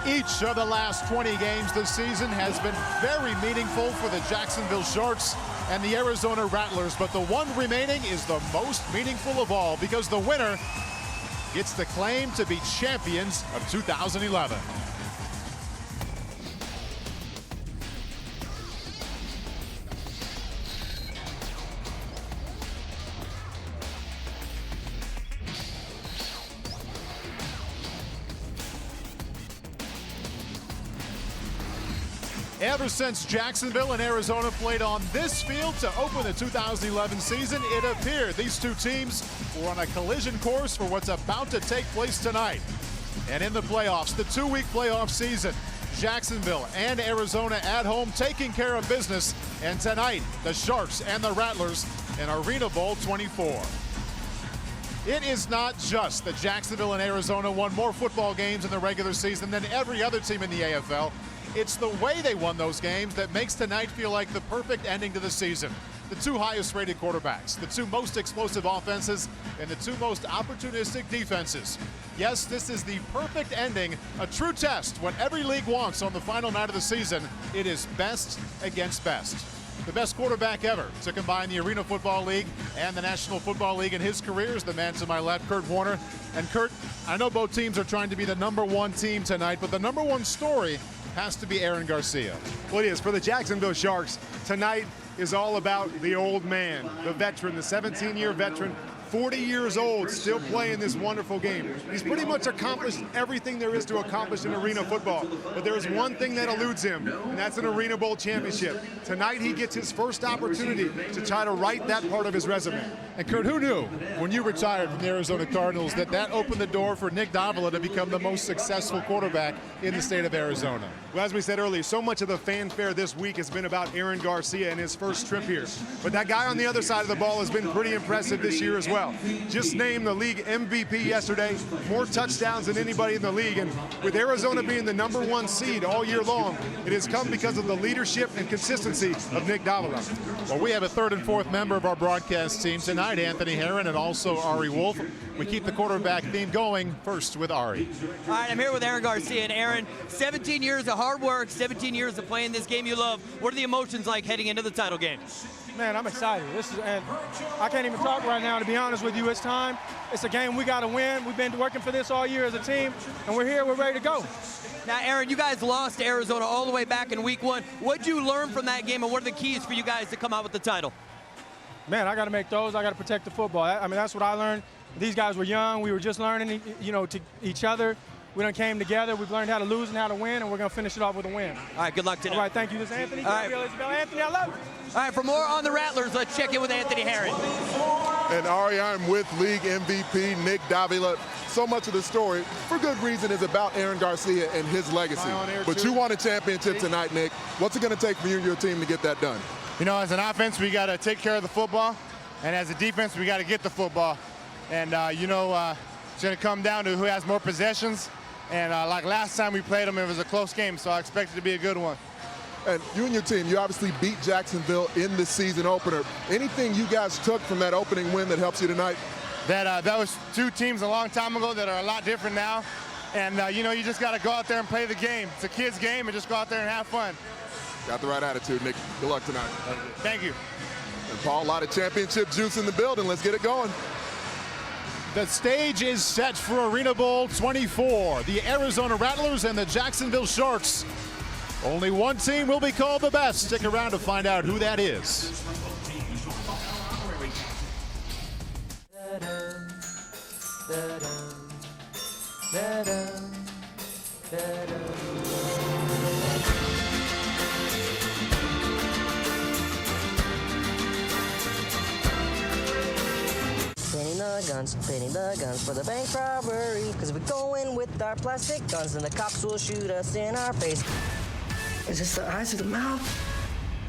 Each of the last 20 games this season has been very meaningful for the Jacksonville Sharks and the Arizona Rattlers, but the one remaining is the most meaningful of all because the winner gets the claim to be champions of 2011. Ever since Jacksonville and Arizona played on this field to open the 2011 season, it appeared these two teams were on a collision course for what's about to take place tonight. And in the playoffs, the two-week playoff season, Jacksonville and Arizona at home taking care of business. And tonight, the Sharks and the Rattlers in ArenaBowl XXIV. It is not just that Jacksonville and Arizona won more football games in the regular season than every other team in the AFL. It's the way they won those games that makes tonight feel like the perfect ending to the season. The two highest rated quarterbacks, the two most explosive offenses, and the two most opportunistic defenses. Yes, this is the perfect ending, a true test. What every league wants on the final night of the season, it is best against best. The best quarterback ever to combine the Arena Football League and the National Football League in his career is the man to my left, Kurt Warner. And Kurt, I know both teams are trying to be the #1 team tonight, but the #1 story has to be Aaron Garcia. Well, it is. For the Jacksonville Sharks, tonight is all about the old man, the veteran, the 17-year veteran, 40 years old, still playing this wonderful game. He's pretty much accomplished everything there is to accomplish in arena football, but there is one thing that eludes him, and that's an ArenaBowl championship. Tonight, he gets his first opportunity to try to write that part of his resume. And Kurt, who knew when you retired from the Arizona Cardinals that opened the door for Nick Davila to become the most successful quarterback in the state of Arizona? Well, as we said earlier, so much of the fanfare this week has been about Aaron Garcia and his first trip here. But that guy on the other side of the ball has been pretty impressive this year as well. Just named the league MVP yesterday, more touchdowns than anybody in the league. And with Arizona being the #1 seed all year long, it has come because of the leadership and consistency of Nick Davila. Well, we have a third and fourth member of our broadcast team tonight, Anthony Herron and also Ari Wolf. We keep the quarterback theme going first with Ari. All right, I'm here with Aaron Garcia. And Aaron, 17 years of hard work, 17 years of playing this game you love. What are the emotions like heading into the title game? Man, I'm excited. And I can't even talk right now, to be honest with you. It's time. It's a game we got to win. We've been working for this all year as a team, and we're here. We're ready to go. Now, Aaron, you guys lost to Arizona all the way back in week 1. What'd you learn from that game, and what are the keys for you guys to come out with the title? Man, I got to make throws. I got to protect the football. I mean, that's what I learned. These guys were young. We were just learning, to each other. We done came together. We've learned how to lose and how to win, and we're going to finish it off with a win. All right, good luck tonight. All right, thank you. This is Anthony. All right. Anthony, I love you. All right, for more on the Rattlers, let's check in with Anthony Herron. And Ari, I'm with league MVP Nick Davila. So much of the story, for good reason, is about Aaron Garcia and his legacy. But you won a championship tonight, Nick. What's it going to take for you and your team to get that done? You know, as an offense, we got to take care of the football. And as a defense, we got to get the football. And, it's going to come down to who has more possessions. And like last time we played them, it was a close game, so I expect it to be a good one. And you and your team, you obviously beat Jacksonville in the season opener. Anything you guys took from that opening win that helps you tonight? That was two teams a long time ago that are a lot different now. And, you just got to go out there and play the game. It's a kid's game, and just go out there and have fun. Got the right attitude, Nick. Good luck tonight. Thank you. And Paul, a lot of championship juice in the building. Let's get it going. The stage is set for ArenaBowl XXIV. The Arizona Rattlers and the Jacksonville Sharks. Only one team will be called the best. Stick around to find out who that is. Pinning the guns for the bank robbery. Cause we're going with our plastic guns and the cops will shoot us in our face. Is this the eyes of the mouth?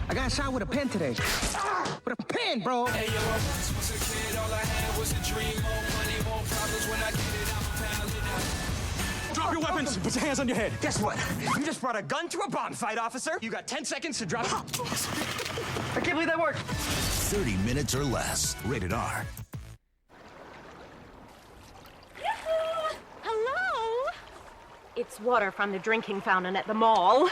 I got shot with a pen today. With a pen, bro. Hey, yo, was a kid, all I had was a dream. More money, more problems when I get it, I'm pounding. Drop your weapons. Put your hands on your head. Guess what? You just brought a gun to a bomb fight, officer. You got 10 seconds to drop. I can't believe that worked. 30 minutes or less. Rated R. It's water from the drinking fountain at the mall.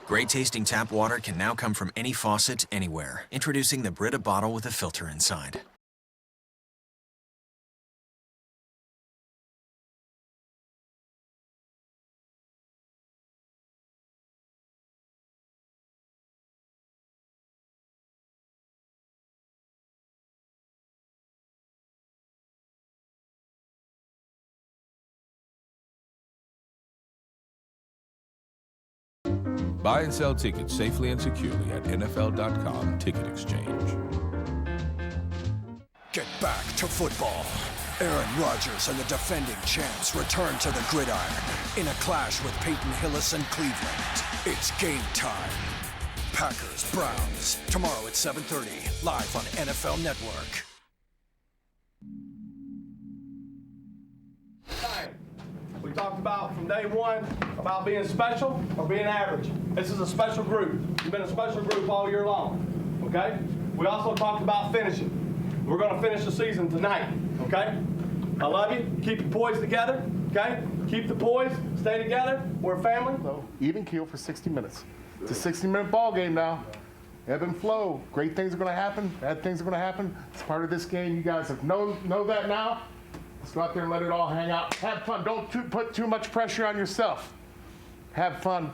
Great tasting tap water can now come from any faucet, anywhere. Introducing the Brita bottle with a filter inside. Buy and sell tickets safely and securely at NFL.com Ticket Exchange. Get back to football. Aaron Rodgers and the defending champs return to the gridiron in a clash with Peyton Hillis and Cleveland. It's game time. Packers, Browns, tomorrow at 7:30, live on NFL Network. We talked about from day one about being special or being average. This is a special group. You've been a special group all year long, okay? We also talked about finishing. We're going to finish the season tonight, okay? I love you. Keep your poise together, okay? Keep the poise. Stay together. We're a family. So, even keel for 60 minutes. It's a 60-minute ball game now. Ebb and flow. Great things are going to happen. Bad things are going to happen. It's part of this game. You guys have know that now. Let's go out there and let it all hang out. Have fun. Don't put too much pressure on yourself. Have fun.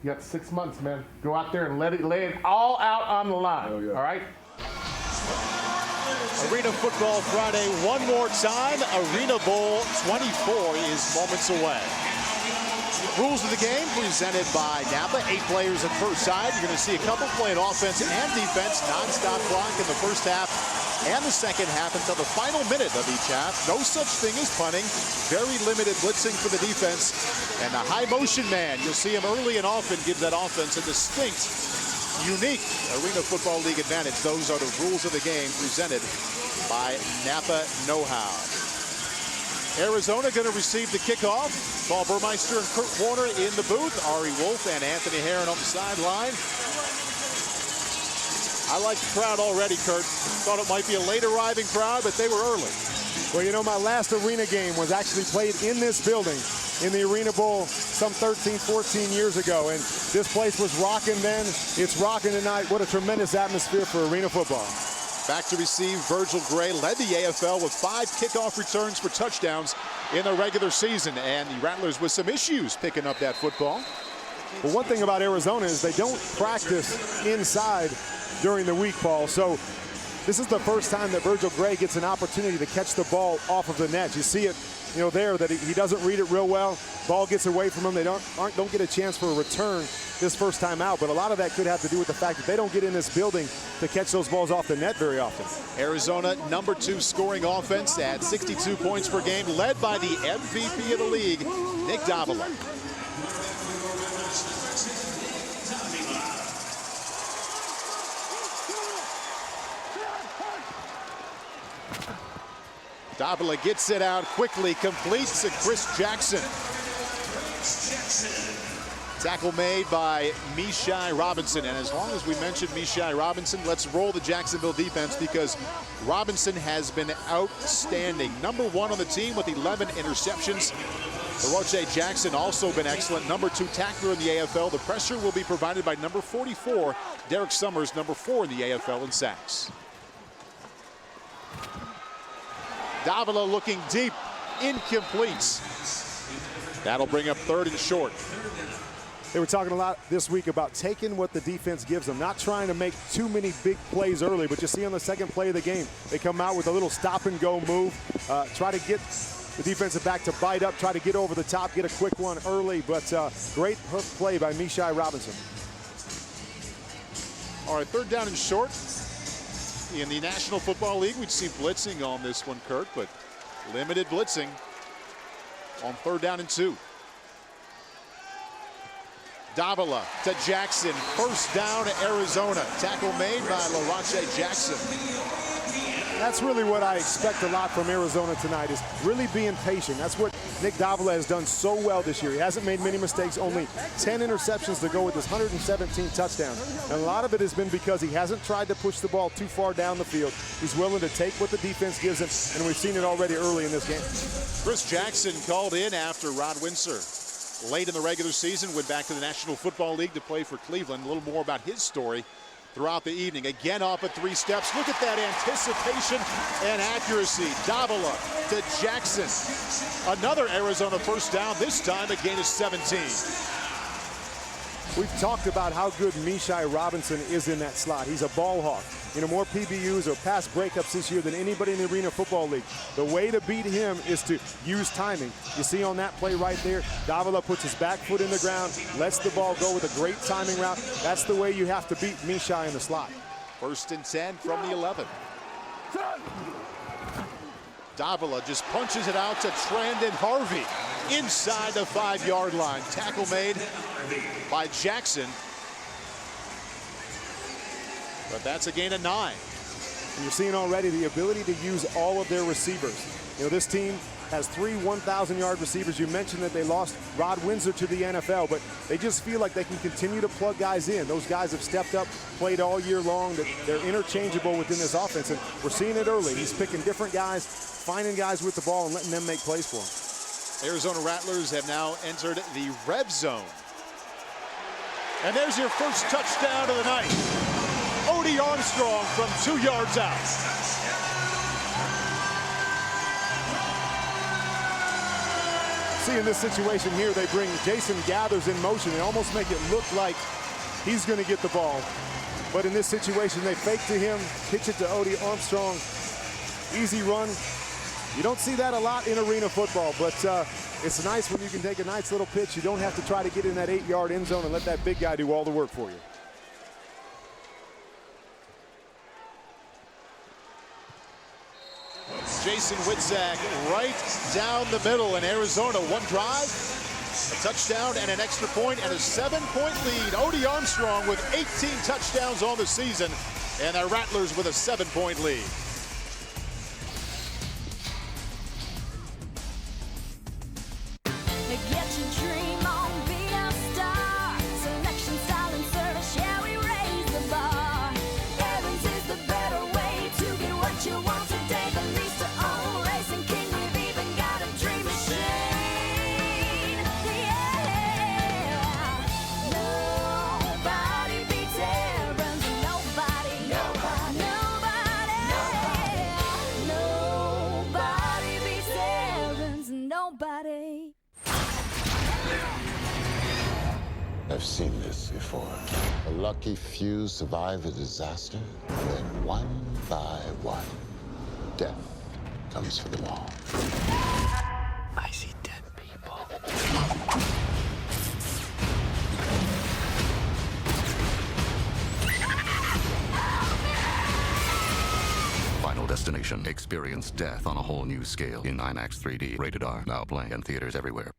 You got 6 months, man. Go out there and lay it all out on the line. Oh, yeah. All right? Arena Football Friday one more time. ArenaBowl XXIV is moments away. Rules of the game presented by Napa. 8 players at first side. You're going to see a couple playing offense and defense. Non-stop clock in the first half and the second half until the final minute of each half. No such thing as punting. Very limited blitzing for the defense. And the high motion man, you'll see him early and often, gives that offense a distinct, unique Arena Football League advantage. Those are the rules of the game presented by Napa Know-How. Arizona going to receive the kickoff. Paul Burmeister and Kurt Warner in the booth. Ari Wolf and Anthony Herron on the sideline. I like the crowd already, Kurt. Thought it might be a late arriving crowd, but they were early. Well, you know, my last arena game was actually played in this building in the Arena Bowl some 13, 14 years ago. And this place was rocking then. It's rocking tonight. What a tremendous atmosphere for arena football. Back to receive, Virgil Gray led the AFL with 5 kickoff returns for touchdowns in the regular season. And the Rattlers with some issues picking up that football. Well, one thing about Arizona is they don't practice inside during the week, Paul. So this is the first time that Virgil Gray gets an opportunity to catch the ball off of the net. You see it, you know, there that he doesn't read it real well. Ball gets away from him. They don't get a chance for a return this first time out. But a lot of that could have to do with the fact that they don't get in this building to catch those balls off the net very often. Arizona, number 2 scoring offense at 62 points per game, led by the MVP of the league, Nick Davila. Davila gets it out quickly, completes to Chris Jackson. Tackle made by Mishai Robinson. And as long as we mentioned Mishai Robinson, let's roll the Jacksonville defense because Robinson has been outstanding. Number 1 on the team with 11 interceptions. Witczak Jackson also been excellent. Number 2 tackler in the AFL. The pressure will be provided by number 44, Derek Summers, number 4 in the AFL in sacks. Davila looking deep, incomplete. That'll bring up 3rd and short. They were talking a lot this week about taking what the defense gives them, not trying to make too many big plays early, but you see on the second play of the game, they come out with a little stop-and-go move, try to get the defensive back to bite up, try to get over the top, get a quick one early, but great play by Mishai Robinson. All right, 3rd down and short. In the National Football League, we'd see blitzing on this one, Kurt, but limited blitzing on 3rd down and 2. Davila to Jackson, 1st down Arizona. Tackle made by Witczak Jackson. That's really what I expect a lot from Arizona tonight, is really being patient. That's what Nick Davila has done so well this year. He hasn't made many mistakes, only 10 interceptions to go with his 117 touchdowns. And a lot of it has been because he hasn't tried to push the ball too far down the field. He's willing to take what the defense gives him, and we've seen it already early in this game. Chris Jackson called in after Rod Windsor late in the regular season, went back to the National Football League to play for Cleveland. A little more about his story throughout the evening. Again off at 3 steps. Look at that anticipation and accuracy. Davila to Jackson. Another Arizona first down, this time a gain of 17. We've talked about how good Mishai Robinson is in that slot. He's a ball hawk. You know, more PBUs or pass breakups this year than anybody in the Arena Football League. The way to beat him is to use timing. You see on that play right there, Davila puts his back foot in the ground, lets the ball go with a great timing route. That's the way you have to beat Mishai in the slot. 1st and 10 from the 11. Davila just punches it out to Trandon Harvey inside the 5-yard line. Tackle made by Jackson. But that's a gain of 9. And you're seeing already the ability to use all of their receivers. You know, this team has 3 1,000-yard receivers. You mentioned that they lost Rod Windsor to the NFL, but they just feel like they can continue to plug guys in. Those guys have stepped up, played all year long. They're interchangeable within this offense, and we're seeing it early. He's picking different guys, finding guys with the ball, and letting them make plays for him. Arizona Rattlers have now entered the red zone. And there's your first touchdown of the night. Armstrong from 2 yards out. See, in this situation here, they bring Jason Geathers in motion. They almost make it look like he's going to get the ball. But in this situation, they fake to him, pitch it to Odie Armstrong. Easy run. You don't see that a lot in arena football, but it's nice when you can take a nice little pitch. You don't have to try to get in that 8-yard end zone and let that big guy do all the work for you. Jason Witczak right down the middle in Arizona. 1 drive, a touchdown and an extra point and a 7-point lead. Odie Armstrong with 18 touchdowns on the season, and the Rattlers with a 7-point lead. I've seen this before. A lucky few survive a disaster, and then one by one, death comes for them all. I see dead people. Final Destination. Experience death on a whole new scale in IMAX 3D. Rated R. Now playing in theaters everywhere.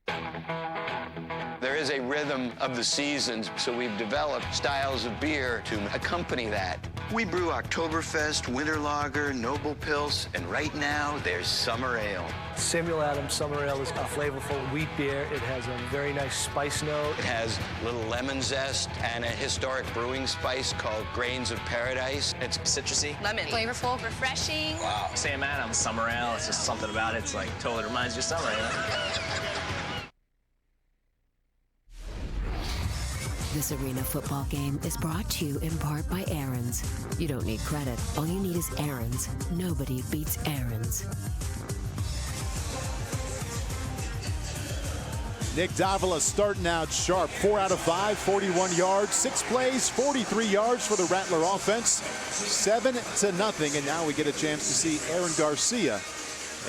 There is a rhythm of the seasons, so we've developed styles of beer to accompany that. We brew Oktoberfest, Winter Lager, Noble Pils, and right now there's Summer Ale. Samuel Adams Summer Ale is a flavorful wheat beer. It has a very nice spice note. It has a little lemon zest and a historic brewing spice called Grains of Paradise. It's citrusy. Lemon. Flavorful. Refreshing. Wow. Sam Adams Summer Ale. It's just something about it. It's like totally reminds you of summer, you know? This Arena football game is brought to you in part by Aaron's. You don't need credit. All you need is Aaron's. Nobody beats Aaron's. Nick Davila starting out sharp. 4 out of 5, 41 yards, 6 plays, 43 yards for the Rattler offense. 7-0, and now we get a chance to see Aaron Garcia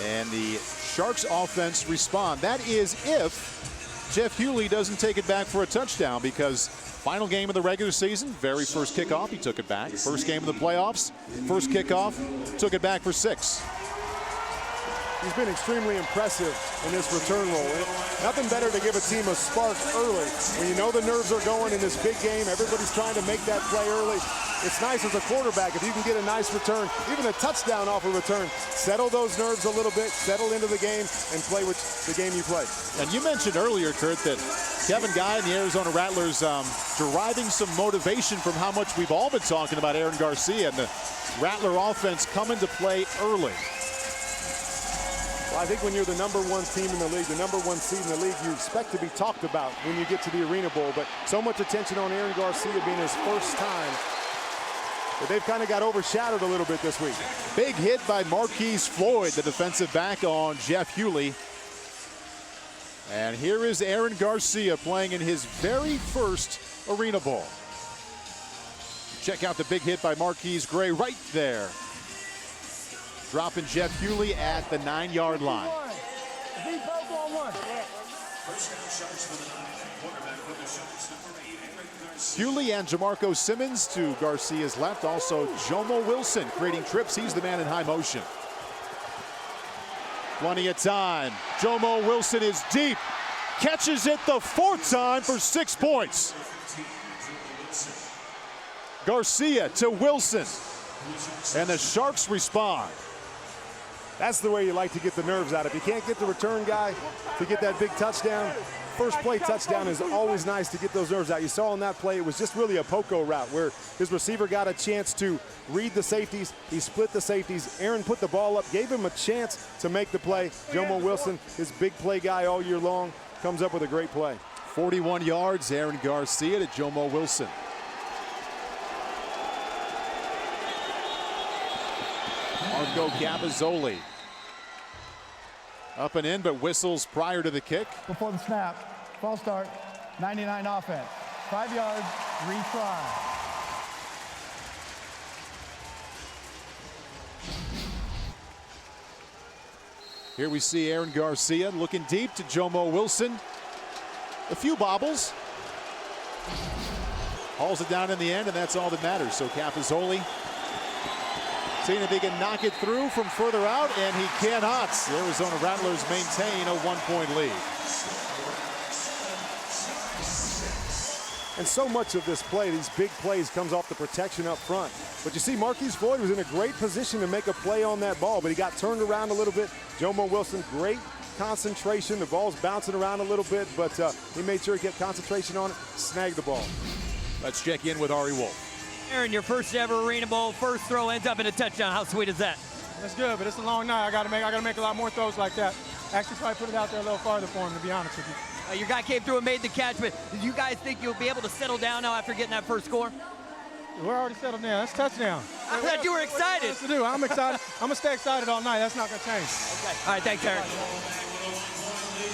and the Sharks offense respond. That is if Jeff Hughley doesn't take it back for a touchdown, because final game of the regular season, very first kickoff, he took it back. First game of the playoffs, first kickoff, took it back for 6. he's been extremely impressive in this return role. Nothing better to give a team a spark early. When you know the nerves are going in this big game, everybody's trying to make that play early. It's nice as a quarterback if you can get a nice return, even a touchdown off a return. Settle those nerves a little bit, settle into the game, and play with the game you play. And you mentioned earlier, Kurt, that Kevin Guy and the Arizona Rattlers deriving some motivation from how much we've all been talking about Aaron Garcia and the Rattler offense coming to play early. Well, I think when you're the #1 team in the league, the #1 seed in the league, you expect to be talked about when you get to the Arena Bowl. But so much attention on Aaron Garcia being his first time. But they've kind of got overshadowed a little bit this week. Big hit by Marquise Floyd, the defensive back on Jeff Hughley. And here is Aaron Garcia playing in his very first Arena Bowl. Check out the big hit by Marquise Gray right there. Dropping Jeff Hughley at the 9-yard line. Hughley and Jamarco Simmons to Garcia's left. Also Jomo Wilson creating trips. He's the man in high motion. Plenty of time. Jomo Wilson is deep. Catches it the 4th time for 6 points. Garcia to Wilson. And the Sharks respond. That's the way you like to get the nerves out. If you can't get the return guy to get that big touchdown, first play touchdown is always nice to get those nerves out. You saw on that play, it was just really a poco route where his receiver got a chance to read the safeties. He split the safeties. Aaron put the ball up, gave him a chance to make the play. Jomo Wilson, his big play guy all year long, comes up with a great play. 41 yards, Aaron Garcia to Jomo Wilson. Marco Capozzoli. Up and in, but whistles prior to the kick. Before the snap, false start, 99 offense. 5 yards, retry. Here we see Aaron Garcia looking deep to Jomo Wilson. A few bobbles. Hauls it down in the end, and that's all that matters. So Capozzoli seeing if he can knock it through from further out, and he cannot. The Arizona Rattlers maintain a 1-point lead. And so much of this play, these big plays, comes off the protection up front. But you see, Marquise Floyd was in a great position to make a play on that ball, but he got turned around a little bit. Jomo Wilson, great concentration. The ball's bouncing around a little bit, but he made sure he kept concentration on it, snagged the ball. Let's check in with Ari Wolf. Aaron, your first ever Arena Bowl, first throw ends up in a touchdown. How sweet is that? That's good, but it's a long night. I gotta make a lot more throws like that. Actually, probably put it out there a little farther for him, to be honest with you. Your guy came through and made the catch, but did you guys think you'll be able to settle down now after getting that first score? We're already settled down. That's touchdown. I thought you were excited. What else to do? I'm excited. I'm gonna stay excited all night. That's not gonna change. Okay. All right, thanks, Aaron.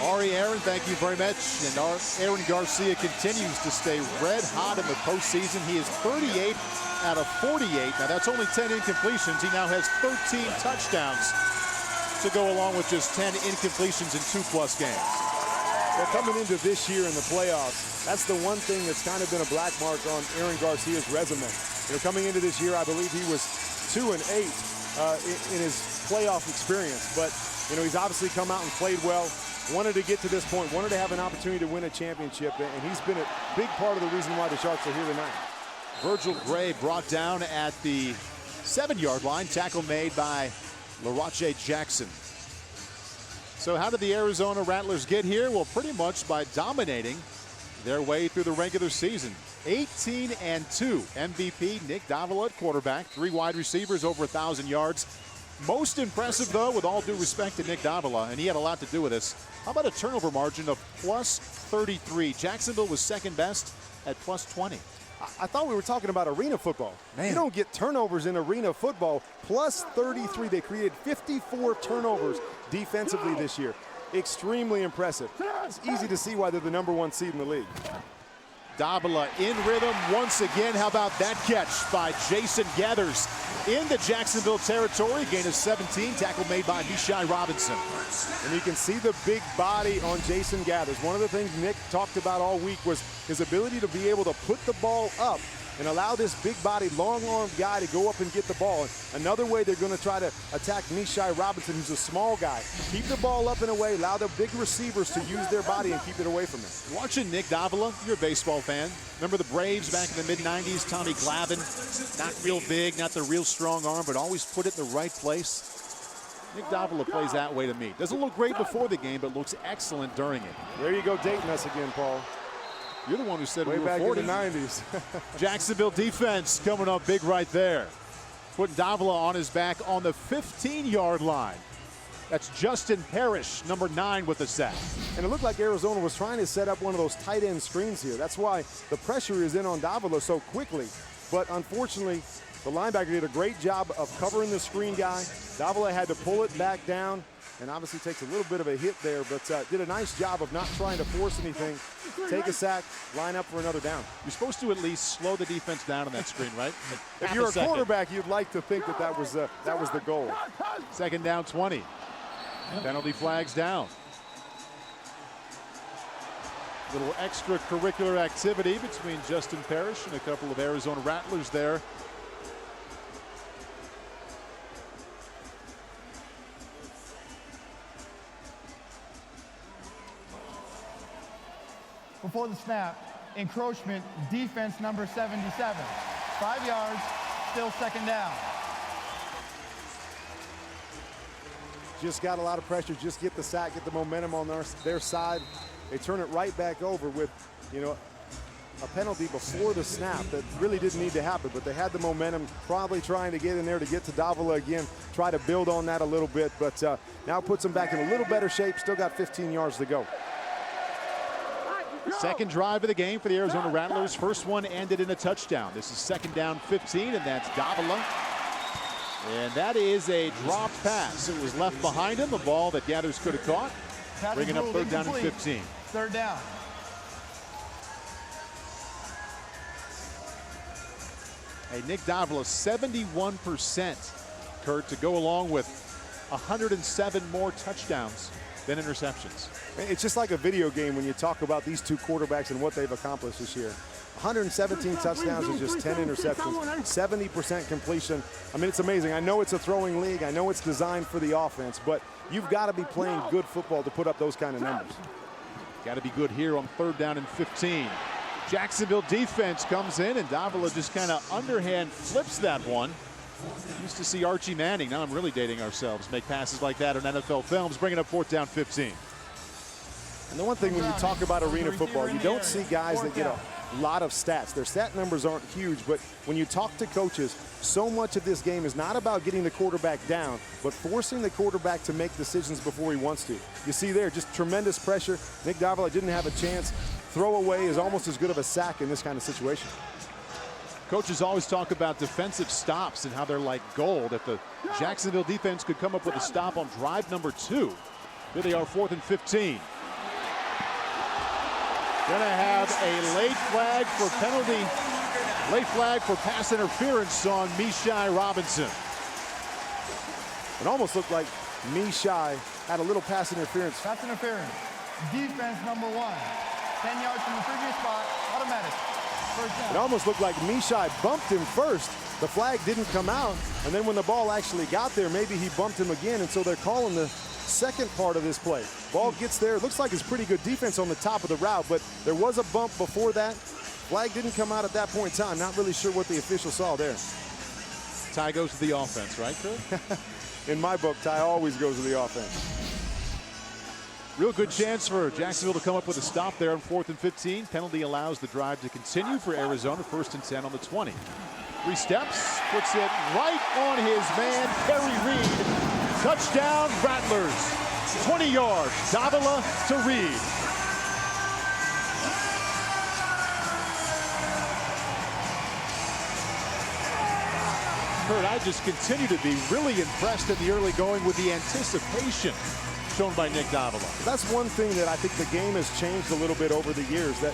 Aaron, thank you very much. And Aaron Garcia continues to stay red hot in the postseason. He is 38 out of 48. Now that's only 10 incompletions. He now has 13 touchdowns to go along with just 10 incompletions in 2+ games. Well, coming into this year in the playoffs, that's the one thing that's kind of been a black mark on Aaron Garcia's resume. You know, coming into this year, I believe he was 2-8 in his playoff experience. But, you know, he's obviously come out and played well. Wanted to get to this point, wanted to have an opportunity to win a championship, and he's been a big part of the reason why the Sharks are here tonight. Virgil Gray brought down at the 7-yard line. Tackle made by Larache Jackson. So how did the Arizona Rattlers get here? Well, pretty much by dominating their way through the regular season. 18-2. MVP Nick Davila at quarterback. 3 wide receivers over 1,000 yards. Most impressive, though, with all due respect to Nick Davila, and he had a lot to do with this. How about a turnover margin of +33? Jacksonville was second best at +20. I thought we were talking about arena football. Man. You don't get turnovers in arena football. +33. They created 54 turnovers defensively this year. Extremely impressive. It's easy to see why they're the #1 seed in the league. Davila in rhythm once again. How about that catch by Jason Geathers into Jacksonville territory? Gain of 17. Tackle made by Bishai Robinson. And you can see the big body on Jason Geathers. One of the things Nick talked about all week was his ability to be able to put the ball up and allow this big-bodied, long-armed guy to go up and get the ball. Another way they're going to try to attack Mishai Robinson, who's a small guy. Keep the ball up and away, allow the big receivers to use their body and keep it away from him. Watching Nick Davila, you're a baseball fan. Remember the Braves back in the mid-90s? Tommy Glavine, not real big, not the real strong arm, but always put it in the right place. Nick Davila plays that way to me. Doesn't look great before the game, but looks excellent during it. There you go, dating us again, Paul. You're the one who said way we were back 40. in the 90s. Jacksonville defense coming up big right there. Putting Davila on his back on the 15-yard line. That's Justin Parrish, number 9 with the sack. And it looked like Arizona was trying to set up one of those tight end screens here. That's why the pressure is in on Davila so quickly. But unfortunately, the linebacker did a great job of covering the screen guy. Davila had to pull it back down, and obviously takes a little bit of a hit there, but did a nice job of not trying to force anything. Take a sack, line up for another down. You're supposed to at least slow the defense down on that screen, right? If you're a quarterback, you'd like to think that that was the goal. Second down, 20. Penalty flags down. Little extracurricular activity between Justin Parrish and a couple of Arizona Rattlers there. Before the snap, encroachment, defense number 77. 5 yards, still second down. Just got a lot of pressure, just get the sack, get the momentum on their side. They turn it right back over with, a penalty before the snap that really didn't need to happen, but they had the momentum, probably trying to get in there to get to Davila again, try to build on that a little bit, but now puts them back in a little better shape, still got 15 yards to go. Second drive of the game for the Arizona Rattlers. First one ended in a touchdown. This is second down 15, and that's Davila. And that is a dropped pass. It was left behind him, the ball that Geathers could have caught. Bringing up third down and 15. Third down. Hey, Nick Davila, 71%, Kurt, to go along with 107 more touchdowns than interceptions. It's just like a video game when you talk about these two quarterbacks and what they've accomplished this year. 117 touchdowns and just 10 interceptions, 70% completion. I mean, it's amazing. I know it's a throwing league. I know it's designed for the offense, but you've got to be playing good football to put up those kind of numbers. Got to be good here on third down and 15. Jacksonville defense comes in, and Davila just kind of underhand flips that one. Used to see Archie Manning, now I'm really dating ourselves, make passes like that on NFL films, bringing up fourth down 15. And the one thing when you talk about arena football, you don't see guys that get a lot of stats. Their stat numbers aren't huge, but when you talk to coaches, so much of this game is not about getting the quarterback down, but forcing the quarterback to make decisions before he wants to. You see there, just tremendous pressure. Nick Davila didn't have a chance. Throwaway is almost as good of a sack in this kind of situation. Coaches always talk about defensive stops and how they're like gold. If the Jacksonville defense could come up with a stop on drive number 2, here they are, 4th and 15. Gonna have a late flag for penalty, late flag for pass interference on Mishai Robinson. It almost looked like Mishai had a little pass interference. Pass interference. Defense number 1. 10 yards from the previous spot, automatic. First down. It almost looked like Mishai bumped him first. The flag didn't come out, and then when the ball actually got there, maybe he bumped him again, and so they're calling the second part of this play. Ball gets there. It looks like it's pretty good defense on the top of the route, but there was a bump before that. Flag didn't come out at that point in time. Not really sure what the official saw there. Ty goes to the offense, right, Kurt? In my book, Ty always goes to the offense. Real good chance for Jacksonville to come up with a stop there on 4th and 15. Penalty allows the drive to continue for Arizona. 1st and 10 on the 20. 3 steps, puts it right on his man, Perry Reed. Touchdown, Rattlers. 20 yards, Davila to Reed. Kurt, I just continue to be really impressed in the early going with the anticipation shown by Nick Davila. That's one thing that I think the game has changed a little bit over the years. That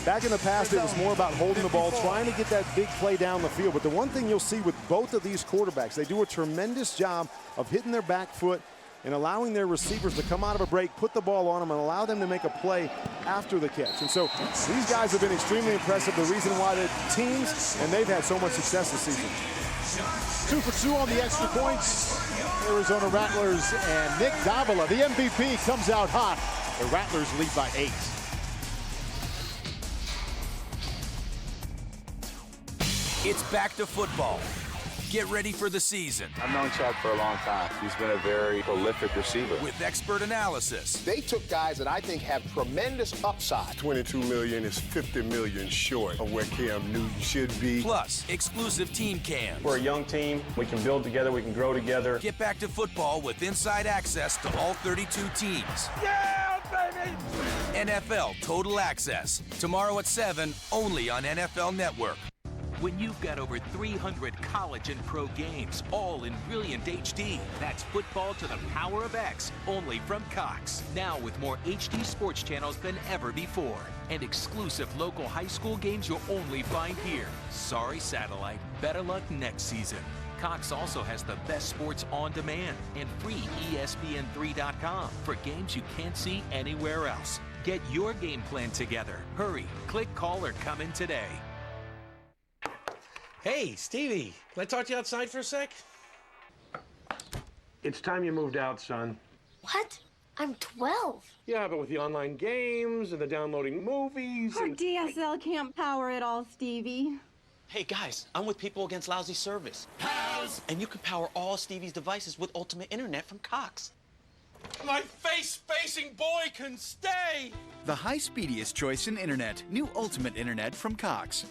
back in the past, it was more about holding the ball, trying to get that big play down the field. But the one thing you'll see with both of these quarterbacks, they do a tremendous job of hitting their back foot, and allowing their receivers to come out of a break, put the ball on them, and allow them to make a play after the catch. And so these guys have been extremely impressive. The reason why the teams, and they've had so much success this season. 2 for 2 on the extra points. Arizona Rattlers and Nick Davila, the MVP, comes out hot. The Rattlers lead by 8. It's back to football. Get ready for the season. I've known Chuck for a long time. He's been a very prolific receiver. With expert analysis. They took guys that I think have tremendous upside. $22 million is $50 million short of where Cam Newton should be. Plus, exclusive team cams. We're a young team. We can build together. We can grow together. Get back to football with inside access to all 32 teams. Yeah, baby! NFL Total Access. Tomorrow at 7, only on NFL Network. When you've got over 300 college and pro games, all in brilliant HD, that's football to the power of X, only from Cox. Now with more HD sports channels than ever before, and exclusive local high school games you'll only find here. Sorry, satellite. Better luck next season. Cox also has the best sports on demand and free ESPN3.com for games you can't see anywhere else. Get your game plan together. Hurry, click, call, or come in today. Hey, Stevie, can I talk to you outside for a sec? It's time you moved out, son. What? I'm 12. Yeah, but with the online games and the downloading movies Our and... DSL can't power it all, Stevie. Hey, guys, I'm with People Against Lousy Service. Pals! And you can power all Stevie's devices with Ultimate Internet from Cox. My face-facing boy can stay! The high-speediest choice in Internet. New Ultimate Internet from Cox.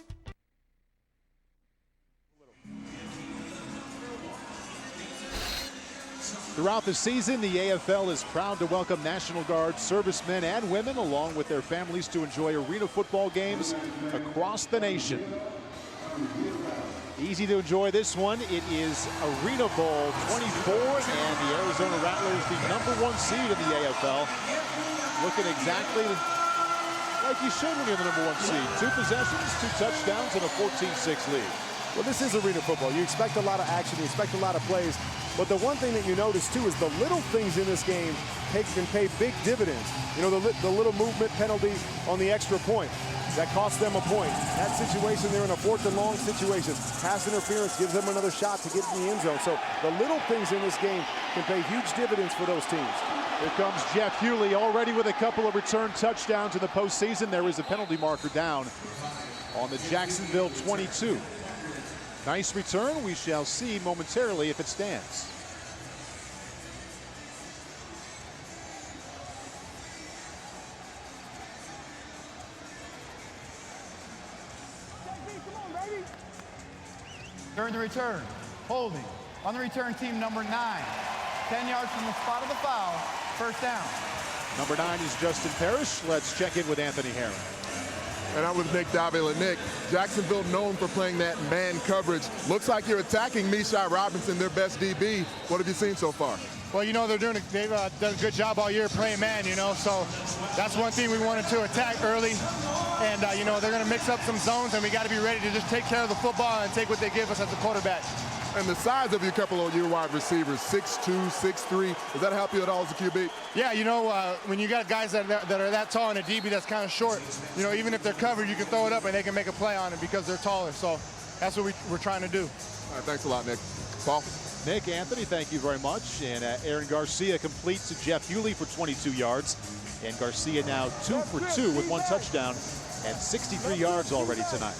Throughout the season, the AFL is proud to welcome National Guard servicemen and women along with their families to enjoy arena football games across the nation. Easy to enjoy this one. It is ArenaBowl 24 and the Arizona Rattlers, the #1 seed in the AFL. Looking exactly like you should when you're the #1 seed. 2 possessions, 2 touchdowns, and a 14-6 lead. Well, this is arena football. You expect a lot of action, you expect a lot of plays, but the one thing that you notice, too, is the little things in this game can pay big dividends. You know, the little movement penalty on the extra point. That cost them a point. That situation, they're in a 4th and long situation. Pass interference gives them another shot to get in the end zone. So the little things in this game can pay huge dividends for those teams. Here comes Jeff Hughley, already with a couple of return touchdowns in the postseason. There is a penalty marker down on the Jacksonville 22. Nice return. We shall see momentarily if it stands. During the return, holding on the return team number 9. 10 yards from the spot of the foul, first down. Number 9 is Justin Parrish. Let's check in with Anthony Herron. And I'm with Nick Davila. Nick, Jacksonville known for playing that man coverage. Looks like you're attacking Mishai Robinson, their best DB. What have you seen so far? Well, you know, they've done a good job all year playing man, you know, so that's one thing we wanted to attack early. And, you know, they're going to mix up some zones, and we got to be ready to just take care of the football and take what they give us as a quarterback. And the size of your couple of your wide receivers, 6'2", 6'3", does that help you at all as a QB? Yeah, you know, when you got guys that are that tall and a DB that's kind of short, you know, even if they're covered, you can throw it up and they can make a play on it because they're taller. So that's what we're trying to do. All right, thanks a lot, Nick. Paul? Nick, Anthony, thank you very much. And Aaron Garcia completes to Jeff Hughley for 22 yards. And Garcia now 2 for 2 with 1 touchdown and 63 yards already tonight.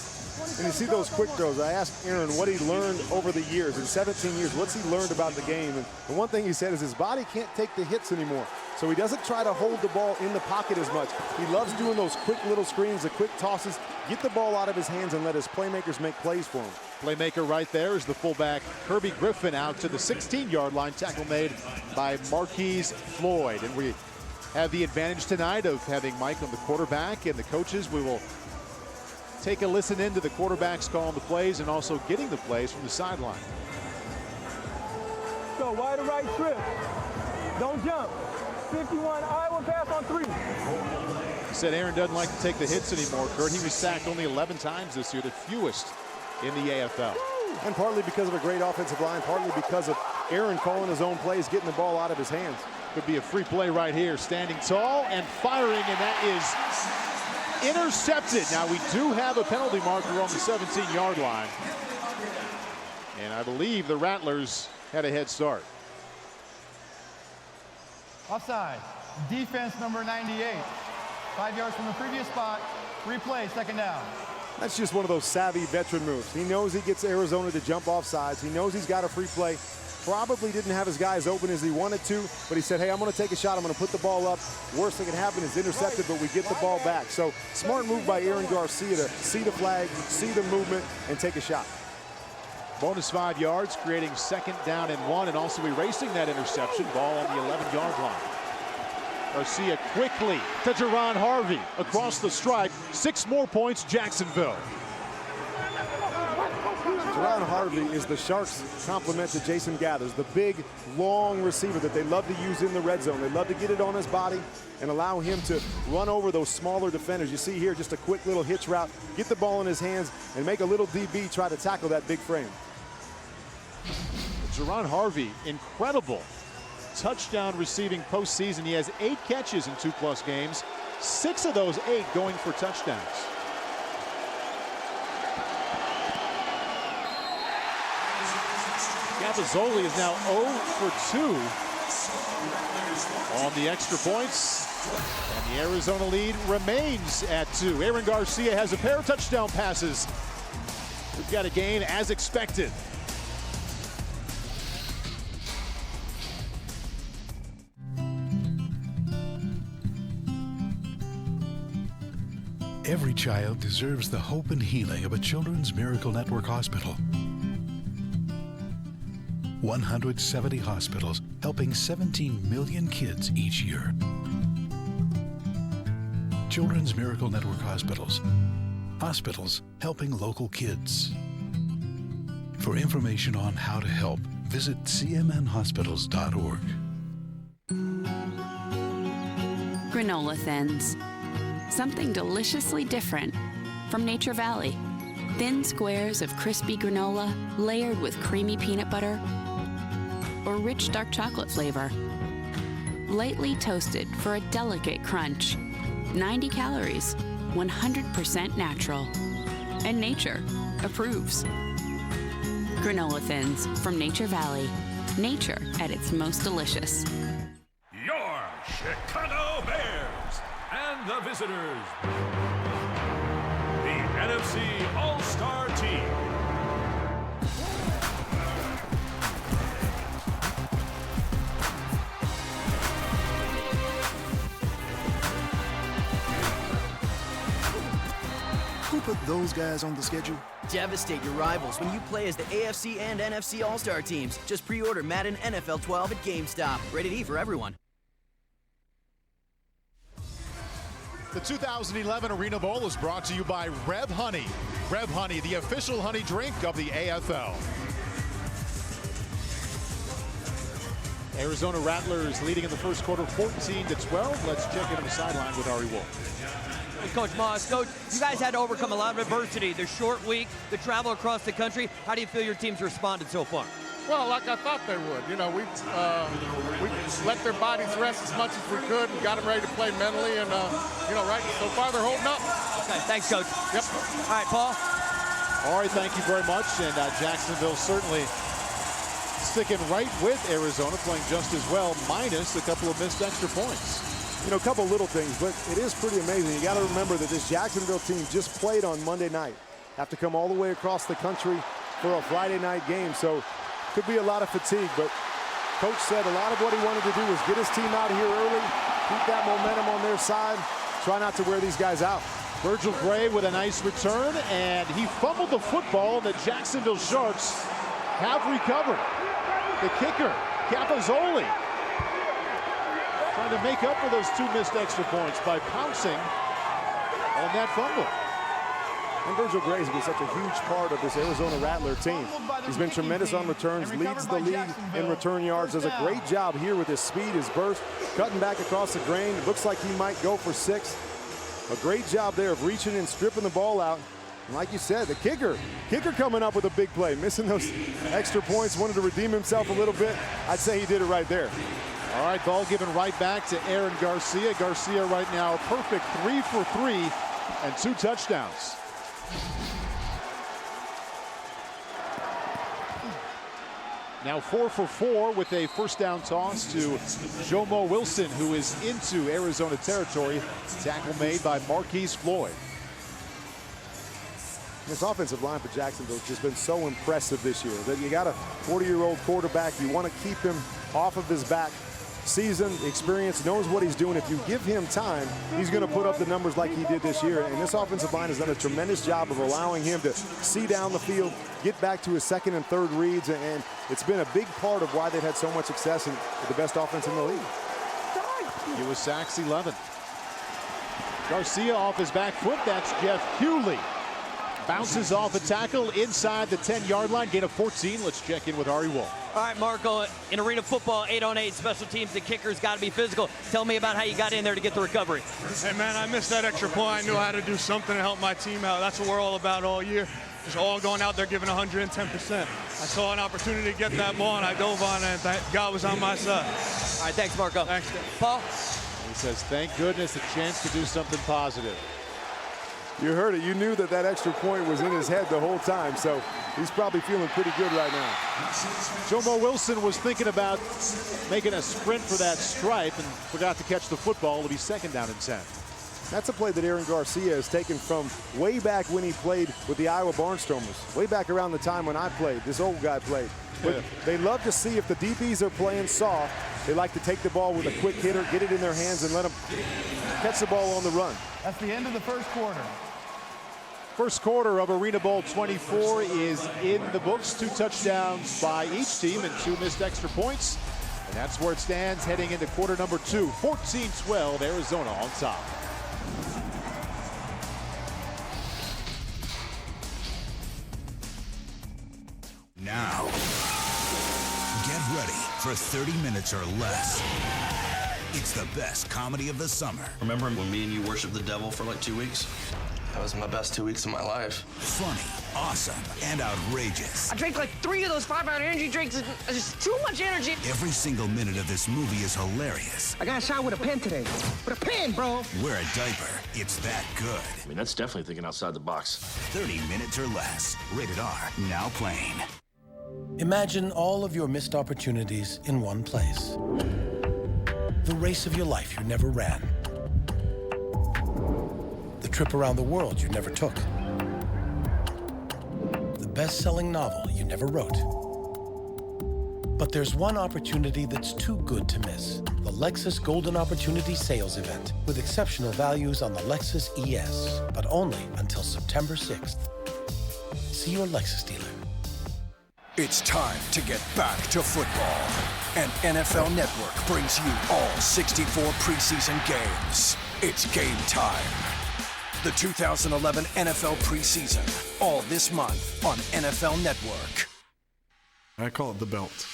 And you see those quick throws. I asked Aaron what he learned over the years. In 17 years, what's he learned about the game? And the one thing he said is his body can't take the hits anymore. So he doesn't try to hold the ball in the pocket as much. He loves doing those quick little screens, the quick tosses, get the ball out of his hands and let his playmakers make plays for him. Playmaker right there is the fullback Kirby Griffin out to the 16-yard line. Tackle made by Marquise Floyd. And we have the advantage tonight of having Mike on the quarterback and the coaches. We will take a listen into the quarterbacks calling the plays and also getting the plays from the sideline. So wide to right trip. Don't jump. 51, Iowa pass on 3. He said Aaron doesn't like to take the hits anymore, Kurt. He was sacked only 11 times this year, the fewest in the AFL. And partly because of a great offensive line, partly because of Aaron calling his own plays, getting the ball out of his hands. Could be a free play right here. Standing tall and firing, and that is intercepted. Now, we do have a penalty marker on the 17-yard line. And I believe the Rattlers had a head start. Offside. Defense number 98. 5 yards from the previous spot. Replay, second down. That's just one of those savvy veteran moves. He knows he gets Arizona to jump off sides. He knows he's got a free play. Probably didn't have his guys open as he wanted to, but he said, hey, I'm going to take a shot. I'm going to put the ball up. Worst thing that can happen is intercepted, but we get the ball back. So smart move by Aaron Garcia to see the flag, see the movement, and take a shot. Bonus 5 yards, creating 2nd down and 1, and also erasing that interception. Ball on the 11-yard line. Garcia quickly to Jerron Harvey across the stripe. 6 more points, Jacksonville. Jerron Harvey is the Sharks' complement to Jason Geathers, the big, long receiver that they love to use in the red zone. They love to get it on his body and allow him to run over those smaller defenders. You see here just a quick little hitch route, get the ball in his hands, and make a little DB try to tackle that big frame. Jerron Harvey, incredible touchdown receiving postseason. He has 8 catches in 2+ games, 6 of those 8 going for touchdowns. Capozzoli is now 0 for 2 on the extra points, and the Arizona lead remains at 2. Aaron Garcia has a pair of touchdown passes. We've got a gain as expected. Every child deserves the hope and healing of a Children's Miracle Network hospital. 170 hospitals helping 17 million kids each year. Children's Miracle Network hospitals. Hospitals helping local kids. For information on how to help, visit cmnhospitals.org. Granola Thins. Something deliciously different from Nature Valley. Thin squares of crispy granola layered with creamy peanut butter or rich dark chocolate flavor. Lightly toasted for a delicate crunch. 90 calories, 100% natural. And nature approves. Granola Thins from Nature Valley. Nature at its most delicious. Your Chicago Bears and the visitors, the NFC All-Star Team. Who put those guys on the schedule? Devastate your rivals when you play as the AFC and NFC All-Star teams. Just pre-order Madden NFL 12 at GameStop. Rated E for everyone. The 2011 Arena Bowl is brought to you by Reb Honey. Reb Honey, the official honey drink of the AFL. Arizona Rattlers leading in the first quarter 14-12. Let's check in on the sideline with Ari Wolf. Coach Moss, Coach, you guys had to overcome a lot of adversity. The short week, the travel across the country. How do you feel your team's responded so far? Well, like I thought they would. You know, we let their bodies rest as much as we could and got them ready to play mentally. And, you know, right, so far they're holding up. Okay, thanks, Coach. Yep. All right, Paul. All right, thank you very much. And Jacksonville certainly sticking right with Arizona, playing just as well, minus a couple of missed extra points. You know, a couple little things, but it is pretty amazing. You got to remember that this Jacksonville team just played on Monday night. Have to come all the way across the country for a Friday night game. So could be a lot of fatigue, but Coach said a lot of what he wanted to do was get his team out here early, keep that momentum on their side, try not to wear these guys out. Virgil Gray with a nice return, and he fumbled the football. The Jacksonville Sharks have recovered. The kicker, Capozzoli, trying to make up for those 2 missed extra points by pouncing on that fumble. And Virgil Gray's been such a huge part of this Arizona Rattler team. He's been tremendous on returns, leads the league in return yards, does a great job here with his speed, his burst, cutting back across the grain. It looks like he might go for 6. A great job there of reaching and stripping the ball out And like you said, the kicker coming up with a big play, missing those extra points, wanted to redeem himself a little bit. I'd say he did it right there. All right, ball given right back to Aaron Garcia. Garcia right now, perfect 3 for 3 and 2 touchdowns. Now 4 for 4 with a first down toss to Jomo Wilson, who is into Arizona territory. Tackle made by Marquise Floyd. This offensive line for Jacksonville has just been so impressive this year. That you got a 40-year-old quarterback, you want to keep him off of his back. Seasoned, experienced, knows what he's doing. If you give him time, he's going to put up the numbers like he did this year. And this offensive line has done a tremendous job of allowing him to see down the field, get back to his second and third reads, and it's been a big part of why they've had so much success and the best offense in the league. He was sacks 11. Garcia off his back foot. That's Jeff Hughley. Bounces off a tackle inside the 10-yard line. Gain of 14. Let's check in with Ari Wolf. All right, Marco, in arena football, 8-on-8, special teams, the kicker's got to be physical. Tell me about how you got in there to get the recovery. Hey, man, I missed that extra point. I knew I had to do something to help my team out. That's what we're all about all year. Just all going out there giving 110%. I saw an opportunity to get that ball, and I dove on it, and thank God was on my side. All right, thanks, Marco. Thanks, Dan. Paul? He says, thank goodness, a chance to do something positive. You heard it. You knew that that extra point was in his head the whole time, so he's probably feeling pretty good right now. Jomo Wilson was thinking about making a sprint for that stripe and forgot to catch the football. It'll be second down and 10. That's a play that Aaron Garcia has taken from way back when he played with the Iowa Barnstormers, way back around the time when I played, this old guy played. But they love to see if the DBs are playing soft, they like to take the ball with a quick hitter, get it in their hands, and let them catch the ball on the run. That's the end of the first quarter. First quarter of ArenaBowl 24 is in the books. 2 touchdowns by each team and 2 missed extra points. And that's where it stands heading into quarter number 2. 14-12, Arizona on top. Now, get ready for 30 minutes or less. It's the best comedy of the summer. Remember when me and you worshiped the devil for like 2 weeks? That was my best 2 weeks of my life. Funny, awesome, and outrageous. I drank like 3 of those 5-hour energy drinks. It's just too much energy. Every single minute of this movie is hilarious. I got shot with a pen today. With a pen, bro. Wear a diaper. It's that good. I mean, that's definitely thinking outside the box. 30 minutes or less. Rated R. Now playing. Imagine all of your missed opportunities in one place. The race of your life you never ran. The trip around the world you never took. The best-selling novel you never wrote. But there's one opportunity that's too good to miss. The Lexus Golden Opportunity Sales Event with exceptional values on the Lexus ES, but only until September 6th. See your Lexus dealer. It's time to get back to football. And NFL Network brings you all 64 preseason games. It's game time. The 2011 NFL preseason, all this month on NFL Network. I call it the belt.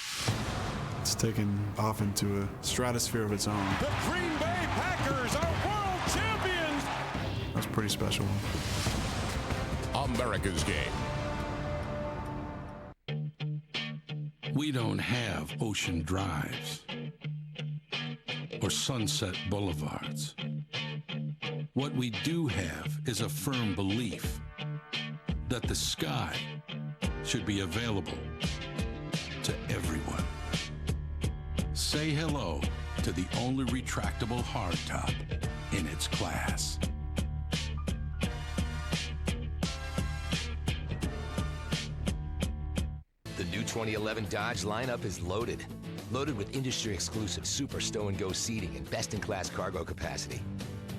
It's taken off into a stratosphere of its own. The Green Bay Packers are world champions! That's pretty special. America's game. We don't have ocean drives or sunset boulevards. What we do have is a firm belief that the sky should be available to everyone. Say hello to the only retractable hardtop in its class. The new 2011 Dodge lineup is loaded. Loaded with industry-exclusive Super Stow and Go seating and best-in-class cargo capacity.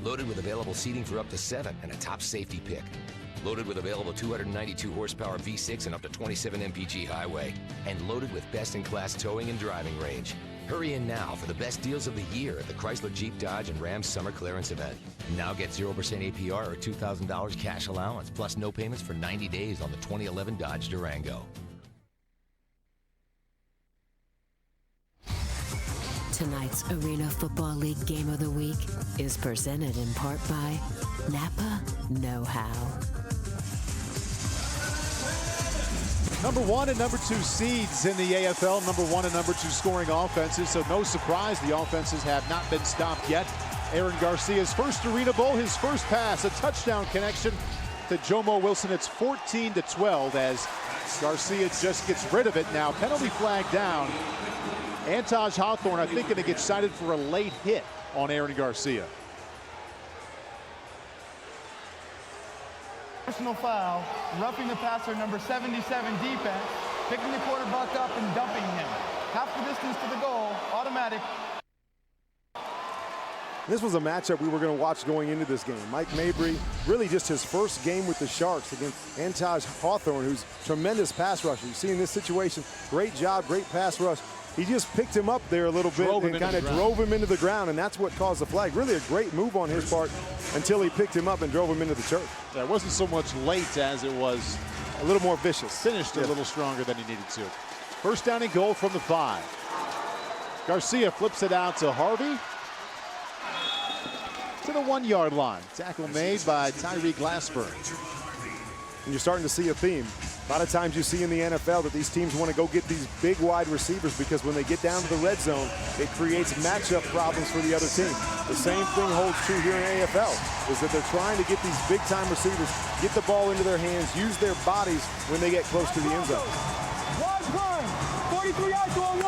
Loaded with available seating for up to 7 and a top safety pick. Loaded with available 292 horsepower V6 and up to 27 mpg highway. And loaded with best-in-class towing and driving range. Hurry in now for the best deals of the year at the Chrysler, Jeep, Dodge, and Ram Summer Clearance Event. Now get 0% APR or $2,000 cash allowance, plus no payments for 90 days on the 2011 Dodge Durango. Tonight's Arena Football League Game of the Week is presented in part by Napa Know-How. Number 1 and number 2 seeds in the AFL, number 1 and number 2 scoring offenses, so no surprise the offenses have not been stopped yet. Aaron Garcia's first Arena Bowl, his first pass, a touchdown connection to Jomo Wilson. It's 14-12 as Garcia just gets rid of it. Now penalty flag down. Antaj Hawthorne, I think, going to get cited for a late hit on Aaron Garcia. Personal foul, roughing the passer, number 77 defense, picking the quarterback up and dumping him. Half the distance to the goal, automatic. This was a matchup we were going to watch going into this game. Mike Mabry, really just his first game with the Sharks against Antaj Hawthorne, who's tremendous pass rusher. You see in this situation, great job, great pass rush. He just picked him up there a little bit and kind of drove him into the ground, and that's what caused the flag. Really a great move on his part until he picked him up and drove him into the turf. It wasn't so much late as it was a little more vicious. Finished a little stronger than he needed to. First down and goal from the 5. Garcia flips it out to Harvey. To the 1-yard line. Tackle made by Tyreek Glassburn. And you're starting to see a theme. A lot of times you see in the NFL that these teams want to go get these big wide receivers because when they get down to the red zone, it creates matchup problems for the other team. The same thing holds true here in AFL, is that they're trying to get these big-time receivers, get the ball into their hands, use their bodies when they get close to the end zone. 43 yards to a 1.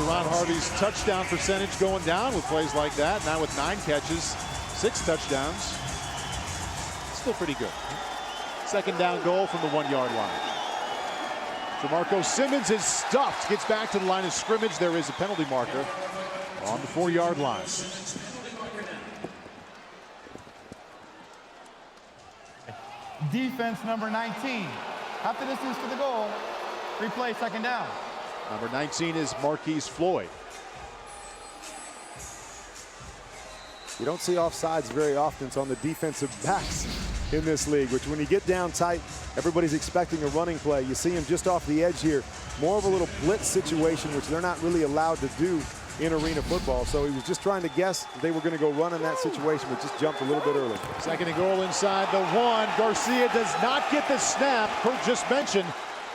Jerron Harvey's touchdown percentage going down with plays like that. Now with 9 catches, 6 touchdowns. Still pretty good. Second down goal from the 1-yard line. DeMarco Simmons is stuffed. Gets back to the line of scrimmage. There is a penalty marker on the 4-yard line. Defense number 19. Half the distance to the goal. Replay, second down. Number 19 is Marquise Floyd. You don't see offsides very often. It's on the defensive backs in this league, which when you get down tight, everybody's expecting a running play. You see him just off the edge here. More of a little blitz situation, which they're not really allowed to do in arena football. So he was just trying to guess if they were going to go run in that situation, but just jumped a little bit early. Second and goal inside the 1. Garcia does not get the snap. Kurt just mentioned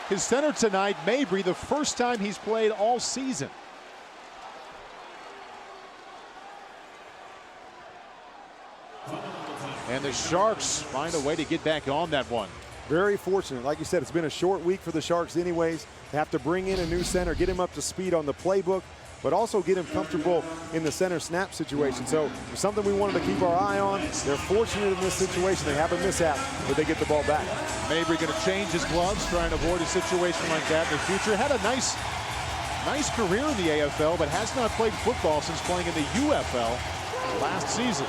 his center tonight, Mabry, the first time he's played all season. And the Sharks find a way to get back on that one. Very fortunate. Like you said, it's been a short week for the Sharks anyways. They have to bring in a new center, get him up to speed on the playbook, but also get him comfortable in the center snap situation. So it's something we wanted to keep our eye on. They're fortunate in this situation. They have a mishap, but they get the ball back. Mabry going to change his gloves, trying to avoid a situation like that in the future. Had a nice career in the AFL, but has not played football since playing in the UFL last season.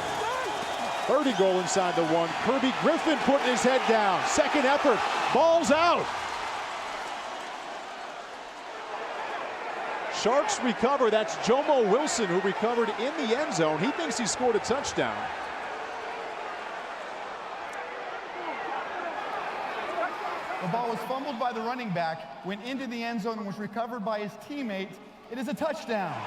30 goal inside the 1. Kirby Griffin putting his head down. Second effort. Ball's out. Sharks recover. That's Jomo Wilson who recovered in the end zone. He thinks he scored a touchdown. The ball was fumbled by the running back, went into the end zone and was recovered by his teammate. It is a touchdown.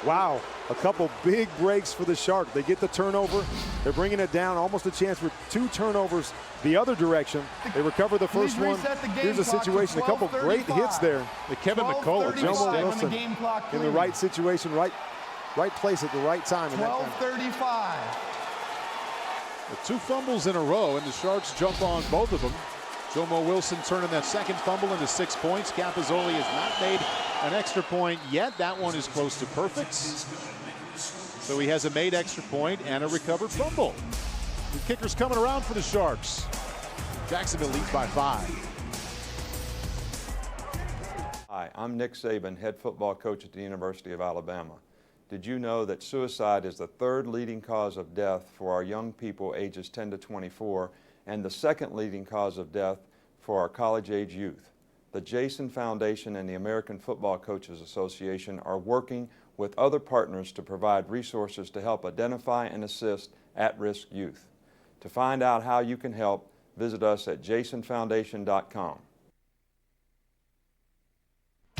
Wow, a couple big breaks for the Sharks. They get the turnover. They're bringing it down, almost a chance for 2 turnovers the other direction. They recover the first one. Here's a situation, a couple great hits there. The Kevin McCullough, Jomo Wilson in the right situation, right place at the right time. 12:35. The 2 fumbles in a row, and the Sharks jump on both of them. Jomo Wilson turning that second fumble into 6 points. Capozzoli has not made an extra point yet. That one is close to perfect. So he has a made extra point and a recovered fumble. The kicker's coming around for the Sharks. Jacksonville leads by 5. Hi, I'm Nick Saban, head football coach at the University of Alabama. Did you know that suicide is the 3rd leading cause of death for our young people ages 10 to 24 and the 2nd leading cause of death for our college-age youth? The Jason Foundation and the American Football Coaches Association are working with other partners to provide resources to help identify and assist at-risk youth. To find out how you can help, visit us at jasonfoundation.com.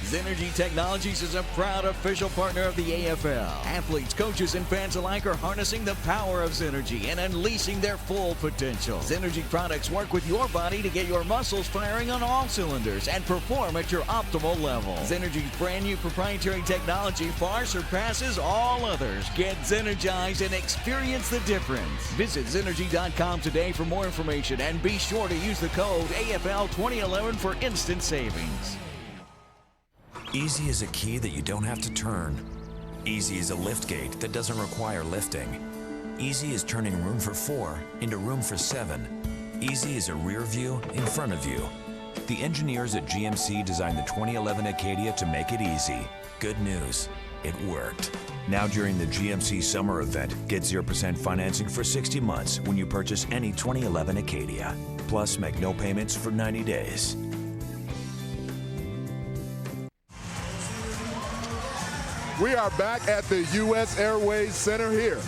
Zenergy Technologies is a proud official partner of the AFL. Athletes, coaches, and fans alike are harnessing the power of Zenergy and unleashing their full potential. Zenergy products work with your body to get your muscles firing on all cylinders and perform at your optimal level. Zenergy's brand new proprietary technology far surpasses all others. Get Zenergized and experience the difference. Visit Zenergy.com today for more information and be sure to use the code AFL2011 for instant savings. Easy is a key that you don't have to turn. Easy is a lift gate that doesn't require lifting. Easy is turning room for 4 into room for 7. Easy is a rear view in front of you. The engineers at GMC designed the 2011 Acadia to make it easy. Good news, it worked. Now during the GMC summer event, get 0% financing for 60 months when you purchase any 2011 Acadia. Plus, make no payments for 90 days. We are back at the U.S. Airways Center here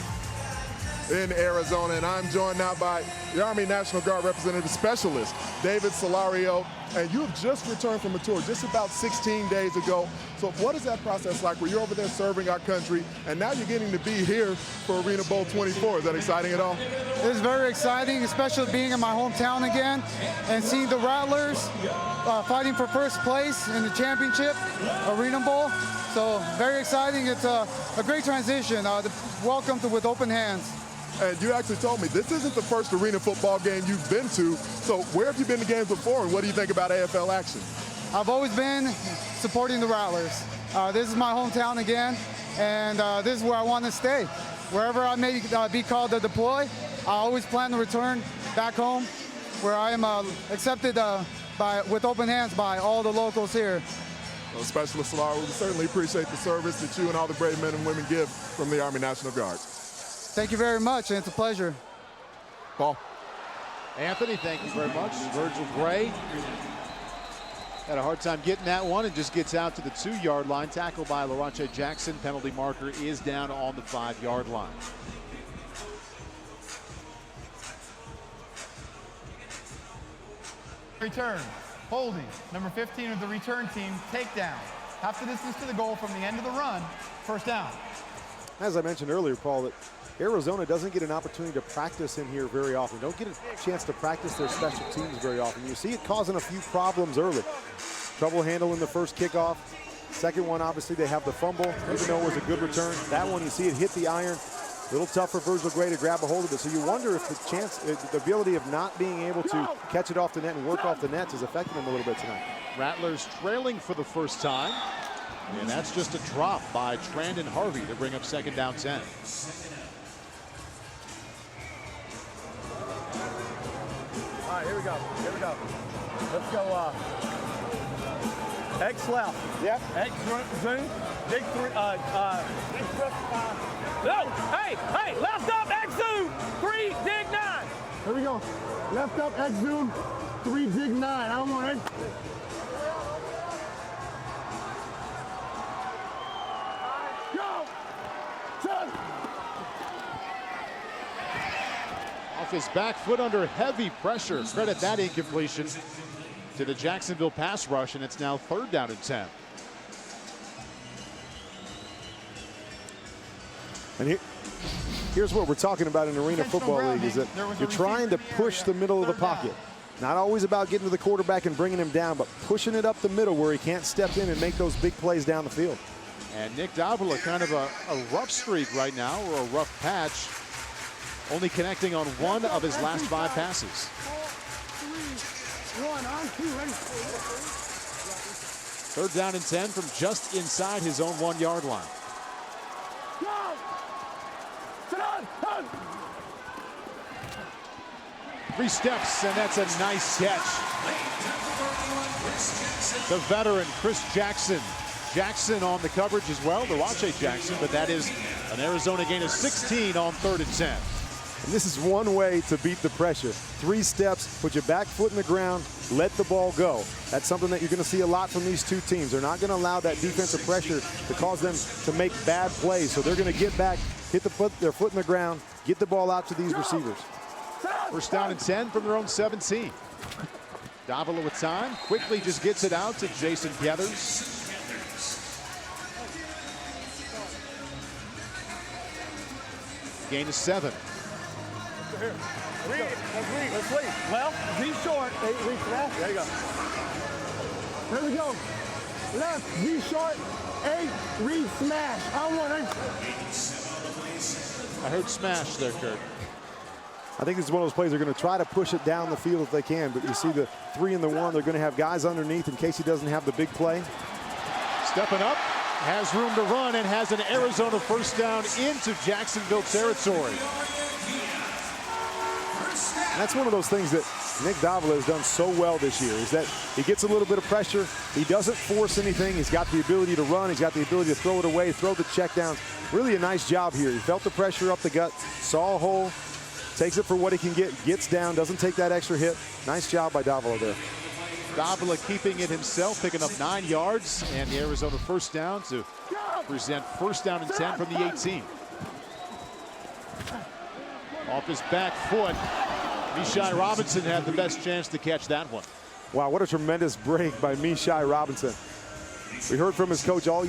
in Arizona, and I'm joined now by the Army National Guard Representative Specialist, David Solario, and you have just returned from a tour just about 16 days ago. So what is that process like where you're over there serving our country, and now you're getting to be here for ArenaBowl XXIV? Is that exciting at all? It's very exciting, especially being in my hometown again and seeing the Rattlers fighting for first place in the championship, ArenaBowl. So very exciting. It's a great transition. Welcome to with open hands. And you actually told me this isn't the first arena football game you've been to. So where have you been to games before, and what do you think about AFL action? I've always been supporting the Rattlers. This is my hometown again, and this is where I want to stay. Wherever I may be called to deploy, I always plan to return back home, where I am accepted with open hands by all the locals here. Well, Specialist Solario, we certainly appreciate the service that you and all the brave men and women give from the Army National Guard. Thank you very much, and it's a pleasure. Paul. Anthony, thank you very much. Virgil Gray had a hard time getting that one and just gets out to the 2-yard line. Tackled by Larache Jackson. Penalty marker is down on the 5-yard line. Return. Holding. Number 15 of the return team. Takedown. Half the distance to the goal from the end of the run. First down. As I mentioned earlier, Paul, that Arizona doesn't get an opportunity to practice in here very often. Don't get a chance to practice their special teams very often. You see it causing a few problems early. Trouble handling the first kickoff. Second one, obviously, they have the fumble, even though it was a good return. That one, you see it hit the iron. A little tough for Virgil Gray to grab a hold of it. So you wonder if the ability of not being able to catch it off the net and work off the nets is affecting them a little bit tonight. Rattlers trailing for the first time. And that's just a drop by Trandon Harvey to bring up second down 10. All right, here we go. Here we go. Let's go. X left. Yep. X zoom. Dig three. No. Hey. Left up. X zoom. 3. Dig 9. Here we go. Left up. X zoom. 3. Dig 9. I don't want it. Off his back foot under heavy pressure. Credit that incompletion to the Jacksonville pass rush, and it's now third down and 10. And here's what we're talking about in Arena Football League is that you're trying to push the middle of the pocket. Not always about getting to the quarterback and bringing him down, but pushing it up the middle where he can't step in and make those big plays down the field. And Nick Davila, kind of a rough streak right now, or a rough patch, only connecting on one of his last 5 passes. 3rd down and 10 from just inside his own 1-yard line. 3 steps, and that's a nice catch. The veteran, Chris Jackson. Jackson on the coverage as well, Larache Jackson, but that is an Arizona gain of 16 on 3rd and 10. And this is one way to beat the pressure. 3 steps, put your back foot in the ground, let the ball go. That's something that you're going to see a lot from these two teams. They're not going to allow that defensive pressure to cause them to make bad plays. So they're going to get back, hit their foot in the ground, get the ball out to these receivers. 1st down and 10 from their own 17. Davila with time, quickly just gets it out to Jason Geathers. Gain of 7. Here. Let's lead. Left, V short. Reach left. There you go. Here we go. Left, V short. 8, read smash. On 1. I heard smash there, Kurt. I think this is one of those plays they're going to try to push it down the field if they can, but you see the 3 and the 1, they're going to have guys underneath in case he doesn't have the big play. Stepping up, has room to run, and has an Arizona first down into Jacksonville territory. And that's one of those things that Nick Davila has done so well this year, is that he gets a little bit of pressure. He doesn't force anything. He's got the ability to run. He's got the ability to throw it away, throw the checkdowns. Really a nice job here. He felt the pressure up the gut, saw a hole, takes it for what he can get, gets down, doesn't take that extra hit. Nice job by Davila there. Davila keeping it himself, picking up 9 yards, and the Arizona first down to present first down and 10 from the 18. Off his back foot, Mishai Robinson had the best chance to catch that one. Wow, what a tremendous break by Mishai Robinson. We heard from his coach all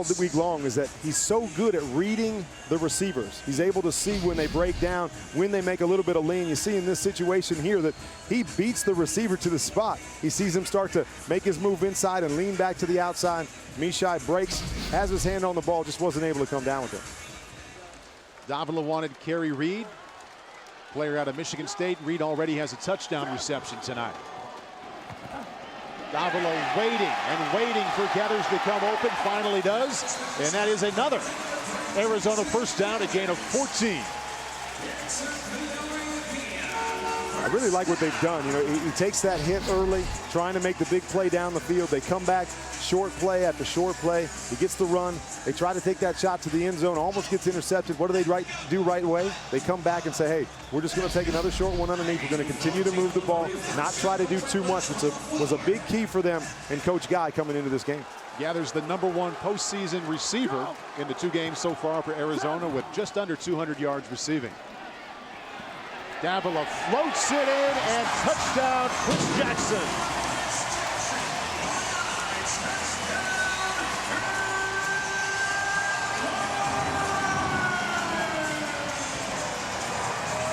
the week long is that he's so good at reading the receivers. He's able to see when they break down, when they make a little bit of lean. You see in this situation here that he beats the receiver to the spot. He sees him start to make his move inside and lean back to the outside. Mishai breaks, has his hand on the ball, just wasn't able to come down with it. Davila wanted Kerry Reed, player out of Michigan State. Reed already has a touchdown reception tonight. Davila waiting and waiting for Geathers to come open. Finally does. And that is another Arizona first down, a gain of 14. I really like what they've done. You know, he takes that hit early, trying to make the big play down the field. They come back, short play after short play. He gets the run. They try to take that shot to the end zone, almost gets intercepted. What do they do right away? They come back and say, hey, we're just going to take another short one underneath. We're going to continue to move the ball, not try to do too much, which was a big key for them and Coach Guy coming into this game. Gathers the #1 postseason receiver in the 2 games so far for Arizona with just under 200 yards receiving. Davila floats it in and touchdown, Chris Jackson.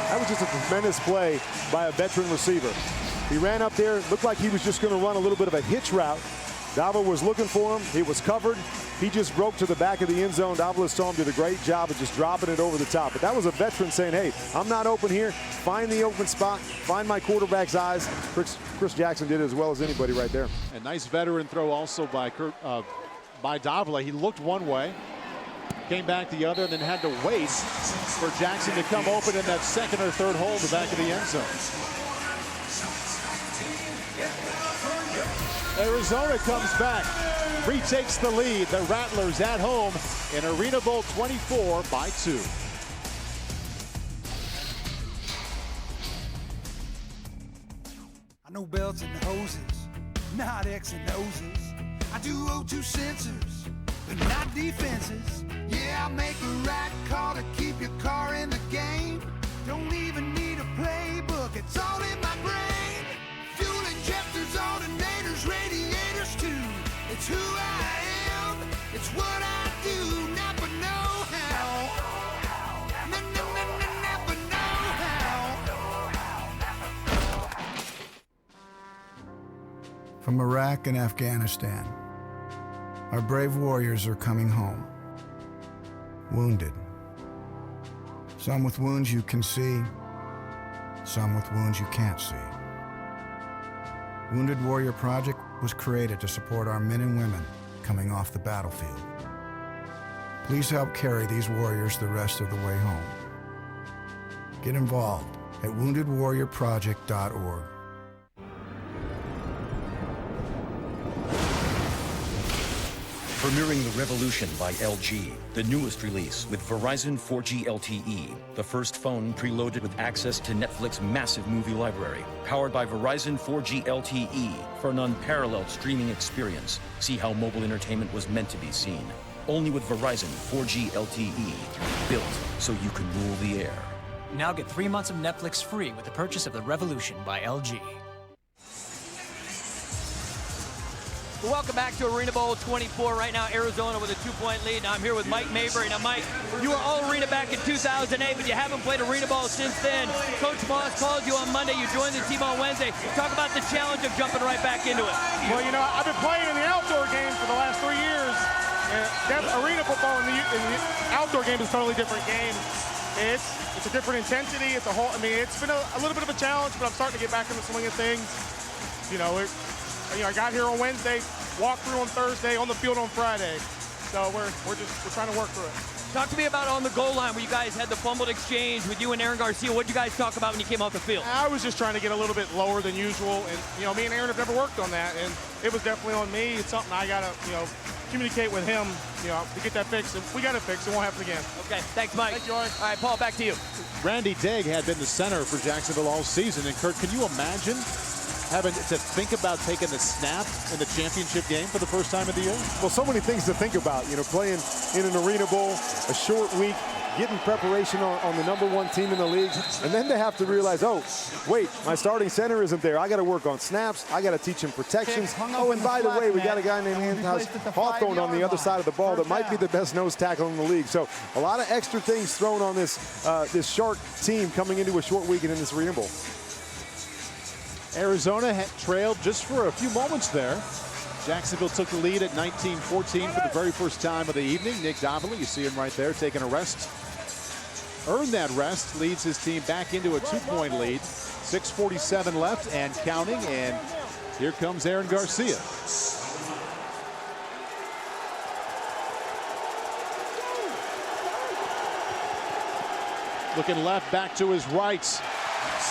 That was just a tremendous play by a veteran receiver. He ran up there, looked like he was just going to run a little bit of a hitch route. Davila was looking for him. He was covered. He just broke to the back of the end zone. Davila saw him, did a great job of just dropping it over the top. But that was a veteran saying, hey, I'm not open here. Find the open spot. Find my quarterback's eyes. Chris Jackson did it as well as anybody right there. A nice veteran throw also by Davila. He looked one way, came back the other, and then had to wait for Jackson to come open in that second or third hole in the back of the end zone. Arizona comes back, retakes the lead. The Rattlers at home in ArenaBowl 24 by 2. I know belts and hoses, not X and O's. I do O2 sensors, but not defenses. Yeah, I make the right call to keep your car in the game. Don't even need a playbook, it's all in my brain. Fuel injectors, alternators, radiators too. It's who I am, it's what I do. Napa know-how. Napa know-how. From Iraq and Afghanistan, our brave warriors are coming home. Wounded. Some with wounds you can see, some with wounds you can't see. Wounded Warrior Project was created to support our men and women coming off the battlefield. Please help carry these warriors the rest of the way home. Get involved at woundedwarriorproject.org. Premiering The Revolution by LG, the newest release with Verizon 4G LTE, the first phone preloaded with access to Netflix's massive movie library, powered by Verizon 4G LTE for an unparalleled streaming experience. See how mobile entertainment was meant to be seen. Only with Verizon 4G LTE, built so you can rule the air. Now get 3 months of Netflix free with the purchase of The Revolution by LG. Welcome back to ArenaBowl 24. Right now, Arizona with a 2-point lead. Now I'm here with Mike Mabry. Now, Mike, you were All-Arena back in 2008, but you haven't played ArenaBowl since then. Coach Moss called you on Monday. You joined the team on Wednesday. Talk about the challenge of jumping right back into it. Well, you know, I've been playing in the outdoor game for the last 3 years. And arena football in the outdoor game is a totally different game. It's a different intensity. It's a whole. I mean, it's been a little bit of a challenge, but I'm starting to get back in the swing of things. You know, I got here on Wednesday, walked through on Thursday, on the field on Friday. So we're trying to work through it. Talk to me about on the goal line where you guys had the fumbled exchange with you and Aaron Garcia. What did you guys talk about when you came off the field? I was just trying to get a little bit lower than usual, and you know, me and Aaron have never worked on that, and it was definitely on me. It's something I gotta, you know, communicate with him, you know, to get that fixed. And we got it fixed. It won't happen again. Okay, thanks, Mike. Thanks, Joy. All right, Paul, back to you. Randy Digg had been the center for Jacksonville all season, and Kurt, can you imagine having to think about taking the snap in the championship game for the first time of the year? Well, so many things to think about, you know, playing in an Arena Bowl, a short week, getting preparation on the #1 team in the league, and then to have to realize, oh, wait, my starting center isn't there. I got to work on snaps. I got to teach him protections. Oh, and by the way, we got a guy named Hawthorne on the other side of the ball that might be the best nose tackle in the league. So a lot of extra things thrown on this Shark team coming into a short weekend in this Arena Bowl. Arizona had trailed just for a few moments there. Jacksonville took the lead at 19-14 for the very first time of the evening. Nick Davila, you see him right there, taking a rest. Earned that rest, leads his team back into a 2-point lead. 6:47 left and counting, and here comes Aaron Garcia. Looking left, back to his right.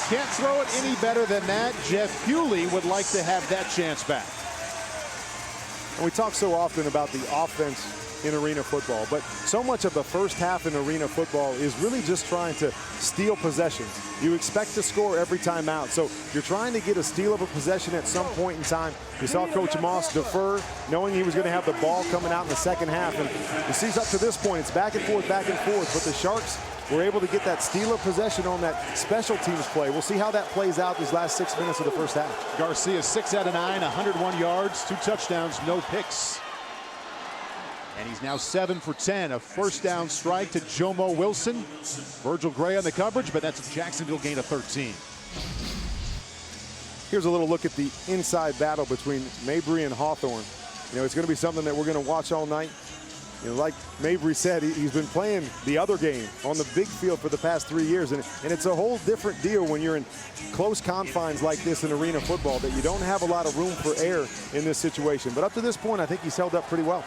Can't throw it any better than that. Jeff Hughley would like to have that chance back. And we talk so often about the offense in arena football, but so much of the first half in arena football is really just trying to steal possessions. You expect to score every time out, so you're trying to get a steal of a possession at some point in time. You saw Coach Moss defer, knowing he was going to have the ball coming out in the second half, and you see up to this point, it's back and forth, but the Sharks were able to get that steal of possession on that special teams play. We'll see how that plays out these last 6 minutes of the first half. Garcia 6 out of 9, 101 yards, 2 touchdowns, no picks. And he's now 7 for 10. A first down strike to Jomo Wilson. Virgil Gray on the coverage, but that's a Jacksonville gain of 13. Here's a little look at the inside battle between Mabry and Hawthorne. You know, it's going to be something that we're going to watch all night. You know, like Mabry said, he's been playing the other game on the big field for the past 3 years, and it's a whole different deal when you're in close confines like this in arena football, that you don't have a lot of room for error in this situation. But up to this point, I think he's held up pretty well.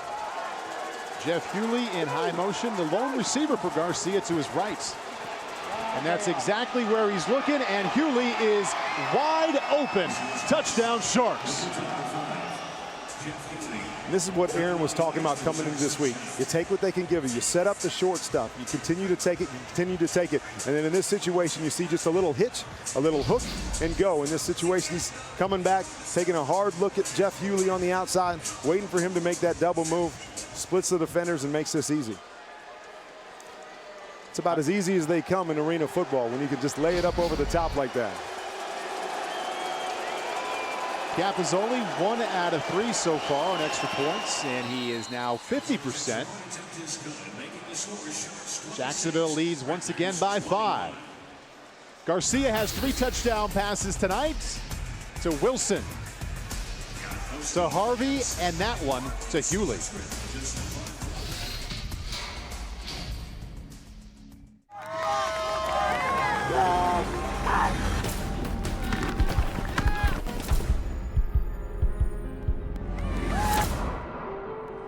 Jeff Hughley in high motion, the lone receiver for Garcia to his right. And that's exactly where he's looking, and Hughley is wide open. Touchdown, Sharks. This is what Aaron was talking about coming into this week. You take what they can give you. You set up the short stuff. You continue to take it. You continue to take it. And then in this situation, you see just a little hitch, a little hook, and go. In this situation, he's coming back, taking a hard look at Jeff Hughley on the outside, waiting for him to make that double move, splits the defenders, and makes this easy. It's about as easy as they come in arena football when you can just lay it up over the top like that. Capozzoli 1 out of 3 so far on extra points, and he is now 50%. Jacksonville leads once again by 5. Garcia has 3 touchdown passes tonight to Wilson, to Harvey, and that one to Hughley.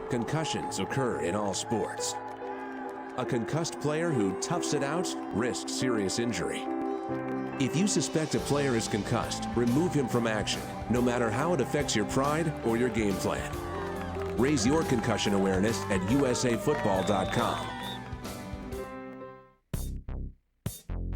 Concussions occur in all sports. A concussed player who toughs it out risks serious injury. If you suspect a player is concussed, remove him from action, no matter how it affects your pride or your game plan. Raise your concussion awareness at usafootball.com.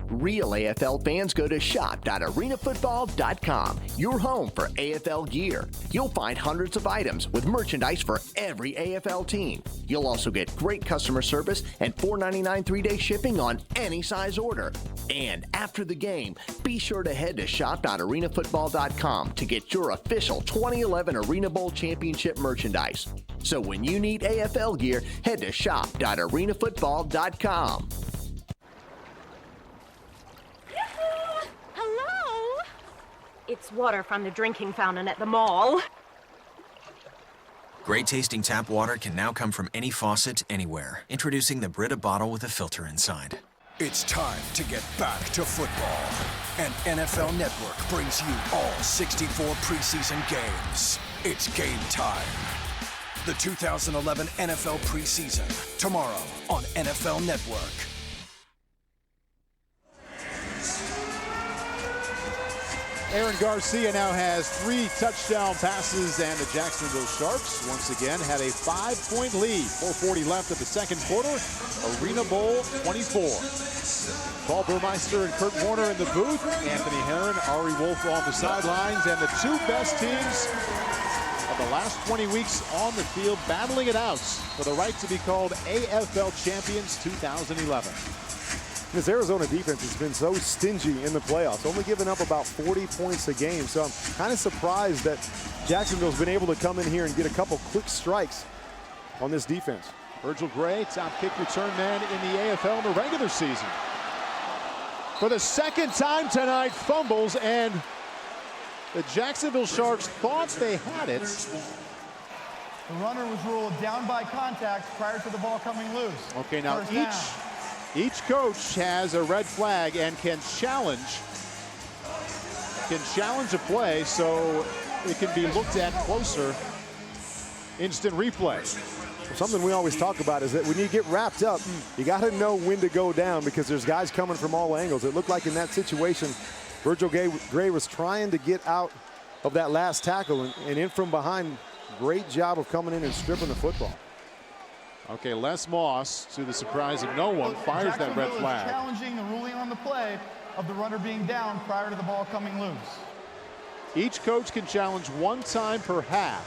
Real AFL fans go to shop.arenafootball.com, your home for AFL gear. You'll find hundreds of items with merchandise for every AFL team. You'll also get great customer service and $4.99 3-day shipping on any size order. And after the game, be sure to head to shop.arenafootball.com to get your official 2011 Arena Bowl Championship merchandise. So when you need AFL gear, head to shop.arenafootball.com. Hello? It's water from the drinking fountain at the mall. Great tasting tap water can now come from any faucet, anywhere. Introducing the Brita bottle with a filter inside. It's time to get back to football. And NFL Network brings you all 64 preseason games. It's game time. The 2011 NFL preseason, tomorrow on NFL Network. Aaron Garcia now has 3 touchdown passes, and the Jacksonville Sharks once again had a 5-point lead. 4:40 left of the second quarter. ArenaBowl XXIV. Paul Burmeister and Kurt Warner in the booth. Anthony Herron, Ari Wolf on the sidelines, and the 2 best teams of the last 20 weeks on the field battling it out for the right to be called AFL champions 2011. This Arizona defense has been so stingy in the playoffs, only giving up about 40 points a game. So I'm kind of surprised that Jacksonville's been able to come in here and get a couple quick strikes on this defense. Virgil Gray, top kick return man in the AFL in the regular season. For the second time tonight, fumbles, and the Jacksonville Sharks thought they had it. The runner was ruled down by contact prior to the ball coming loose. Okay, now each coach has a red flag and can challenge a play, so it can be looked at closer. Instant replay. Something we always talk about is that when you get wrapped up, you got to know when to go down because there's guys coming from all angles. It looked like in that situation, Virgil Gray was trying to get out of that last tackle and in from behind. Great job of coming in and stripping the football. Okay, Les Moss, to the surprise of no one, fires that red flag. Challenging the ruling on the play of the runner being down prior to the ball coming loose. Each coach can challenge 1 time per half.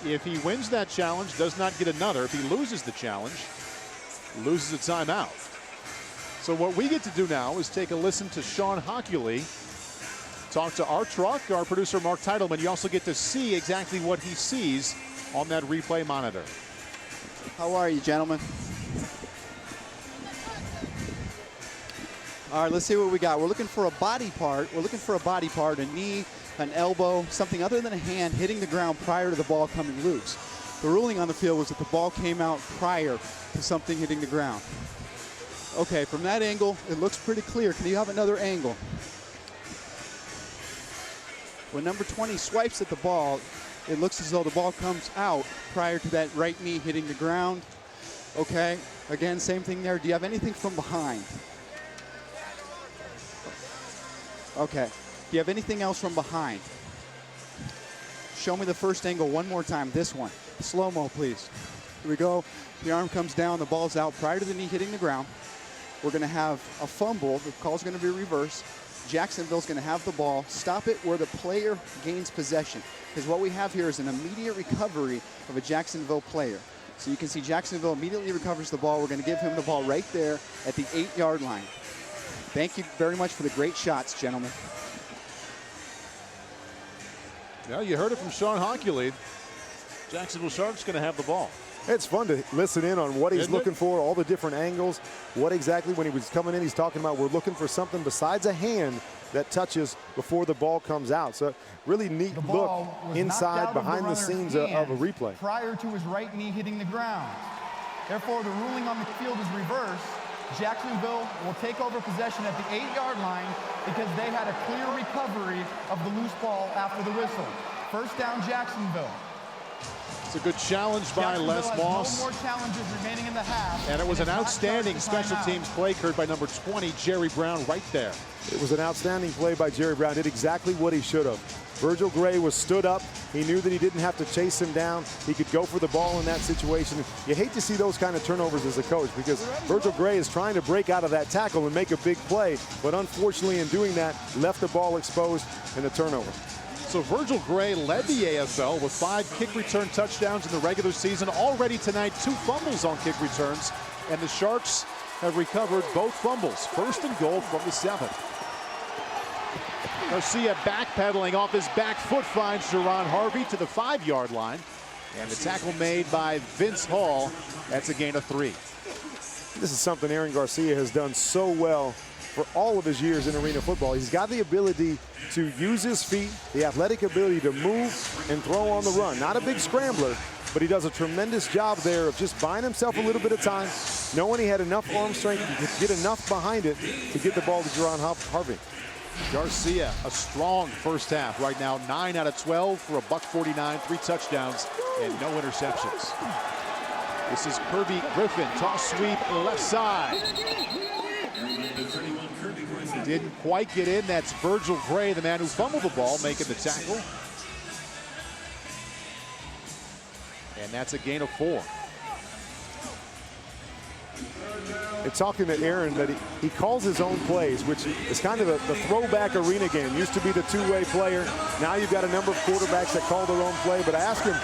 If he wins that challenge, does not get another. If he loses the challenge, loses a timeout. So what we get to do now is take a listen to Sean Hughley, talk to our truck, our producer Mark Titleman. You also get to see exactly what he sees on that replay monitor. How are you, gentlemen? All right, let's see what we got. We're looking for a body part. We're looking for a body part, a knee, an elbow, something other than a hand hitting the ground prior to the ball coming loose. The ruling on the field was that the ball came out prior to something hitting the ground. Okay, from that angle, it looks pretty clear. Can you have another angle? When number 20 swipes at the ball, it looks as though the ball comes out prior to that right knee hitting the ground. Okay, again, same thing there. Do you have anything from behind? Okay, do you have anything else from behind? Show me the first angle one more time, this one. Slow-mo, please. Here we go. The arm comes down, the ball's out prior to the knee hitting the ground. We're gonna have a fumble. The call's gonna be reversed. Jacksonville's gonna have the ball. Stop it where the player gains possession. Because what we have here is an immediate recovery of a Jacksonville player. So you can see Jacksonville immediately recovers the ball. We're gonna give him the ball right there at the 8-yard line. Thank you very much for the great shots, gentlemen. Well, you heard it from Sean Hughley. Jacksonville Sharks going to have the ball. It's fun to listen in on what he's looking for, all the different angles, what exactly when he was coming in, he's talking about we're looking for something besides a hand that touches before the ball comes out. So really neat look inside, behind the scenes of a replay. Prior to his right knee hitting the ground. Therefore, the ruling on the field is reversed. Jacksonville will take over possession at the 8-yard line because they had a clear recovery of the loose ball after the whistle. First down, Jacksonville. It's a good challenge by Les Moss. No more challenges remaining in the half. And it was an outstanding special teams play, Kurt, by number 20, Jerry Brown, right there. It was an outstanding play by Jerry Brown. Did exactly what he should have. Virgil Gray was stood up. He knew that he didn't have to chase him down. He could go for the ball in that situation. You hate to see those kind of turnovers as a coach because Virgil Gray is trying to break out of that tackle and make a big play, but unfortunately in doing that, left the ball exposed in the turnover. So Virgil Gray led the AFL with 5 kick return touchdowns in the regular season. Already tonight, 2 fumbles on kick returns. And the Sharks have recovered both fumbles. 1st and goal from the 7. Garcia backpedaling off his back foot finds Jerron Harvey to the 5-yard line. And the tackle made by Vince Hall. That's a gain of 3. This is something Aaron Garcia has done so well for all of his years in arena football. He's got the ability to use his feet, the athletic ability to move and throw on the run. Not a big scrambler, but he does a tremendous job there of just buying himself a little bit of time, knowing he had enough arm strength to get enough behind it to get the ball to Jerron Harvey. Garcia, a strong first half. Right now, 9 out of 12 for a $149, 3 touchdowns, and no interceptions. This is Kirby Griffin, toss sweep left side. Didn't quite get in. That's Virgil Gray, the man who fumbled the ball, making the tackle. And that's a gain of 4. And talking to Aaron, that he calls his own plays, which is kind of the throwback arena game. Used to be the two-way player. Now you've got a number of quarterbacks that call their own play. But I asked him,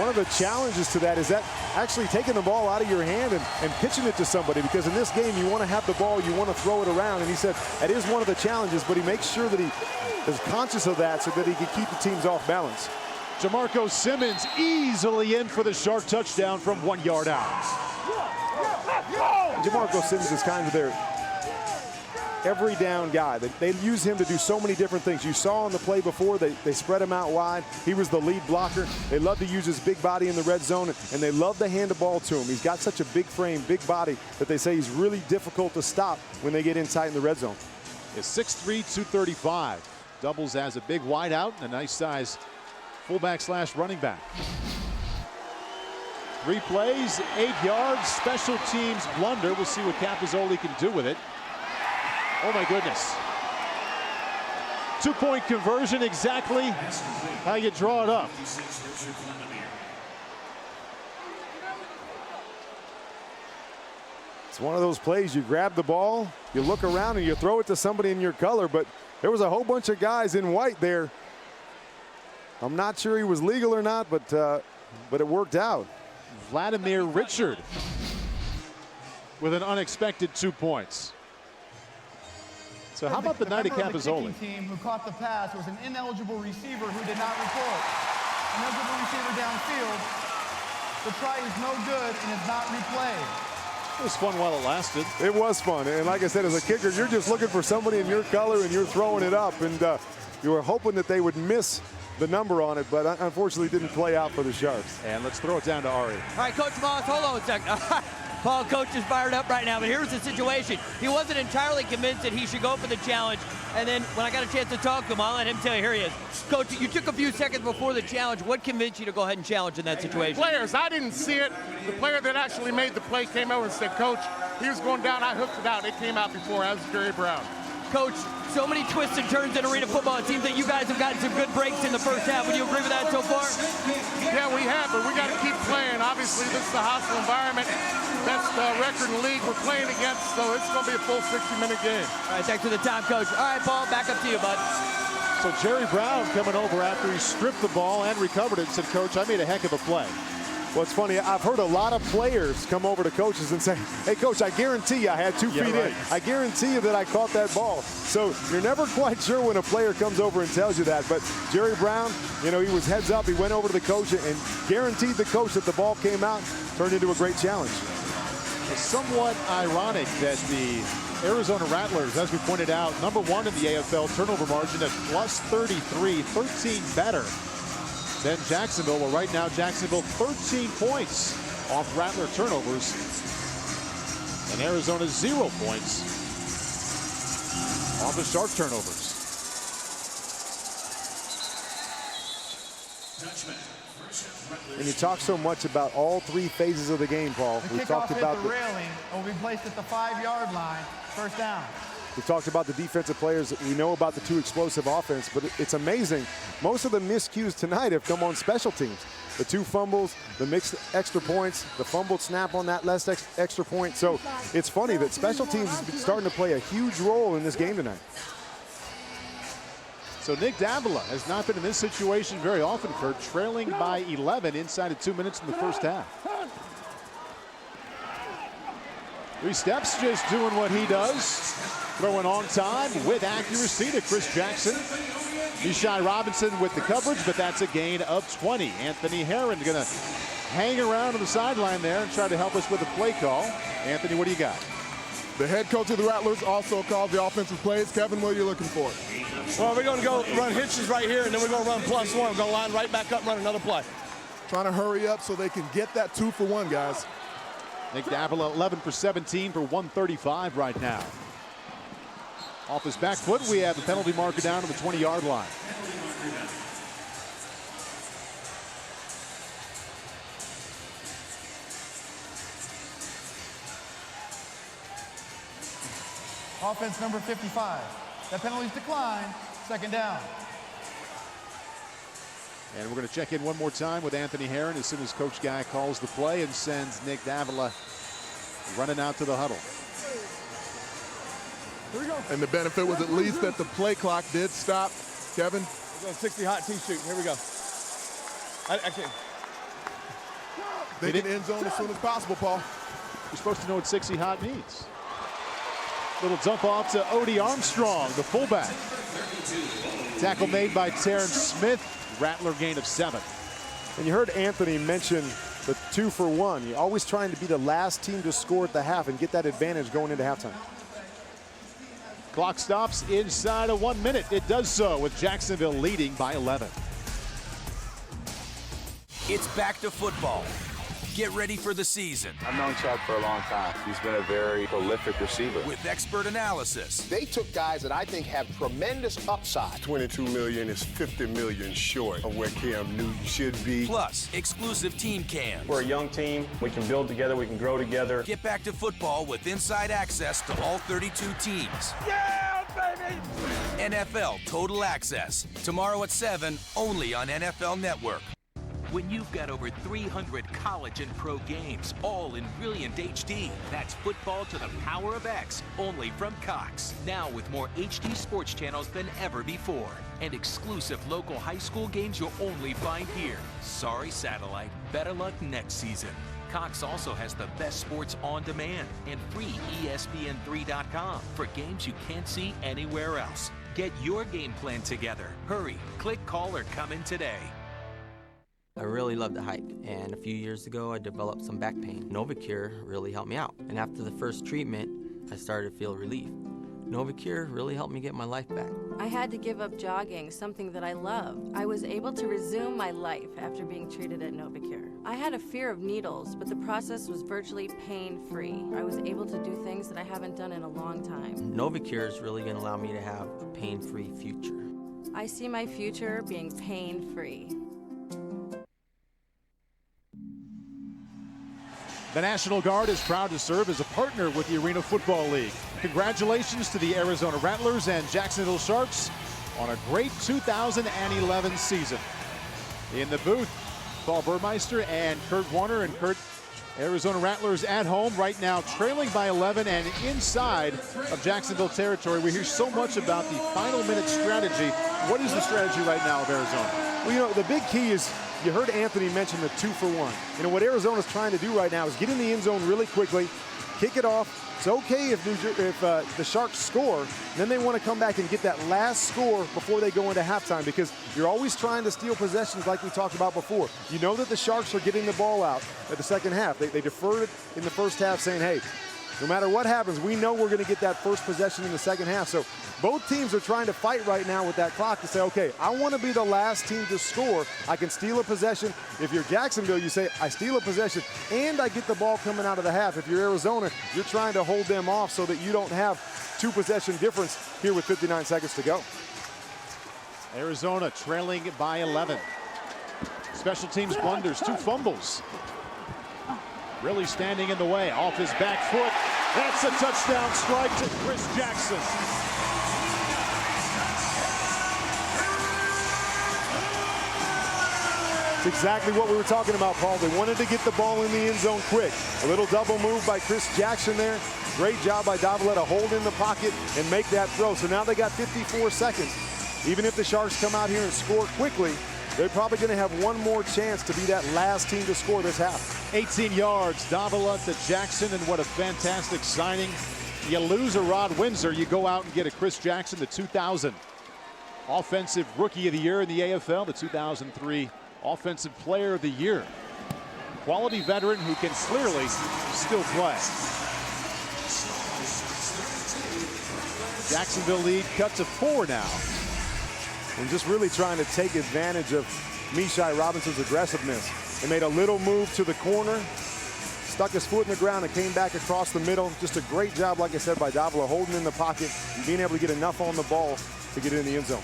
one of the challenges to that is that actually taking the ball out of your hand and pitching it to somebody, because in this game you want to have the ball, you want to throw it around. And he said that is one of the challenges, but he makes sure that he is conscious of that so that he can keep the teams off balance. Jamarco Simmons easily in for the Shark touchdown from 1 yard out. Jamarco Simmons is kind of their every down guy. They use him to do so many different things. You saw on the play before, they spread him out wide. He was the lead blocker. They love to use his big body in the red zone, and they love to hand the ball to him. He's got such a big frame, big body, that they say he's really difficult to stop when they get in tight in the red zone. Is 6'3", 235. Doubles as a big wide out and a nice size fullback / running back. 3 plays, 8 yards, special teams blunder. We'll see what Capozzoli can do with it. Oh my goodness. 2-point conversion, exactly how you draw it up. It's one of those plays, you grab the ball, you look around and you throw it to somebody in your color, but there was a whole bunch of guys in white there. I'm not sure he was legal or not, but it worked out. Vladimir Richard with an unexpected 2 points. So how about the night of Capozzoli? The team who caught the pass was an ineligible receiver who did not report. Ineligible receiver downfield. The try is no good and is not replayed. It was fun while it lasted. It was fun, and like I said, as a kicker, you're just looking for somebody in your color and you're throwing it up, and you were hoping that they would miss the number on it, but unfortunately didn't play out for the Sharks. And let's throw it down to Ari. All right, Coach Moss, hold on a second. Paul, Coach is fired up right now, but here's the situation. He wasn't entirely convinced that he should go for the challenge, and then when I got a chance to talk to him, I'll let him tell you. Here he is. Coach, you took a few seconds before the challenge. What convinced you to go ahead and challenge in that situation? Players, I didn't see it. The player that actually made the play came over and said, Coach, he was going down, I hooked it out. It came out before. That was Jerry Brown. Coach, so many twists and turns in arena football. It seems that you guys have gotten some good breaks in the first half. Would you agree with that so far? Yeah, we have, but we got to keep playing. Obviously, this is a hostile environment. Best record in the league we're playing against, so it's going to be a full 60-minute game. All right, thanks for the time, Coach. All right, Paul, back up to you, bud. So Jerry Brown coming over after he stripped the ball and recovered it and said, Coach, I made a heck of a play. Well, it's funny, I've heard a lot of players come over to coaches and say, hey, Coach, I guarantee you I had 2 feet in. I guarantee you that I caught that ball. So you're never quite sure when a player comes over and tells you that. But Jerry Brown, you know, he was heads up. He went over to the coach and guaranteed the coach that the ball came out, turned into a great challenge. It's somewhat ironic that the Arizona Rattlers, as we pointed out, #1 in the AFL turnover margin at +33, 13 better than Jacksonville. Well, right now, Jacksonville 13 points off Rattler turnovers. And Arizona 0 points off the Shark turnovers. And you talk so much about all 3 phases of the game, Paul. We talked about the railing and will be placed at the 5-yard line. First down. We talked about the defensive players. We know about the 2 explosive offense, but it's amazing. Most of the miscues tonight have come on special teams. The 2 fumbles, the mixed extra points, the fumbled snap on that last extra point. So it's funny that special teams is starting to play a huge role in this game tonight. So Nick Davila has not been in this situation very often, Kurt, trailing by 11 inside of 2 minutes in the first half. 3 steps, just doing what he does. Throwing on time with accuracy to Chris Jackson. Nishai Robinson with the coverage, but that's a gain of 20. Anthony Herron going to hang around on the sideline there and try to help us with a play call. Anthony, what do you got? The head coach of the Rattlers also called the offensive plays. Kevin, what are you looking for? Well, we're going to go run hitches right here, and then we're going to run +1. We're going to line right back up and run another play. Trying to hurry up so they can get that 2-for-1, guys. Nick Davila 11 for 17 for 135 right now. Off his back foot, we have the penalty marker down to the 20-yard line. Offense number 55. That penalty's declined. 2nd down. And we're going to check in one more time with Anthony Herron as soon as Coach Guy calls the play and sends Nick Davila running out to the huddle. Here we go. And the benefit was at least that the play clock did stop. Kevin? We're going 60 hot T-shoot. Here we go. I can't. They can end zone as soon as possible, Paul. You're supposed to know what 60 hot means. Little dump off to Odie Armstrong, the fullback. Tackle made by Terrence Smith. Rattler gain of 7. And you heard Anthony mention the 2-for-1. You're always trying to be the last team to score at the half and get that advantage going into halftime. Clock stops inside of 1 minute. It does so with Jacksonville leading by 11. It's back to football. Get ready for the season. I've known Chuck for a long time. He's been a very prolific receiver. With expert analysis. They took guys that I think have tremendous upside. $22 million is $50 million short of where Cam Newton should be. Plus, exclusive team cams. We're a young team. We can build together. We can grow together. Get back to football with inside access to all 32 teams. Yeah, baby! NFL Total Access. Tomorrow at 7, only on NFL Network. When you've got over 300 college and pro games, all in brilliant HD, that's football to the power of X, only from Cox. Now with more HD sports channels than ever before. And exclusive local high school games you'll only find here. Sorry, satellite. Better luck next season. Cox also has the best sports on demand and free ESPN3.com for games you can't see anywhere else. Get your game plan together. Hurry, click, call, or come in today. I really love to hike, and a few years ago I developed some back pain. NovaCure really helped me out, and after the first treatment, I started to feel relief. NovaCure really helped me get my life back. I had to give up jogging, something that I love. I was able to resume my life after being treated at NovaCure. I had a fear of needles, but the process was virtually pain-free. I was able to do things that I haven't done in a long time. NovaCure is really going to allow me to have a pain-free future. I see my future being pain-free. The National Guard is proud to serve as a partner with the Arena Football League. Congratulations to the Arizona Rattlers and Jacksonville Sharks on a great 2011 season. In the booth, Paul Burmeister and Kurt Warner. And Kurt, Arizona Rattlers at home right now trailing by 11 and inside of Jacksonville territory. We hear so much about the final minute strategy. What is the strategy right now of Arizona? Well, you know, the big key is, you heard Anthony mention the 2-for-1. You know, what Arizona's trying to do right now is get in the end zone really quickly, kick it off. It's okay if the Sharks score, then they want to come back and get that last score before they go into halftime, because you're always trying to steal possessions like we talked about before. You know that the Sharks are getting the ball out at the second half. They deferred it in the first half, saying, hey, no matter what happens, we know we're going to get that first possession in the second half. So both teams are trying to fight right now with that clock to say, okay, I want to be the last team to score. I can steal a possession. If you're Jacksonville, you say, I steal a possession and I get the ball coming out of the half. If you're Arizona, you're trying to hold them off so that you don't have 2 possession difference here with 59 seconds to go. Arizona trailing by 11. Special teams blunders, 2 fumbles. Really standing in the way, off his back foot. That's a touchdown strike to Chris Jackson. It's exactly what we were talking about, Paul. They wanted to get the ball in the end zone quick. A little double move by Chris Jackson there. Great job by Davila to hold in the pocket and make that throw. So now they got 54 seconds. Even if the Sharks come out here and score quickly, they're probably going to have one more chance to be that last team to score this half. 18 yards, Davila to Jackson, and what a fantastic signing. You lose a Rod Windsor, you go out and get a Chris Jackson, the 2000 Offensive Rookie of the Year in the AFL, the 2003 Offensive Player of the Year. Quality veteran who can clearly still play. Jacksonville lead cut to 4 now. And just really trying to take advantage of Mishai Robinson's aggressiveness. They made a little move to the corner, stuck his foot in the ground and came back across the middle. Just a great job, like I said, by Davila, holding in the pocket and being able to get enough on the ball to get in the end zone.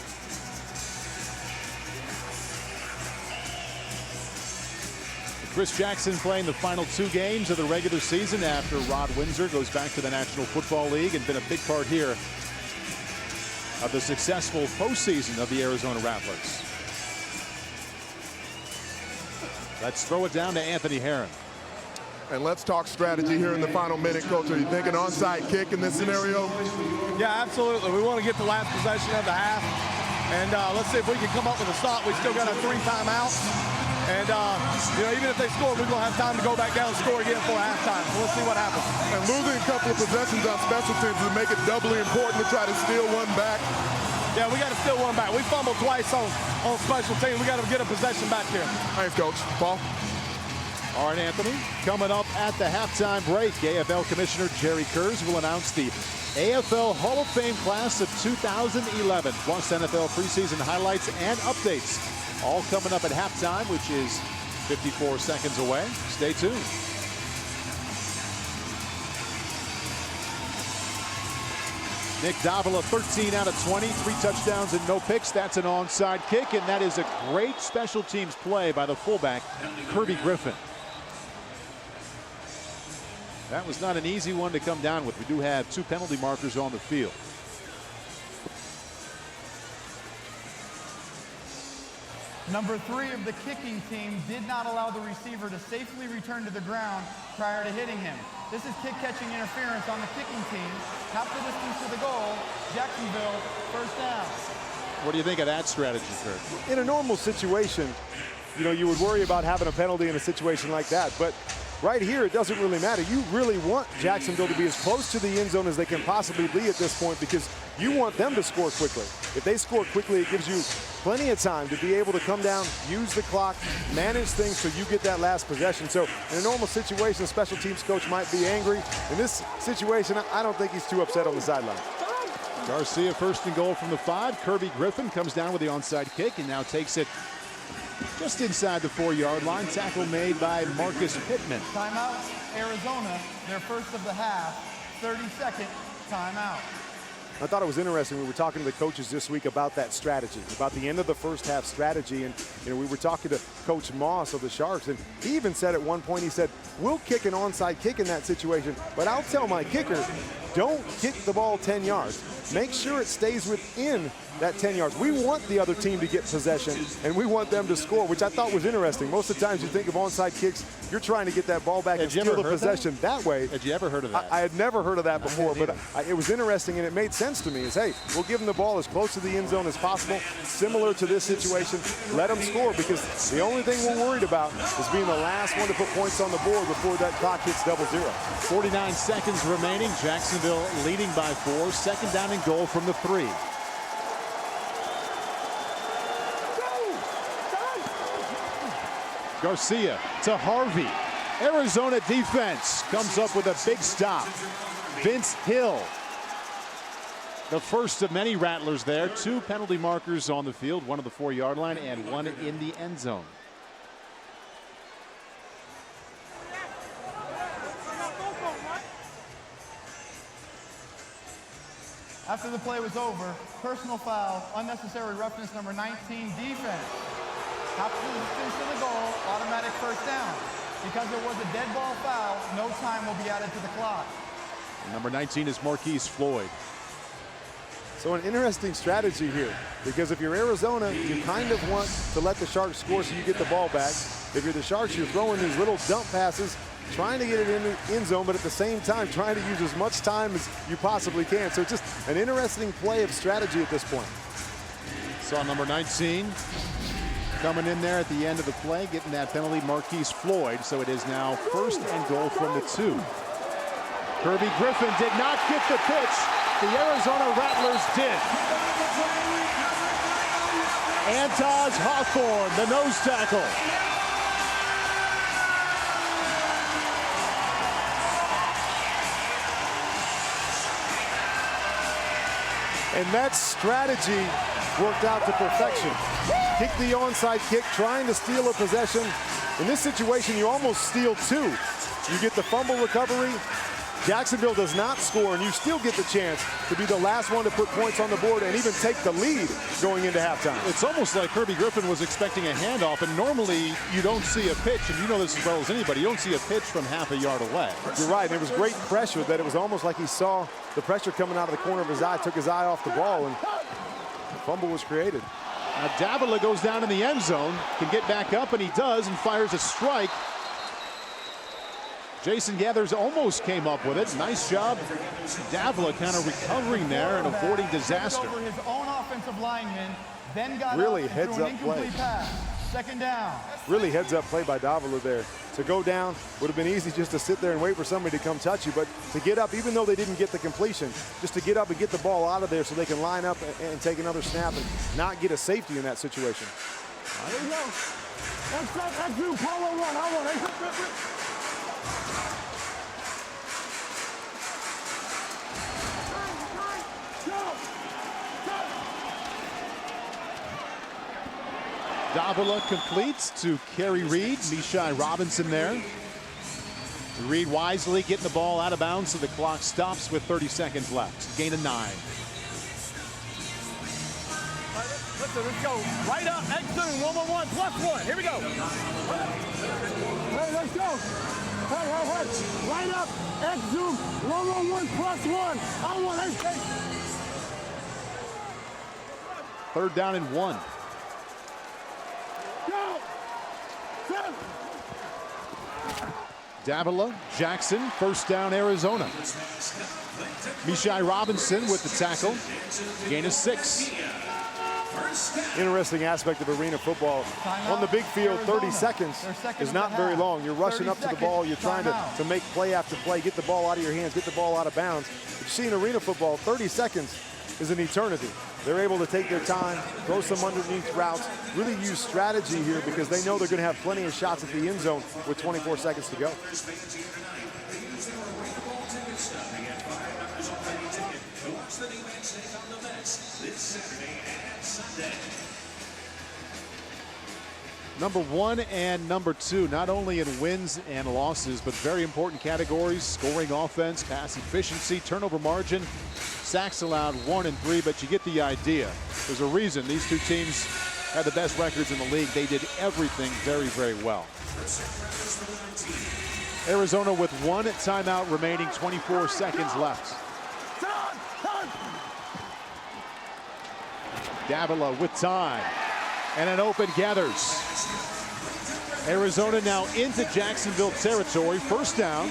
Chris Jackson playing the final 2 games of the regular season after Rod Windsor goes back to the National Football League and been a big part here of the successful postseason of the Arizona Rattlers. Let's throw it down to Anthony Herron. And let's talk strategy here in the final minute, Coach. Are you thinking onside kick in this scenario? Yeah, absolutely. We want to get the last possession of the half. And let's see if we can come up with a stop. We still got our 3 timeouts. And, you know, even if they score, we're going to have time to go back down and score again for halftime. So let's see what happens. And losing a couple of possessions on special teams will make it doubly important to try to steal one back. Yeah, we got to steal one back. We fumbled twice on special teams. We got to get a possession back here. Thanks, Coach. Paul? All right, Anthony. Coming up at the halftime break, AFL Commissioner Jerry Kurz will announce the AFL Hall of Fame class of 2011, plus NFL preseason highlights and updates. All coming up at halftime, which is 54 seconds away. Stay tuned. Nick Davila, 13 out of 20, 3 touchdowns and no picks. That's an onside kick, and that is a great special teams play by the fullback, Kirby Griffin. That was not an easy one to come down with. We do have 2 penalty markers on the field. Number 3 of the kicking team did not allow the receiver to safely return to the ground prior to hitting him. This is kick-catching interference on the kicking team. Half the distance to the goal. Jacksonville, first down. What do you think of that strategy, Kurt? In a normal situation, you know, you would worry about having a penalty in a situation like that. But right here, it doesn't really matter. You really want Jacksonville to be as close to the end zone as they can possibly be at this point because you want them to score quickly. If they score quickly, it gives you plenty of time to be able to come down, use the clock, manage things so you get that last possession. So in a normal situation, a special teams coach might be angry. In this situation, I don't think he's too upset on the sideline. Garcia first and goal from the 5. Kirby Griffin comes down with the onside kick and now takes it just inside the 4-yard line. Tackle made by Marcus Pittman. Timeout, Arizona, their first of the half. 30-second timeout. I thought it was interesting. We were talking to the coaches this week about that strategy, about the end of the first half strategy. And, you know, we were talking to Coach Moss of the Sharks, and he even said at one point, he said, we'll kick an onside kick in that situation, but I'll tell my kicker, don't kick the ball 10 yards. Make sure it stays within that 10 yards. We want the other team to get possession, and we want them to score, which I thought was interesting. Most of the times you think of onside kicks, you're trying to get that ball back and steal the possession that way. Had you ever heard of that? I had never heard of that before, but it was interesting, and it made sense to me. Is, hey, we'll give them the ball as close to the end zone as possible, similar to this situation. Let them score, because the only thing we're worried about is being the last one to put points on the board before that clock hits 0-0. 49 seconds remaining. Jacksonville leading by 4. Second down and goal from the 3. Garcia to Harvey. Arizona defense comes up with a big stop. Vince Hill, the first of many Rattlers there. 2 penalty markers on the field, 1 at the 4-yard line and 1 in the end zone. After the play was over, personal foul, unnecessary roughness, number 19, defense. Half the distance to the goal, automatic first down. Because it was a dead ball foul, no time will be added to the clock. And number 19 is Marquise Floyd. So an interesting strategy here, because if you're Arizona, you kind of want to let the Sharks score so you get the ball back. If you're the Sharks, you're throwing these little dump passes, trying to get it in the end zone, but at the same time, trying to use as much time as you possibly can. So it's just an interesting play of strategy at this point. Saw number 19 Coming in there at the end of the play, getting that penalty, Marquise Floyd. So it is now 1st and goal from the 2. Kirby Griffin did not get the pitch. The Arizona Rattlers did. Antaj Hawthorne, the nose tackle. And that strategy worked out to perfection. Kick the onside kick, trying to steal a possession. In this situation, you almost steal 2. You get the fumble recovery. Jacksonville does not score, and you still get the chance to be the last one to put points on the board and even take the lead going into halftime. It's almost like Kirby Griffin was expecting a handoff, and normally you don't see a pitch, and you know this as well as anybody, you don't see a pitch from half a yard away. You're right, and there was great pressure that it was almost like he saw the pressure coming out of the corner of his eye, took his eye off the ball, and the fumble was created. Now Davila goes down in the end zone, can get back up, and he does, and fires a strike. Jason Geathers almost came up with it. Nice job. Davila kind of recovering there and avoiding disaster. Over his own offensive lineman, then got really up heads an up play. incomplete pass. 2nd down. Really heads up play by Davila there. To go down would have been easy just to sit there and wait for somebody to come touch you, but to get up, even though they didn't get the completion, just to get up and get the ball out of there so they can line up and take another snap and not get a safety in that situation. There you go. That's you, Polo 1. I want it. Davila completes to Kerry Reed. Mishai Robinson there. Reed wisely getting the ball out of bounds so the clock stops with 30 seconds left. Gain of 9. Let's go. Right up, X zoom, 1-1-1, +1. Here we go. Hey, let's go. Hey. Right up, X zoom, 1-1-1, +1. I want X. 3rd down and 1. Davila, Jackson, 1st down Arizona. Mishai Robinson with the tackle. Gain of 6. Interesting aspect of arena football. On the big field, 30 seconds is not very long. You're rushing up to the ball. You're trying to make play after play, get the ball out of your hands, get the ball out of bounds. But you see in arena football, 30 seconds is an eternity. They're able to take their time, throw some underneath routes, really use strategy here because they know they're going to have plenty of shots at the end zone with 24 seconds to go. Number 1 and number 2, not only in wins and losses, but very important categories: scoring offense, pass efficiency, turnover margin, sacks allowed 1 and 3, but you get the idea. There's a reason these two teams had the best records in the league. They did everything very, very well. Arizona with 1 timeout remaining, 24 seconds left. Davila with time. And an open Geathers. Arizona now into Jacksonville territory. 1st down.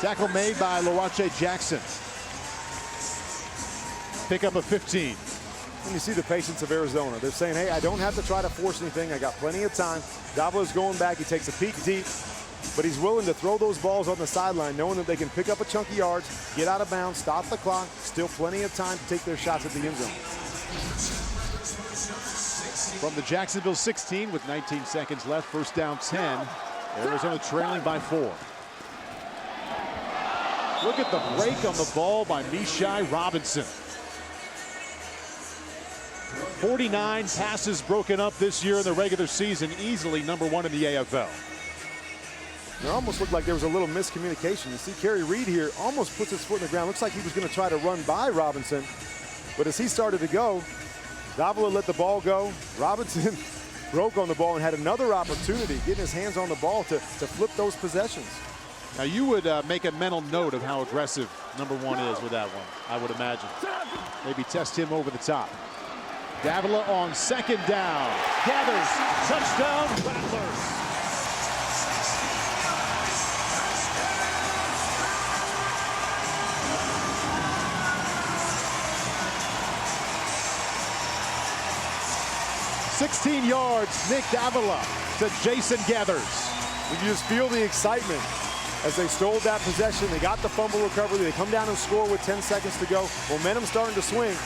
Tackle made by Loache Jackson. Pick up a 15. And you see the patience of Arizona. They're saying, hey, I don't have to try to force anything. I got plenty of time. Davila's going back. He takes a peek deep, but he's willing to throw those balls on the sideline, knowing that they can pick up a chunk of yards, get out of bounds, stop the clock. Still plenty of time to take their shots at the end zone. From the Jacksonville 16 with 19 seconds left, 1st down 10. Arizona trailing by 4. Look at the break on the ball by Mishai Robinson. 49 passes broken up this year in the regular season, easily number 1 in the AFL. It almost looked like there was a little miscommunication. You see Kerry Reed here almost puts his foot in the ground. Looks like he was going to try to run by Robinson, but as he started to go, Davila let the ball go. Robinson broke on the ball and had another opportunity, getting his hands on the ball to flip those possessions. Now you would make a mental note of how aggressive number 1 is with that one, I would imagine. Maybe test him over the top. Davila on 2nd down. Gathers, touchdown, Rattlers. 16 yards, Nick Davila to Jason Geathers. You can just feel the excitement as they stole that possession. They got the fumble recovery. They come down and score with 10 seconds to go. Momentum starting to swing.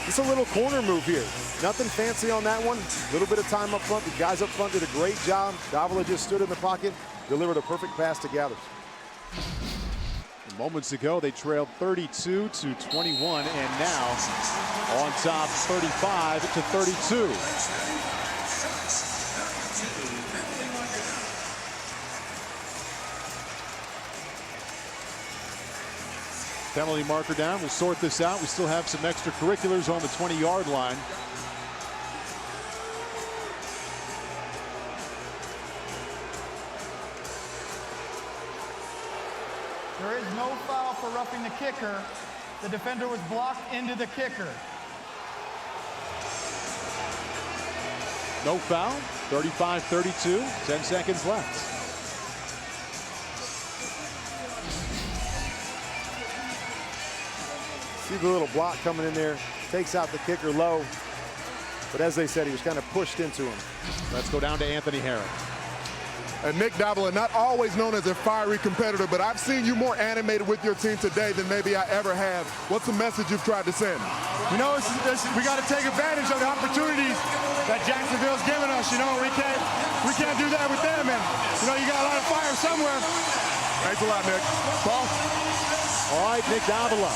Just a little corner move here. Nothing fancy on that one. A little bit of time up front. The guys up front did a great job. Davila just stood in the pocket, delivered a perfect pass to Geathers. Moments ago, they trailed 32 to 21, and now on top 35 to 32. Penalty marker down. We'll sort this out. We still have some extracurriculars on the 20-yard line. There is no foul for roughing the kicker. The defender was blocked into the kicker. No foul. 35-32. 10 seconds left. See the little block coming in there. Takes out the kicker low. But as they said, he was kind of pushed into him. Let's go down to Anthony Herron. And Nick Davila, not always known as a fiery competitor, but I've seen you more animated with your team today than maybe I ever have. What's the message you've tried to send? You know, we got to take advantage of the opportunities that Jacksonville's given us. You know, we can't do that with them, and you know, you got a lot of fire somewhere. Thanks a lot, Nick. Paul. All right, Nick Davila,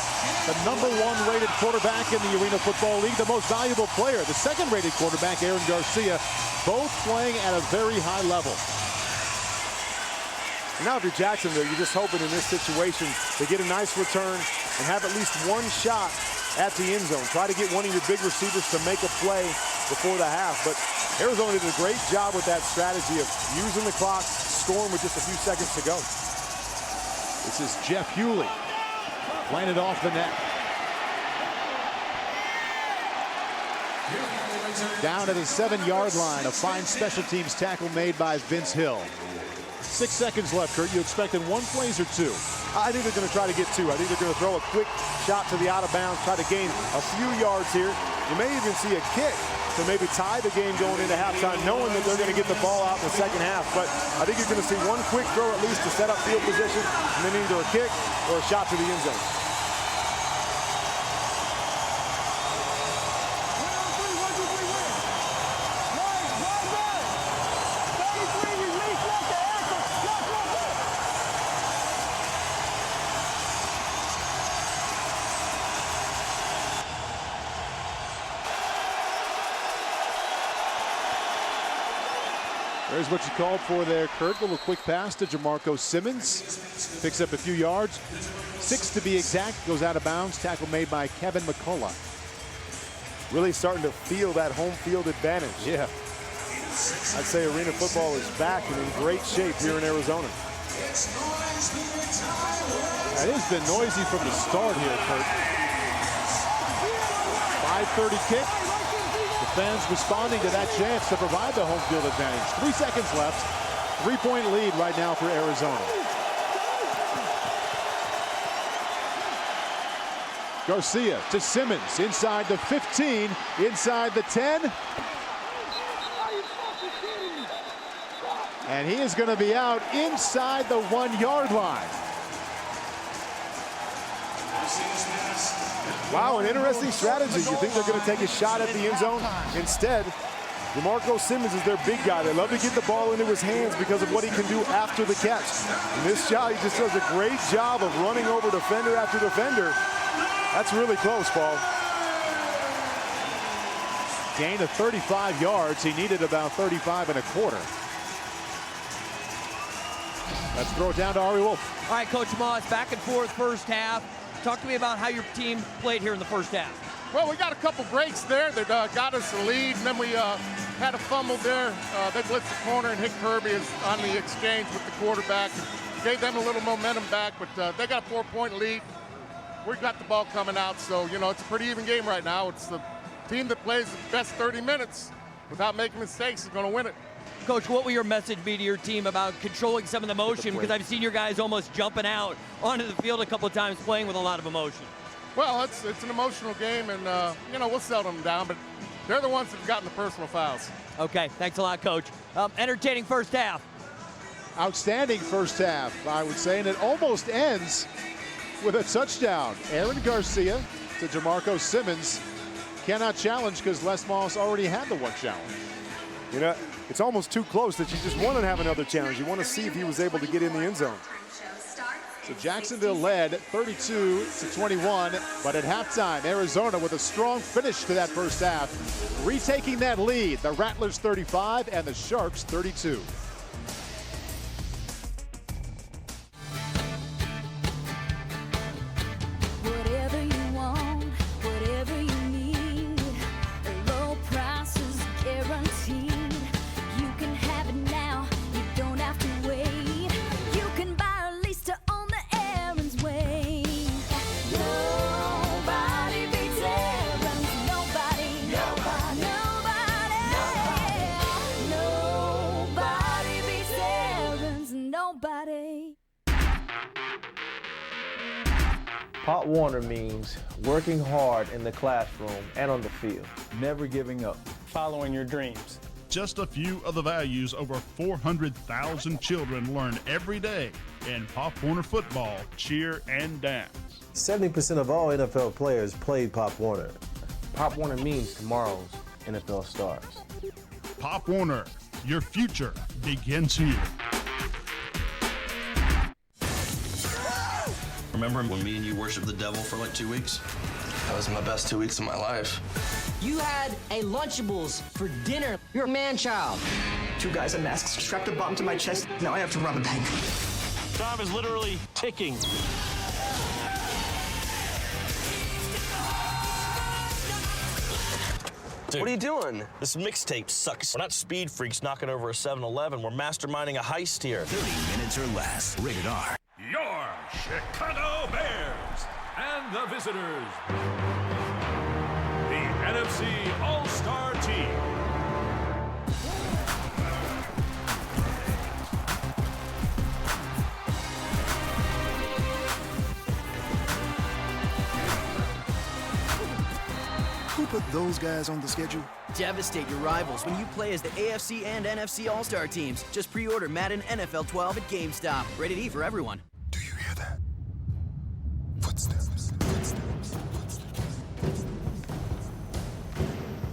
the #1 rated quarterback in the Arena Football League, the most valuable player. The 2nd rated quarterback, Aaron Garcia, both playing at a very high level. Now if you're Jacksonville, you're just hoping in this situation to get a nice return and have at least one shot at the end zone. Try to get one of your big receivers to make a play before the half. But Arizona did a great job with that strategy of using the clock, scoring with just a few seconds to go. This is Jeff Hughley, planted off the net. Down at the 7-yard line, a fine special teams tackle made by Vince Hill. 6 seconds left, Kurt. You expecting 1 play or 2? I think they're going to try to get 2. I think they're going to throw a quick shot to the out of bounds, try to gain a few yards here. You may even see a kick to maybe tie the game going into halftime, knowing that they're going to get the ball out in the second half. But I think you're going to see one quick throw at least to set up field position, and then either a kick or a shot to the end zone. There's what you called for there, Kurt. A little quick pass to Jamarco Simmons. Picks up a few yards. 6 to be exact. Goes out of bounds. Tackle made by Kevin McCullough. Really starting to feel that home field advantage. Yeah. I'd say Arena Football is back and in great shape here in Arizona. It has been noisy from the start here, Kurt. 5:30 kick. The fans responding to that chance to provide the home field advantage. 3 seconds left. 3-point lead right now for Arizona. Garcia to Simmons inside the 15, inside the 10. And he is going to be out inside the 1-yard line. Wow, an interesting strategy. You think they're going to take a shot at the end zone? Instead, Jamarco Simmons is their big guy. They love to get the ball into his hands because of what he can do after the catch. In this shot, he just does a great job of running over defender after defender. That's really close, Paul. Gain of 35 yards. He needed about 35 1/4. Let's throw it down to Ari Wolf. All right, Coach Moss, back and forth first half. Talk to me about how your team played here in the first half. Well, we got a couple breaks there that got us the lead, and then we had a fumble there. They blitzed the corner, and Harvey is on the exchange with the quarterback. Gave them a little momentum back, but they got a 4-point lead. We got the ball coming out, so, you know, it's a pretty even game right now. It's the team that plays the best 30 minutes without making mistakes is going to win it. Coach, what will your message be to your team about controlling some of the motion? Because I've seen your guys almost jumping out onto the field a couple of times playing with a lot of emotion. Well, it's an emotional game, and, you know, we'll settle them down. But They're the ones that have gotten the personal fouls. Okay, thanks a lot, Coach. Entertaining first half. Outstanding first half, I would say, and it almost ends with a touchdown. Aaron Garcia to Jamarco Simmons. Cannot challenge because Les Moss already had the one challenge. You know, it's almost too close that you just want to have another challenge. You want to see if he was able to get in the end zone. So Jacksonville led 32-21, but at halftime, Arizona with a strong finish to that first half, retaking that lead. The Rattlers 35 and the Sharks 32. Whatever you want, whatever you need, a low price is guaranteed. You can have it now, you don't have to wait. You can buy a lease to own the Aaron's way. Nobody beats Aaron's, nobody, nobody, nobody beats Aaron's, nobody. Pop Warner means working hard in the classroom and on the field. Never giving up. Following your dreams. Just a few of the values over 400,000 children learn every day in Pop Warner football, cheer, and dance. 70% of all NFL players played Pop Warner. Pop Warner means tomorrow's NFL stars. Pop Warner, your future begins here. Remember when me and you worshiped the devil for like 2 weeks? That was my best 2 weeks of my life. You had a Lunchables for dinner. You're a man-child. Two guys in masks strapped a bomb to my chest. Now I have to rob a bank. Time is literally ticking. Dude, what are you doing? This mixtape sucks. We're not speed freaks knocking over a 7-Eleven. We're masterminding a heist here. 30 minutes or less. Rated R. Your Chicago Bears and the visitors, the NFC All-Star Team. Who put those guys on the schedule? Devastate your rivals when you play as the AFC and NFC All-Star teams. Just pre-order Madden NFL 12 at GameStop. Rated E for everyone. Do you hear that? Footsteps, footsteps, footsteps.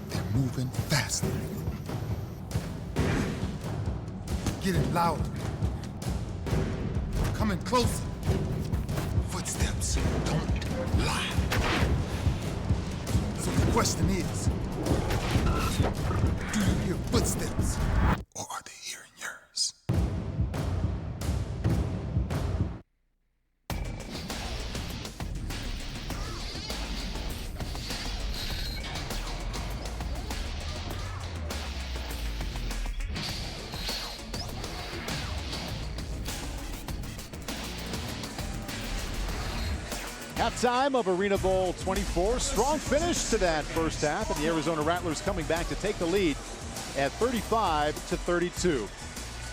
They're moving faster. Getting louder. Coming closer. Footsteps don't lie. So the question is, do you hear footsteps, or are they hearing yours? Halftime of Arena Bowl 24. Strong finish to that first half, and the Arizona Rattlers coming back to take the lead at 35-32.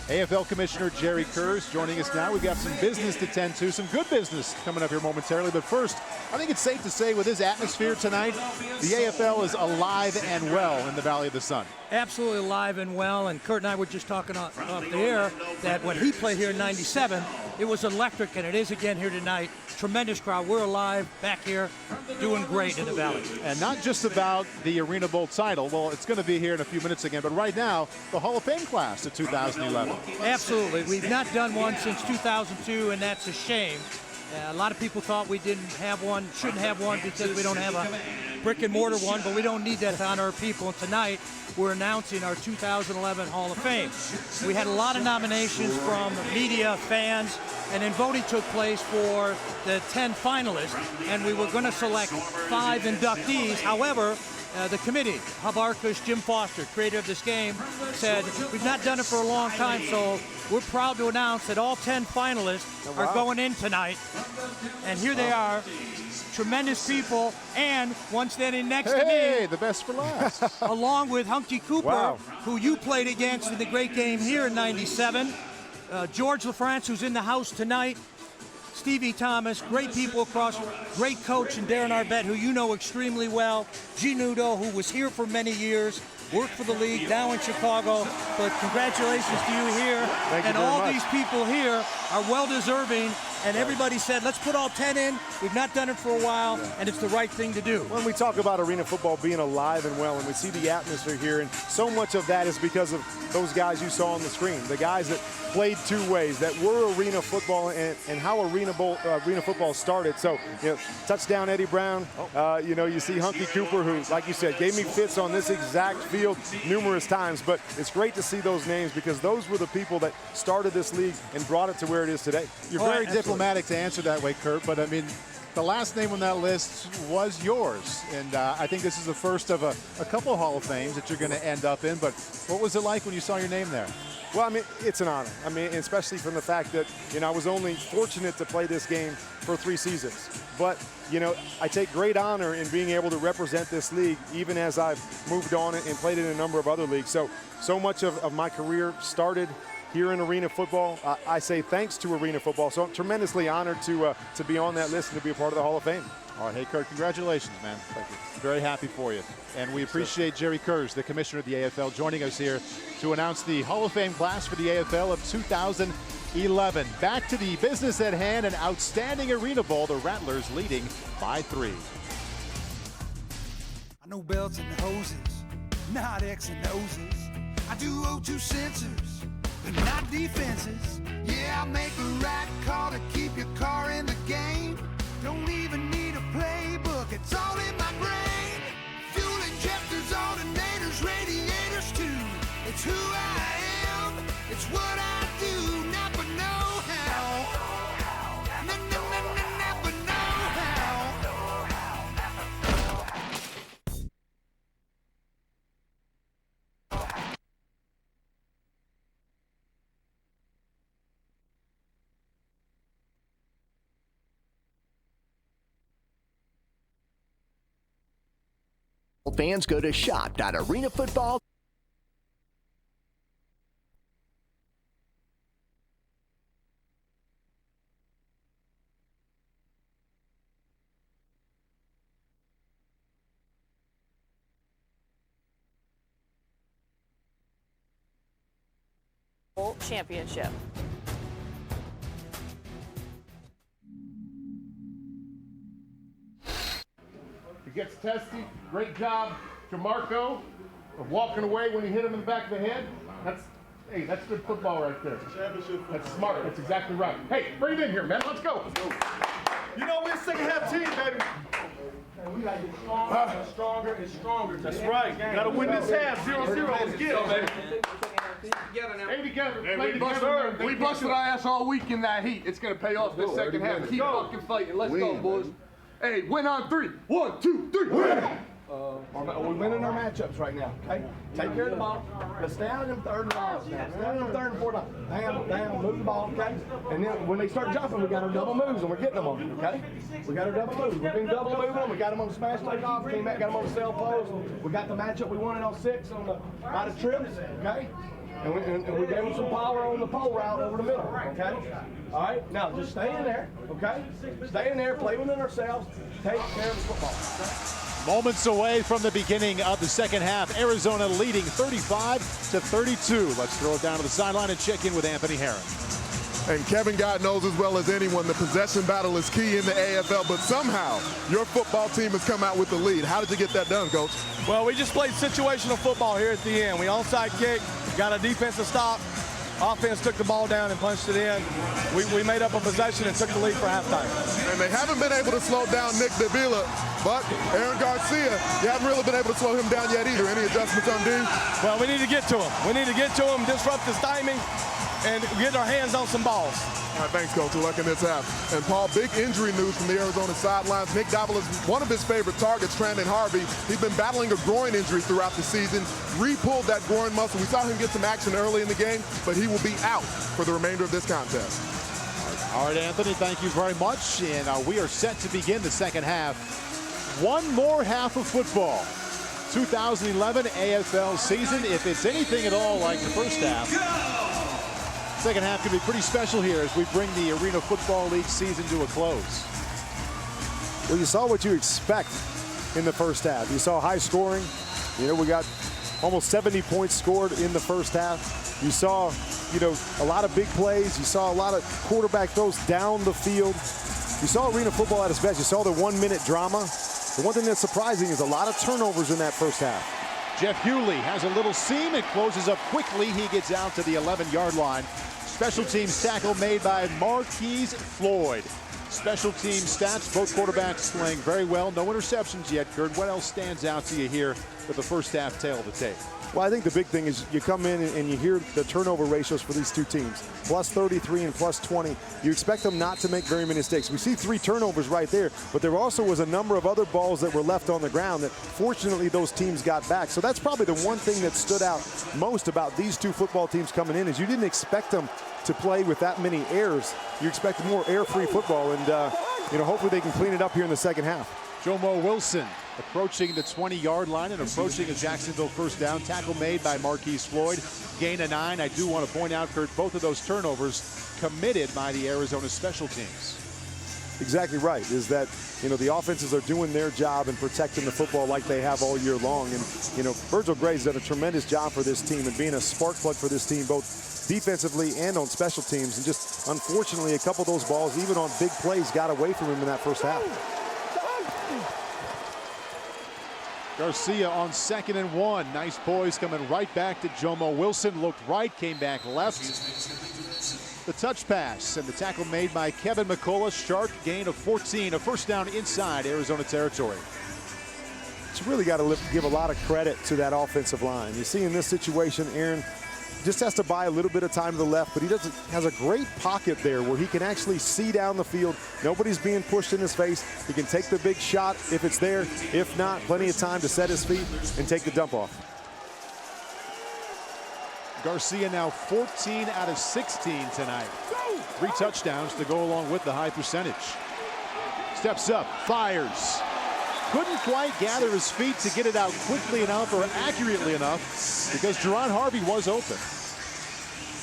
AFL Commissioner Jerry Kurz joining us now. We've got some business to tend to, some good business coming up here momentarily. But first, I think it's safe to say with this atmosphere tonight, the AFL is alive and well in the Valley of the Sun. Absolutely alive and well, and Kurt and I were just talking off the air that when he played here in '97, it was electric, and it is again here tonight. Tremendous crowd. We're alive back here, doing great in the Valley. And not just about the Arena Bowl title. Well, it's going to be here in a few minutes again, but right now, the Hall of Fame class of 2011. Absolutely. We've not done one since 2002, and that's a shame. A lot of people thought we didn't have one, shouldn't have one because we don't have a brick and mortar one, but we don't need that to honor our people. And tonight, we're announcing our 2011 Hall of Fame. We had a lot of nominations from media, fans, and then voting took place for the 10 finalists, and we were going to select 5 inductees. However, the committee, Habarkus, Jim Foster, creator of this game, said, we've not done it for a long time, so we're proud to announce that all 10 finalists are going in tonight. And here they are, tremendous people, and one standing next to me. The best for last. Along with Hunky Cooper, Wow. who you played against in the great game here in '97. George LaFrance, who's in the house tonight. Stevie Thomas, great people across, great coach, and Darren Arbette, who you know extremely well. G. Nudo, who was here for many years, worked for the league, now in Chicago. But congratulations to you here. And all these people here are well-deserving. And everybody said, let's put all 10 in. We've not done it for a while, and it's the right thing to do. When we talk about arena football being alive and well, and we see the atmosphere here, and so much of that is because of those guys you saw on the screen, the guys that played two ways, that were arena football, and how arena football started. So, touchdown Eddie Brown. You see Hunky Cooper, who, like you said, gave me fits on this exact field numerous times. But it's great to see those names because those were the people that started this league and brought it to where it is today. You're very diplomatic to answer that way, Kurt, but I mean, the last name on that list was yours, and I think this is the first of a couple Hall of Fames that you're going to end up in. But what was it like when you saw your name there? Well, I mean, it's an honor. I mean, especially from the fact that, I was only fortunate to play this game for 3 seasons. But, I take great honor in being able to represent this league, even as I've moved on and played in a number of other leagues. So much of my career started here in arena football. I say thanks to arena football. So I'm tremendously honored to be on that list and to be a part of the Hall of Fame. All right, hey, Kurt, congratulations, man. Thank you. Very happy for you. And we appreciate Jerry Kurz, the commissioner of the AFL, joining us here to announce the Hall of Fame class for the AFL of 2011. Back to the business at hand, an outstanding arena bowl, the Rattlers leading by 3. I know belts and hoses, not X and O's. I do O2 sensors, but not defenses. Yeah, I make a right call to keep your car in the game. Don't even need a playbook, it's all in my brain. Fuel injectors, alternators, radiators too. It's who I am, it's what I do, not but know how. Never know how. Fans go to shop.arenafootball. Championship. He gets testy. Great job, Jamarco, of walking away when he hit him in the back of the head. That's good football right there. That's smart. That's exactly right. Hey, bring it in here, man. Let's go. We're a second-half team, baby. And we got to get stronger and stronger and stronger. That's right. Got to win this half. 0-0. Let's get it, baby. Stay together. Hey, we busted our ass all week in that heat. It's going to pay off this second half. Keep fucking fighting. Let's go, boys. Hey, win on 3. 1, 2, 3. Win! We're winning our matchups right now, okay? Take care of the ball. Let's stay out of them third and longs now. Stay out of them third and fourth. Down, move the ball, okay? And then when they start jumping, we got our double moves, and we're getting them on them, okay? We got our double moves. We've been double moving them. We got them on the smash takeoff. Came back, got them on the sail pose. We got the matchup we wanted on 6 on the out of trips, okay? And we gave them some power on the pole route over the middle, okay? All right, now just stay in there, okay? Stay in there, play within ourselves, take care of the football. Moments away from the beginning of the second half. Arizona leading 35-32. Let's throw it down to the sideline and check in with Anthony Herron. And Kevin God knows as well as anyone the possession battle is key in the AFL, but somehow your football team has come out with the lead. How did you get that done, Coach? Well, we just played situational football here at the end. We onside kick, got a defensive stop. Offense took the ball down and punched it in. We made up a possession and took the lead for halftime. And they haven't been able to slow down Nick Davila, but Aaron Garcia, you haven't really been able to slow him down yet either. Any adjustments on D? Well, we need to get to him. We need to get to him, disrupt his timing, and get our hands on some balls. All right, thanks, Coach. Good luck in this half. And, Paul, big injury news from the Arizona sidelines. Nick Davila is one of his favorite targets, Trandon Harvey. He's been battling a groin injury throughout the season, re-pulled that groin muscle. We saw him get some action early in the game, but he will be out for the remainder of this contest. All right, Anthony, thank you very much. And we are set to begin the second half. One more half of football. 2011 AFL season, if it's anything at all like the first half. Second half can be pretty special here as we bring the Arena Football League season to a close. Well, you saw what you expect in the first half. You saw high scoring. You know, we got almost 70 points scored in the first half. You saw, you know, a lot of big plays. You saw a lot of quarterback throws down the field. You saw Arena Football at its best. You saw the 1-minute drama. The one thing that's surprising is a lot of turnovers in that first half. Jeff Hughley has a little seam. It closes up quickly. He gets out to the 11-yard line. Special teams tackle made by Marquise Floyd. Special team stats, both quarterbacks playing very well. No interceptions yet, Kurt. What else stands out to you here with the first half tail of the tape? Well, I think the big thing is you come in and you hear the turnover ratios for these two teams, plus 33 and plus 20. You expect them not to make very many mistakes. We see 3 turnovers right there, but there also was a number of other balls that were left on the ground that fortunately those teams got back. So that's probably the one thing that stood out most about these two football teams coming in is you didn't expect them to play with that many errors. You expect more error-free football, and you know, hopefully they can clean it up here in the second half. Jomo Wilson approaching the 20-yard line and approaching a Jacksonville first down. Tackle made by Marquise Floyd. Gain of 9. I do want to point out, Kurt, both of those turnovers committed by the Arizona special teams. Exactly right, is that, you know, the offenses are doing their job and protecting the football like they have all year long. And, you know, Virgil Gray's done a tremendous job for this team and being a spark plug for this team, both defensively and on special teams. And just, unfortunately, a couple of those balls, even on big plays, got away from him in that first half. Garcia on 2nd and 1. Nice poise coming right back to Jomo Wilson. Looked right, came back left. The touch pass and the tackle made by Kevin McCullough. Sharp gain of 14. A first down inside Arizona territory. It's really got to give a lot of credit to that offensive line. You see in this situation, Aaron just has to buy a little bit of time to the left, but he has a great pocket there where he can actually see down the field. Nobody's being pushed in his face. He can take the big shot if it's there. If not, plenty of time to set his feet and take the dump off. Garcia now 14 out of 16 tonight. 3 touchdowns to go along with the high percentage. Steps up, fires. Couldn't quite gather his feet to get it out quickly enough or accurately enough because Jerron Harvey was open.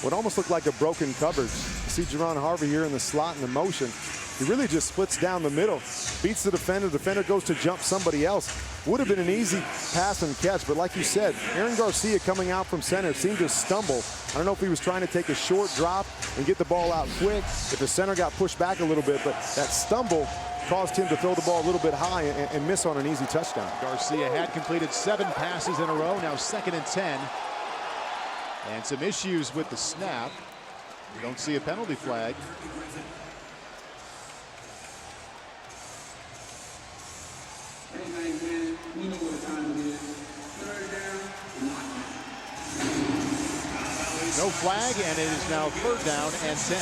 What almost looked like a broken coverage. You see Jerron Harvey here in the slot in the motion. He really just splits down the middle, beats the defender. The defender goes to jump somebody else. Would have been an easy pass and catch, but like you said, Aaron Garcia coming out from center seemed to stumble. I don't know if he was trying to take a short drop and get the ball out quick, if the center got pushed back a little bit, but that stumble caused him to throw the ball a little bit high and miss on an easy touchdown. Garcia had completed 7 passes in a row, now 2nd and 10. And some issues with the snap. You don't see a penalty flag. No flag, and it is now 3rd down and 10.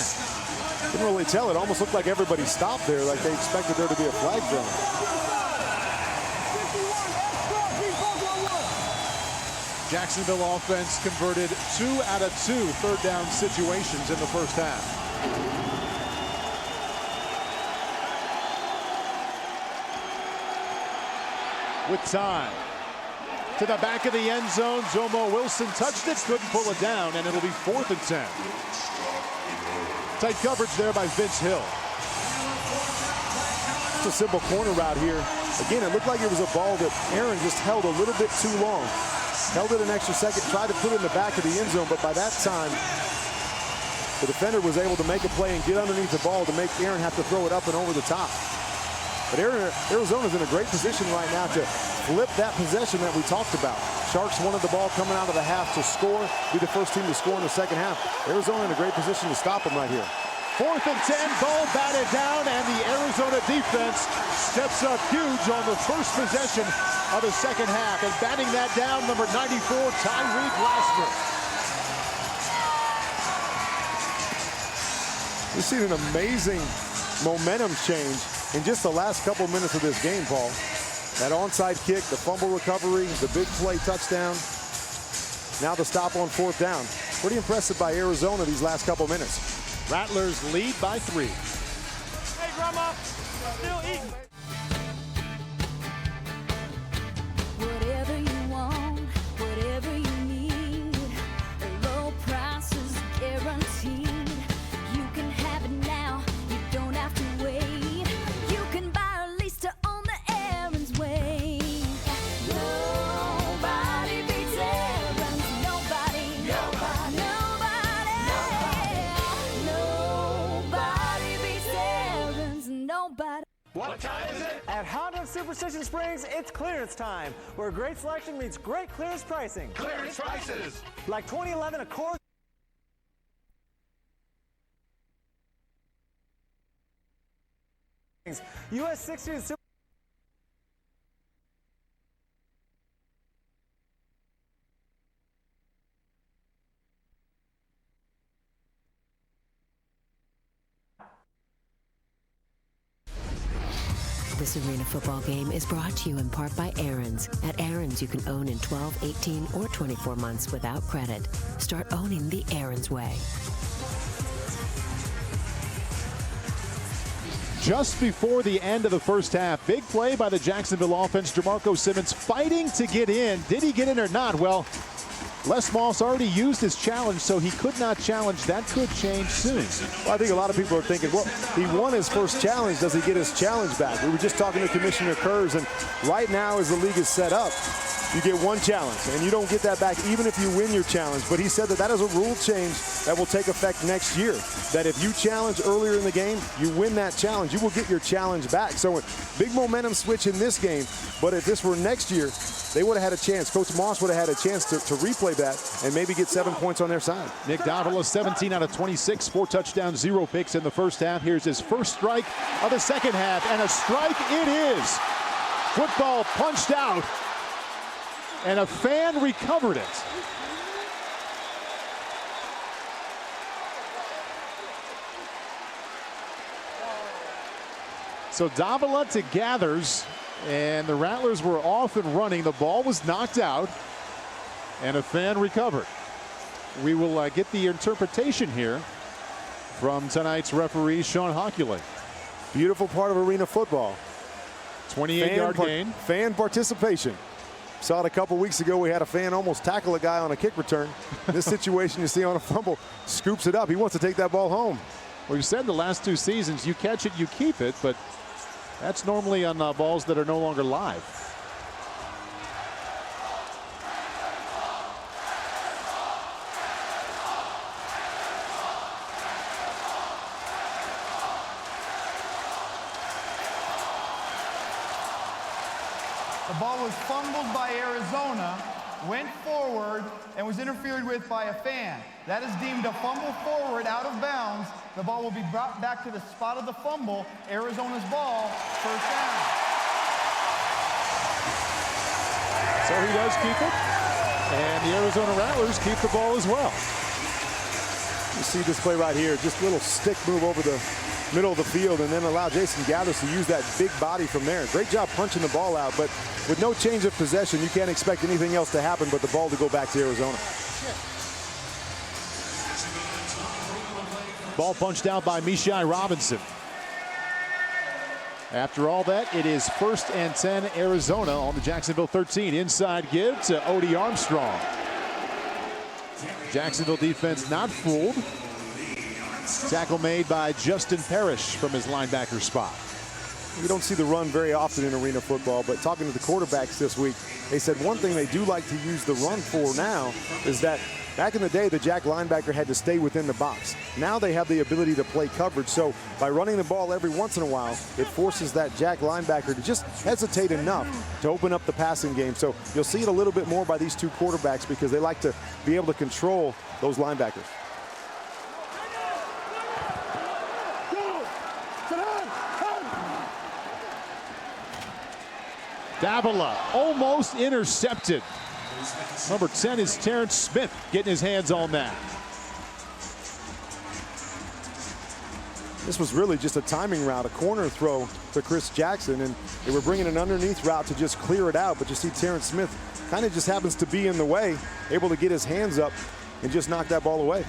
Couldn't really tell. It almost looked like everybody stopped there, like they expected there to be a flag thrown. Jacksonville offense converted 2 out of 2 3rd down situations in the first half. With time. To the back of the end zone, Jomo Wilson touched it, couldn't pull it down, and it'll be 4th and 10. Tight coverage there by Vince Hill. It's a simple corner route here. Again, it looked like it was a ball that Aaron just held a little bit too long. Held it an extra second, tried to put it in the back of the end zone, but by that time, the defender was able to make a play and get underneath the ball to make Aaron have to throw it up and over the top. But Arizona's in a great position right now to flip that possession that we talked about. Sharks wanted the ball coming out of the half to score, be the first team to score in the second half. Arizona in a great position to stop them right here. 4th and 10, ball batted down, and the Arizona defense steps up huge on the first possession of the second half. And batting that down, number 94, Tyreek Lasper. We've seen an amazing momentum change in just the last couple minutes of this game, Paul. That onside kick, the fumble recovery, the big play touchdown. Now the stop on 4th down. Pretty impressive by Arizona these last couple minutes. Rattlers lead by 3. Hey, Grandma, still eating. Whatever you want, whatever you need, the low prices guaranteed. Precision Springs, it's clearance time, where great selection meets great clearance pricing. Clearance prices! Like 2011 Accord. US 60 and Super. This Arena football game is brought to you in part by Aaron's. At Aaron's, you can own in 12, 18, or 24 months without credit. Start owning the Aaron's way. Just before the end of the first half, big play by the Jacksonville offense. Simmons fighting to get in. Did he get in or not? Well, Les Moss already used his challenge, so he could not challenge. That could change soon. Well, I think a lot of people are thinking, well, he won his first challenge. Does he get his challenge back? We were just talking to Commissioner Kurz, and right now as the league is set up, you get one challenge, and you don't get that back even if you win your challenge. But he said that that is a rule change that will take effect next year, that if you challenge earlier in the game, you win that challenge, you will get your challenge back. So big momentum switch in this game, but if this were next year, they would have had a chance. Coach Moss would have had a chance to replay that and maybe get 7 points on their side. Nick Davila, 17 out of 26, 4 touchdowns, 0 picks in the first half. Here's his first strike of the second half, and a strike it is. Football punched out, and a fan recovered it. So Davila to Geathers, and the Rattlers were off and running. The ball was knocked out, and a fan recovered. We will get the interpretation here from tonight's referee, Sean Hughley. Beautiful part of arena football. 28-yard gain. Fan participation. Saw it a couple weeks ago. We had a fan almost tackle a guy on a kick return. In this situation you see on a fumble, scoops it up. He wants to take that ball home. Well, you said the last 2 seasons, you catch it, you keep it, but that's normally on balls that are no longer live. The ball was fumbled by Arizona, went forward, and was interfered with by a fan. That is deemed a fumble forward out of bounds. The ball will be brought back to the spot of the fumble. Arizona's ball, first down. So he does keep it, and the Arizona Rattlers keep the ball as well. You see this play right here, just a little stick move over the middle of the field and then allow Jason Geathers to use that big body from there. Great job punching the ball out, but with no change of possession, you can't expect anything else to happen but the ball to go back to Arizona. Ball punched out by Mishai Robinson. After all that, it is 1st and 10 Arizona on the Jacksonville 13. Inside give to Odie Armstrong. Jacksonville defense not fooled. Tackle made by Justin Parrish from his linebacker spot. You don't see the run very often in arena football, but talking to the quarterbacks this week, they said one thing they do like to use the run for now is that back in the day, the Jack linebacker had to stay within the box. Now they have the ability to play coverage. So by running the ball every once in a while, it forces that Jack linebacker to just hesitate enough to open up the passing game. So you'll see it a little bit more by these two quarterbacks because they like to be able to control those linebackers. Davila almost intercepted. Number 10 is Terrence Smith getting his hands on that. This was really just a timing route, a corner throw to Chris Jackson, and they were bringing an underneath route to just clear it out, but you see Terrence Smith kind of just happens to be in the way, able to get his hands up and just knock that ball away.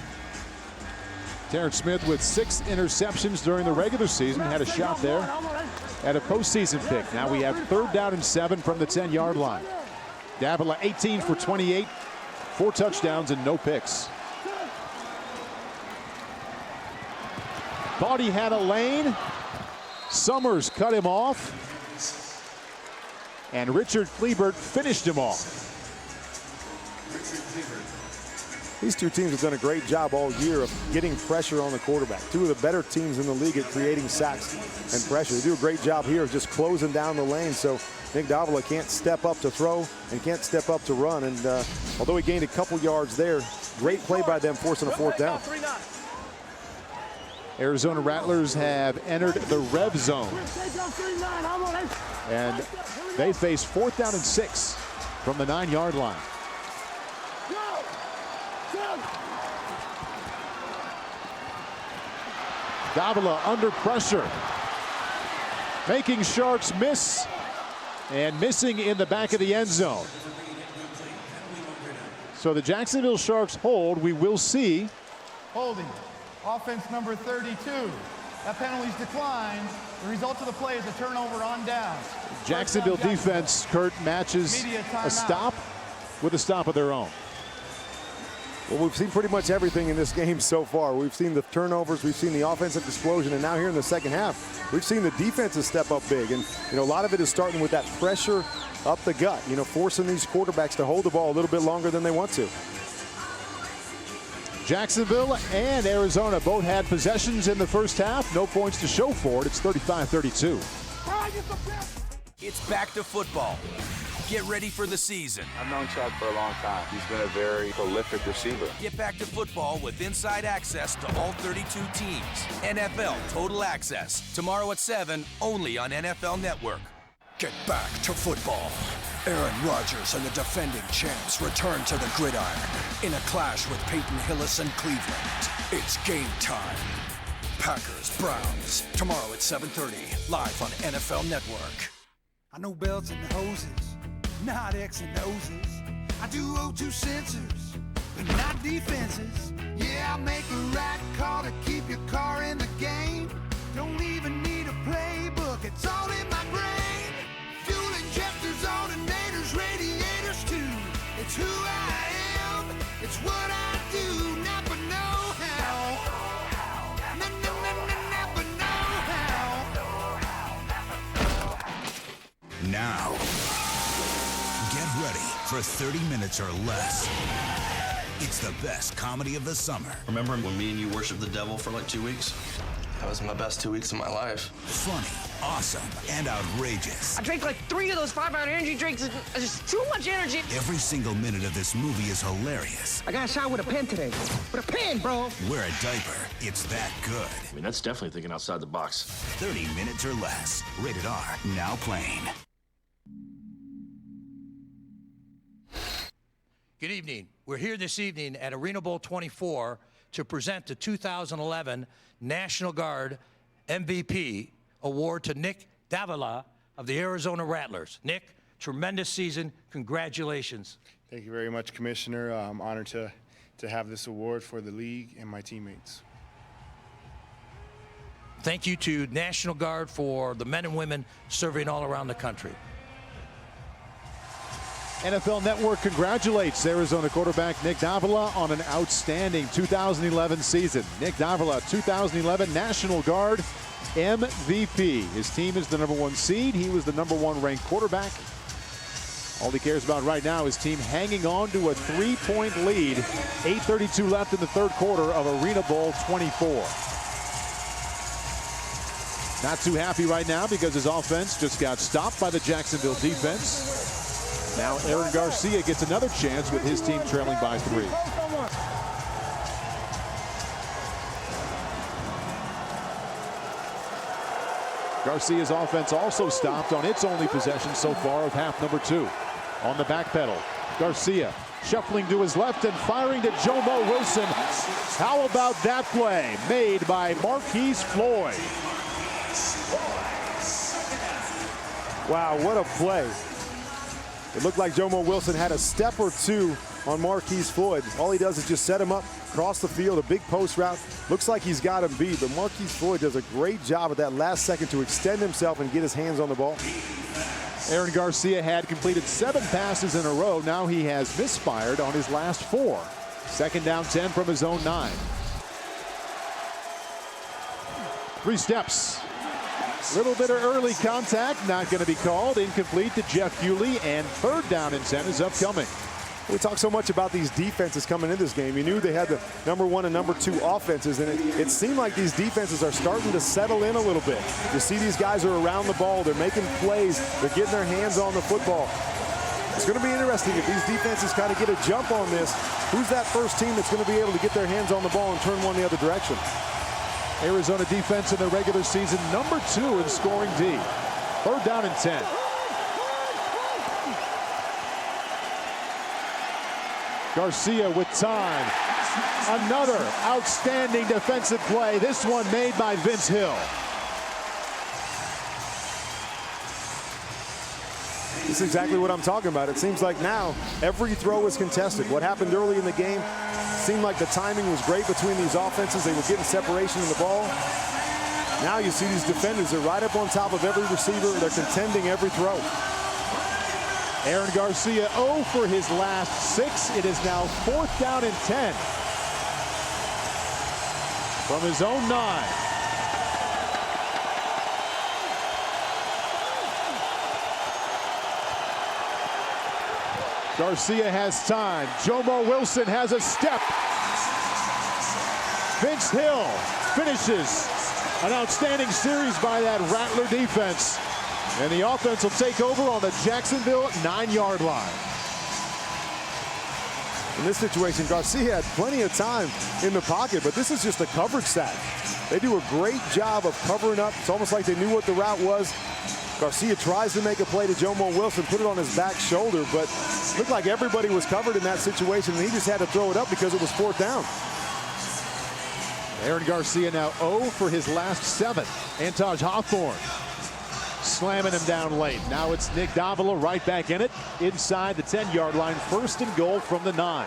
Terrence Smith with 6 interceptions during the regular season, had a shot there at a postseason pick. Now we have 3rd down and 7 from the 10-yard line. Davila 18 for 28, 4 touchdowns and no picks. Thought he had a lane. Summers cut him off. And Richard Kleebert finished him off. These two teams have done a great job all year of getting pressure on the quarterback. Two of the better teams in the league at creating sacks and pressure. They do a great job here of just closing down the lane, so Nick Davila can't step up to throw and can't step up to run. And although he gained a couple yards there, great play by them forcing a fourth down. Arizona Rattlers have entered the rev zone. And they face 4th down and 6 from the 9-yard line. Davila under pressure, making Sharks miss, and missing in the back of the end zone. So the Jacksonville Sharks hold. We will see. Holding. Offense number 32. That penalty's declined. The result of the play is a turnover on down. Jacksonville defense, Kurt, matches a stop with a stop of their own. Well, we've seen pretty much everything in this game so far. We've seen the turnovers, we've seen the offensive explosion, and now here in the second half, we've seen the defenses step up big. And, you know, a lot of it is starting with that pressure up the gut, you know, forcing these quarterbacks to hold the ball a little bit longer than they want to. Jacksonville and Arizona both had possessions in the first half. No points to show for it. It's 35-32. It's back to football. Get ready for the season. I've known Chad for a long time. He's been a very prolific receiver. Get back to football with inside access to all 32 teams. NFL Total Access. Tomorrow at 7, only on NFL Network. Get back to football. Aaron Rodgers and the defending champs return to the gridiron in a clash with Peyton Hillis and Cleveland. It's game time. Packers, Browns, tomorrow at 7:30, live on NFL Network. I know belts and hoses, not X and O's. I do O2 sensors, but not defenses. Yeah, I make a right call to keep your car in the game. Don't even need a playbook, it's all in my brain. Fuel injectors, alternators, radiators too. It's who I am, it's what I do. Napa know-how. Napa know-how. Now, get ready for 30 minutes or less. It's the best comedy of the summer. Remember when me and you worshiped the devil for like 2 weeks? That was my best 2 weeks of my life. Funny, awesome, and outrageous. I drank like 3 of those 5-hour energy drinks. It's just too much energy. Every single minute of this movie is hilarious. I got shot with a pen today. With a pen, bro. Wear a diaper. It's that good. I mean, that's definitely thinking outside the box. 30 minutes or less. Rated R. Now playing. Good evening. We're here this evening at ArenaBowl 24 to present the 2011 National Guard MVP award to Nick Davila of the Arizona Rattlers. Nick, tremendous season. Congratulations. Thank you very much, Commissioner. I'm honored to have this award for the league and my teammates. Thank you to National Guard for the men and women serving all around the country. NFL Network congratulates Arizona quarterback Nick Davila on an outstanding 2011 season. Nick Davila, 2011 National Guard MVP. His team is the #1 seed. He was the #1 ranked quarterback. All he cares about right now is team hanging on to a 3-point lead. 8:32 left in the third quarter of ArenaBowl 24. Not too happy right now because his offense just got stopped by the Jacksonville defense. Now Aaron Garcia gets another chance with his team trailing by 3. Garcia's offense also stopped on its only possession so far of half number 2. On the back pedal, Garcia shuffling to his left and firing to Jomo Wilson. How about that play made by Marquise Floyd? Wow, what a play. It looked like Jomo Wilson had a step or two on Marquise Floyd. All he does is just set him up, cross the field, a big post route. Looks like he's got him beat, but Marquise Floyd does a great job at that last second to extend himself and get his hands on the ball. Aaron Garcia had completed 7 passes in a row. Now he has misfired on his last 4. Second down 10 from his own 9. 3 steps. Little bit of early contact, not going to be called. Incomplete to Jeff Hughley, and third down and 10 is upcoming. We talk so much about these defenses coming in this game. You knew they had the #1 and #2 offenses, and it seemed like these defenses are starting to settle in a little bit. You see these guys are around the ball. They're making plays. They're getting their hands on the football. It's going to be interesting if these defenses kind of get a jump on this. Who's that first team that's going to be able to get their hands on the ball and turn one the other direction? Arizona defense in the regular season, #2 in scoring D. 3rd down and 10. Garcia with time. Another outstanding defensive play. This one made by Vince Hill. This is exactly what I'm talking about. It seems like now every throw is contested. What happened early in the game seemed like the timing was great between these offenses. They were getting separation in the ball. Now you see these defenders are right up on top of every receiver. They're contending every throw. Aaron Garcia 0 for his last 6. It is now 4th down and 10. From his own 9. Garcia has time. Jomo Wilson has a step. Vince Hill finishes an outstanding series by that Rattler defense. And the offense will take over on the Jacksonville 9-yard line. In this situation, Garcia had plenty of time in the pocket, but this is just a coverage sack. They do a great job of covering up. It's almost like they knew what the route was. Garcia tries to make a play to Jomo Wilson, put it on his back shoulder, but looked like everybody was covered in that situation, and he just had to throw it up because it was 4th down. Aaron Garcia now 0 for his last 7. Antaj Hawthorne slamming him down late. Now it's Nick Davila right back in it inside the 10-yard line. 1st and goal from the 9.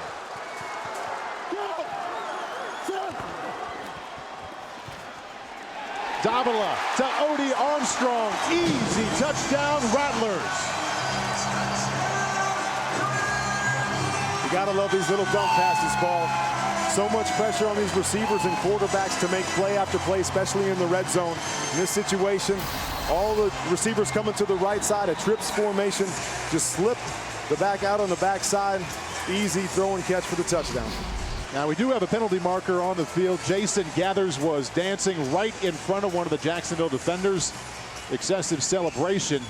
Davila to Odie Armstrong. Easy touchdown, Rattlers. You gotta love these little dump passes, Paul. So much pressure on these receivers and quarterbacks to make play after play, especially in the red zone. In this situation, all the receivers coming to the right side, a trips formation, just slip the back out on the backside. Easy throw and catch for the touchdown. Now we do have a penalty marker on the field. Jason Geathers was dancing right in front of one of the Jacksonville defenders. Excessive celebration.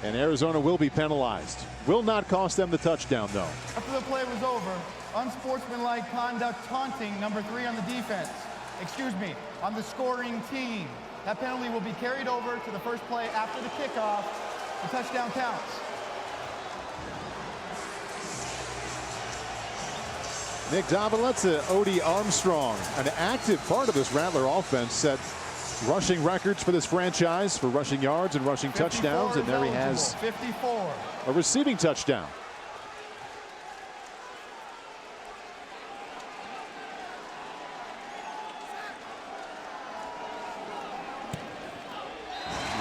And Arizona will be penalized. Will not cost them the touchdown, though. After the play was over, unsportsmanlike conduct taunting #3 on the defense. On the scoring team. That penalty will be carried over to the first play after the kickoff. The touchdown counts. Nick Davila to Odie Armstrong, an active part of this Rattler offense, set rushing records for this franchise for rushing yards and rushing touchdowns, and there he has 54. A receiving touchdown.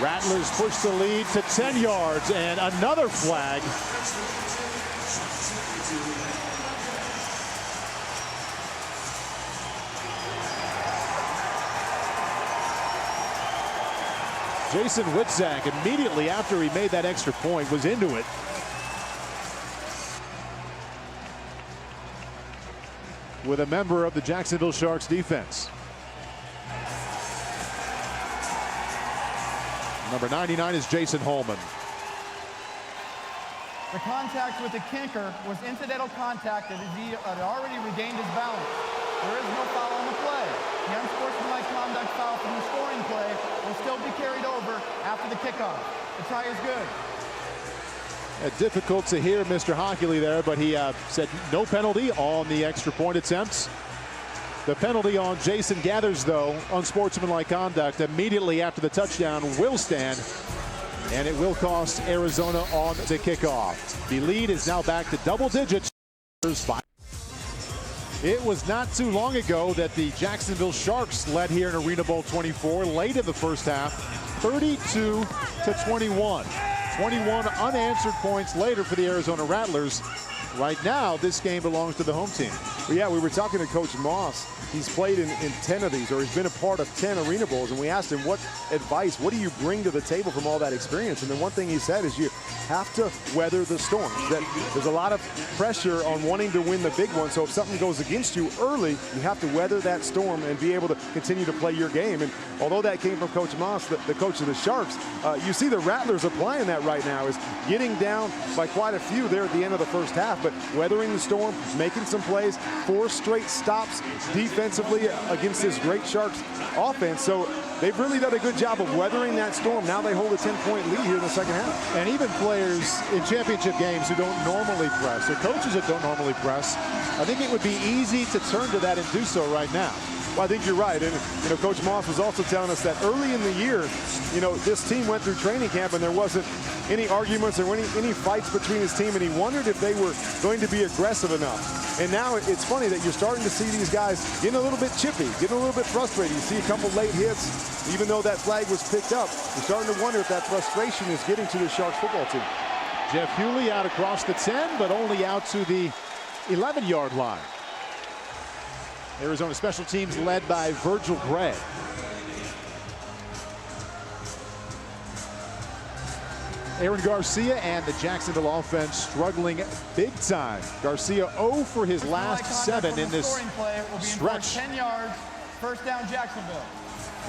Rattlers push the lead to 10 yards and another flag. Jason Witczak, immediately after he made that extra point, was into it. With a member of the Jacksonville Sharks defense. Number 99 is Jason Holman. The contact with the kicker was incidental contact as he had already regained his balance. There is no foul on the play. The unsportsmanlike conduct foul from the scoring play will still be carried over after the kickoff. The try is good. Difficult to hear Mr. Hughley there, but he said no penalty on the extra point attempts. The penalty on Jason Geathers, though, unsportsmanlike conduct immediately after the touchdown, will stand, and it will cost Arizona on the kickoff. The lead is now back to double digits. It was not too long ago that the Jacksonville Sharks led here in ArenaBowl 24 late in the first half, 32-21. 21 unanswered points later for the Arizona Rattlers. Right now, this game belongs to the home team. Well, yeah, we were talking to Coach Moss. He's played in 10 of these, or he's been a part of 10 Arena Bowls, and we asked him what advice, what do you bring to the table from all that experience? And then one thing he said is have to weather the storms. That there's a lot of pressure on wanting to win the big one, so if something goes against you early, you have to weather that storm and be able to continue to play your game. And although that came from Coach Moss, the coach of the Sharks, you see the Rattlers applying that right now, is getting down by quite a few there at the end of the first half, but weathering the storm, making some plays, 4 straight stops defensively against this great Sharks offense. So they've really done a good job of weathering that storm. Now they hold a 10-point lead here in the second half. And even players in championship games who don't normally press, or coaches that don't normally press, I think it would be easy to turn to that and do so right now. Well, I think you're right. And, Coach Moss was also telling us that early in the year, this team went through training camp and there wasn't any arguments or any fights between his team, and he wondered if they were going to be aggressive enough. And now it's funny that you're starting to see these guys getting a little bit chippy, getting a little bit frustrated. You see a couple late hits, even though that flag was picked up. You're starting to wonder if that frustration is getting to the Sharks football team. Jeff Hughley out across the 10, but only out to the 11-yard line. Arizona special teams led by Virgil Gray. Aaron Garcia and the Jacksonville offense struggling big time. Garcia 0 for his last 7 in this stretch. 10 yards, first down Jacksonville.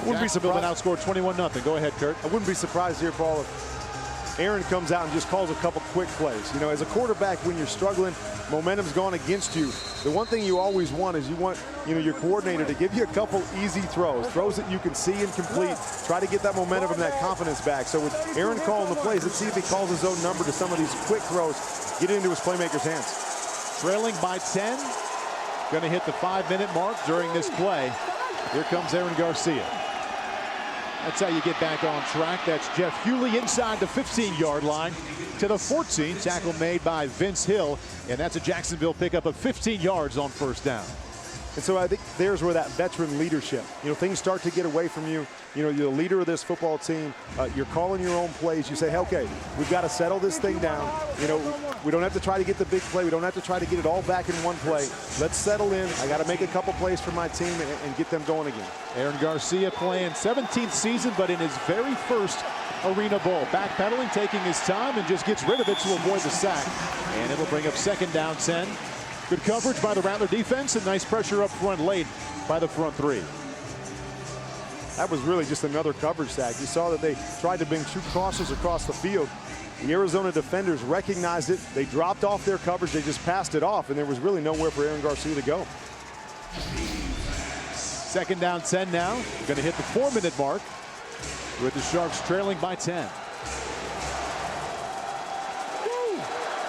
Wouldn't be surprised. Been outscored 21-0. Go ahead, Kurt. I wouldn't be surprised here, Paul, if Aaron comes out and just calls a couple quick plays. As a quarterback, when you're struggling, momentum's gone against you. The one thing you always want is you want, your coordinator to give you a couple easy throws that you can see and complete. Try to get that momentum and that confidence back. So with Aaron calling the plays, let's see if he calls his own number to some of these quick throws, get it into his playmaker's hands. Trailing by 10, going to hit the 5-minute mark during this play. Here comes Aaron Garcia. That's how you get back on track. That's Jeff Hughley inside the 15-yard line to the 14. Tackle made by Vince Hill, and that's a Jacksonville pickup of 15 yards on first down. And so I think there's where that veteran leadership, things start to get away from you. You're the leader of this football team. You're calling your own plays. You say, hey, okay, we've got to settle this thing down. We don't have to try to get the big play. We don't have to try to get it all back in one play. Let's settle in. I got to make a couple plays for my team and get them going again. Aaron Garcia playing 17th season, but in his very first Arena Bowl. Backpedaling, taking his time, and just gets rid of it to avoid the sack. And it'll bring up second down 10. Good coverage by the Rattler defense and nice pressure up front late by the front 3. That was really just another coverage sack. You saw that they tried to bring 2 crossers across the field. The Arizona defenders recognized it. They dropped off their coverage. They just passed it off, and there was really nowhere for Aaron Garcia to go. Second down 10 now. We're going to hit the 4-minute mark with the Sharks trailing by 10.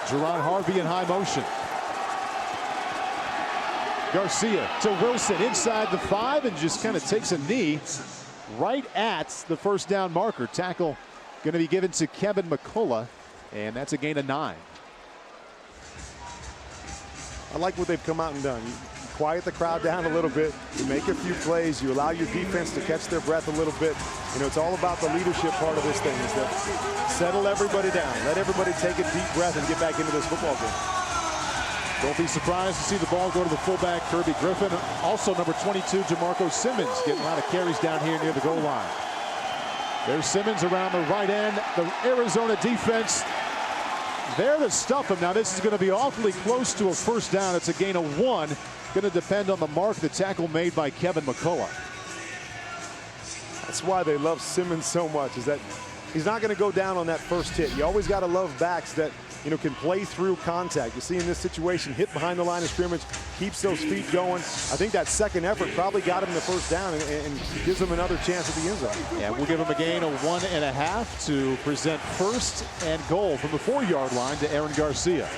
Jerron Harvey in high motion. Garcia to Wilson inside the 5 and just kind of takes a knee right at the first down marker. Tackle going to be given to Kevin McCullough, and that's a gain of 9. I like what they've come out and done. You quiet the crowd down a little bit. You make a few plays. You allow your defense to catch their breath a little bit. It's all about the leadership part of this thing, is that settle everybody down. Let everybody take a deep breath and get back into this football game. Don't be surprised to see the ball go to the fullback, Kirby Griffin. Also, number 22, Jamarco Simmons, getting a lot of carries down here near the goal line. There's Simmons around the right end. The Arizona defense there to stuff him. Now, this is going to be awfully close to a first down. It's a gain of 1. Going to depend on the mark, the tackle made by Kevin McCullough. That's why they love Simmons so much, is that he's not going to go down on that first hit. You always got to love backs that can play through contact. You see in this situation, hit behind the line of scrimmage, keeps those feet going. I think that second effort probably got him the first down and gives him another chance at the end zone. Yeah, we'll give him a gain of 1.5 to present first and goal from the 4-yard line to Aaron Garcia.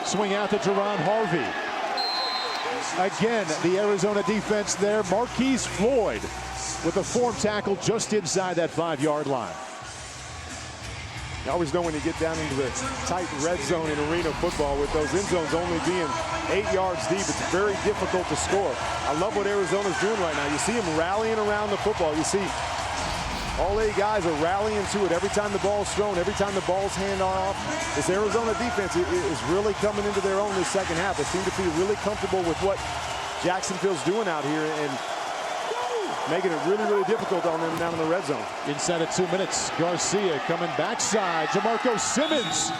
Swing out to Jerron Harvey. Again, the Arizona defense there. Marquise Floyd with a form tackle just inside that 5-yard line. You always know when you get down into the tight red zone in arena football, with those end zones only being 8 yards deep, it's very difficult to score. I love what Arizona's doing right now. You see them rallying around the football. You see all 8 guys are rallying to it every time the ball's thrown, every time the ball's hand off. This Arizona defense is really coming into their own this second half. They seem to be really comfortable with what Jacksonville's doing out here, and making it really, really difficult on them down in the red zone. Inside of 2 minutes, Garcia coming backside. Jamarco Simmons,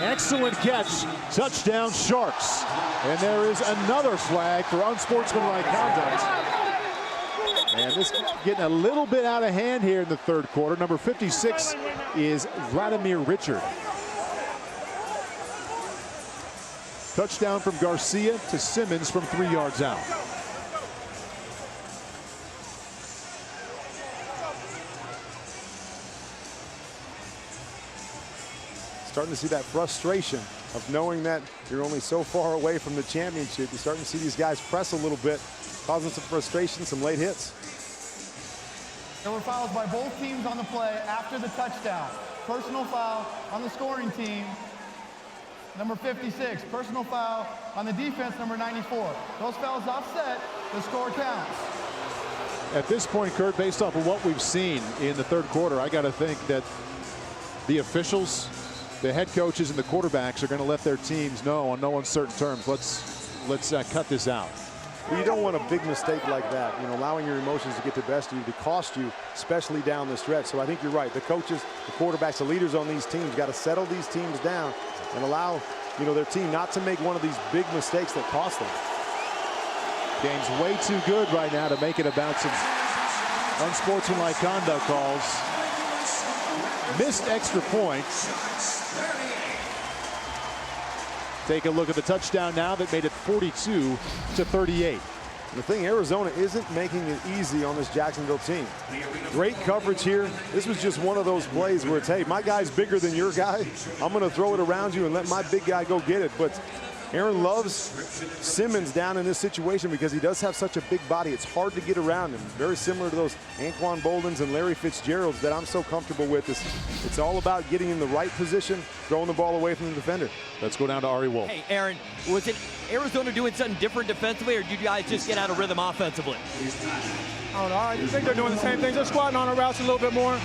excellent catch. Touchdown Sharks. And there is another flag for unsportsmanlike conduct. And this getting a little bit out of hand here in the third quarter. Number 56 is Vladimir Richard. Touchdown from Garcia to Simmons from 3 yards out. Starting to see that frustration of knowing that you're only so far away from the championship. You're starting to see these guys press a little bit, causing some frustration, some late hits. There were fouls by both teams on the play after the touchdown. Personal foul on the scoring team, number 56. Personal foul on the defense, number 94. Those fouls offset, the score counts. At this point, Kurt, based off of what we've seen in the third quarter, I got to think that the officials, the head coaches, and the quarterbacks are going to let their teams know on no uncertain terms, let's cut this out. Well, you don't want a big mistake like that, you know, allowing your emotions to get the best of you, to cost you, especially down the stretch. So I think you're right. The coaches, the quarterbacks, the leaders on these teams got to settle these teams down and allow, you know, their team not to make one of these big mistakes that cost them. Game's way too good right now to make it about some unsportsmanlike conduct calls. Missed extra points. Take a look at the touchdown now that made it 42-38. The thing, Arizona isn't making it easy on this Jacksonville team. Great coverage here. This was just one of those plays where it's, hey, my guy's bigger than your guy. I'm going to throw it around you and let my big guy go get it. But Aaron loves Simmons down in this situation because he does have such a big body. It's hard to get around him. Very similar to those Anquan Boldens and Larry Fitzgeralds that I'm so comfortable with. It's all about getting in the right position, throwing the ball away from the defender. Let's go down to Ari Wolf. Hey, Aaron, was it Arizona doing something different defensively, or did you guys just get out of rhythm offensively? I don't know. I think they're doing the same thing. They're squatting on our routes a little bit more.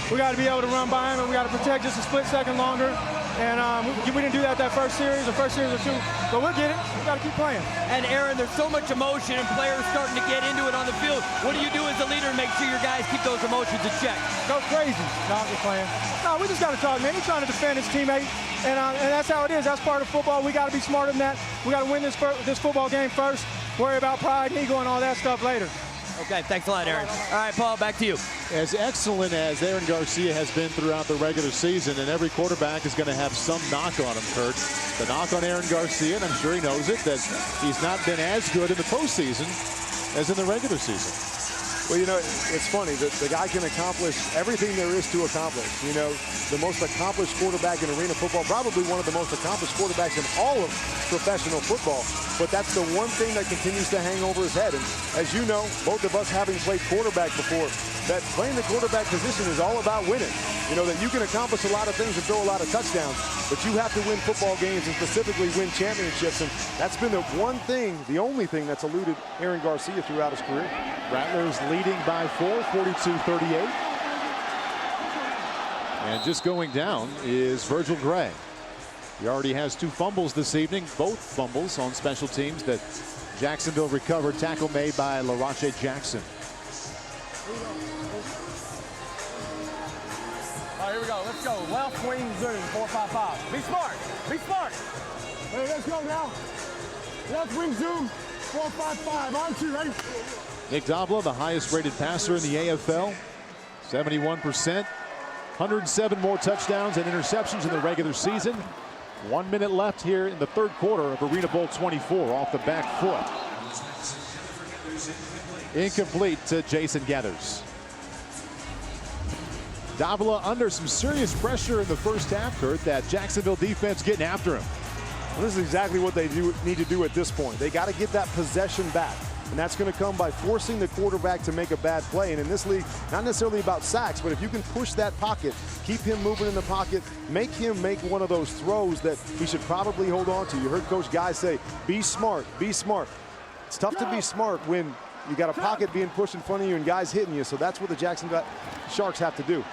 We got to be able to run by them, and we got to protect just a split second longer. And we didn't do that first series or two, but we'll get it. We got to keep playing. And Aaron, there's so much emotion and players starting to get into it on the field. What do you do as a leader to make sure your guys keep those emotions in check? Go crazy. No, I'm just playing. No, we just got to talk, man. He's trying to defend his teammate, and that's how it is. That's part of football. We got to be smarter than that. We got to win this football game first. Worry about pride and ego and all that stuff later. Okay, thanks a lot, Aaron. All right, Paul, back to you. As excellent as Aaron Garcia has been throughout the regular season, and every quarterback is going to have some knock on him, Kurt. The knock on Aaron Garcia, and I'm sure he knows it, that he's not been as good in the postseason as in the regular season. Well, you know, it's funny that the guy can accomplish everything there is to accomplish. You know, the most accomplished quarterback in arena football, probably one of the most accomplished quarterbacks in all of professional football. But that's the one thing that continues to hang over his head. And as you know, both of us having played quarterback before, that playing the quarterback position is all about winning. You know, that you can accomplish a lot of things and throw a lot of touchdowns, but you have to win football games and specifically win championships. And that's been the one thing, the only thing that's eluded Aaron Garcia throughout his career. Rattlers leading by 4, 42-38. And just going down is Virgil Gray. He already has 2 fumbles this evening, both fumbles on special teams that Jacksonville recovered. Tackle made by LaRache Jackson. All right, here we go. Let's go. Left wing zoom, 4-5-5. Be smart. Be smart. Hey, let's go now. Left wing zoom, 4-5-5. On 2, ready? Nick Davila, the highest rated passer in the AFL, 71%. 107 more touchdowns and interceptions in the regular season. 1 minute left here in the third quarter of ArenaBowl 24 off the back foot. Incomplete to Jason Geathers. Davila under some serious pressure in the first half, Kurt. That Jacksonville defense getting after him. Well, this is exactly what they need to do at this point. They got to get that possession back. And that's going to come by forcing the quarterback to make a bad play. And in this league, not necessarily about sacks, but if you can push that pocket, keep him moving in the pocket, make him make one of those throws that he should probably hold on to. You heard Coach Guy say, be smart, be smart. It's tough to be smart when you got a pocket being pushed in front of you and guys hitting you. So that's what the Jacksonville Sharks have to do.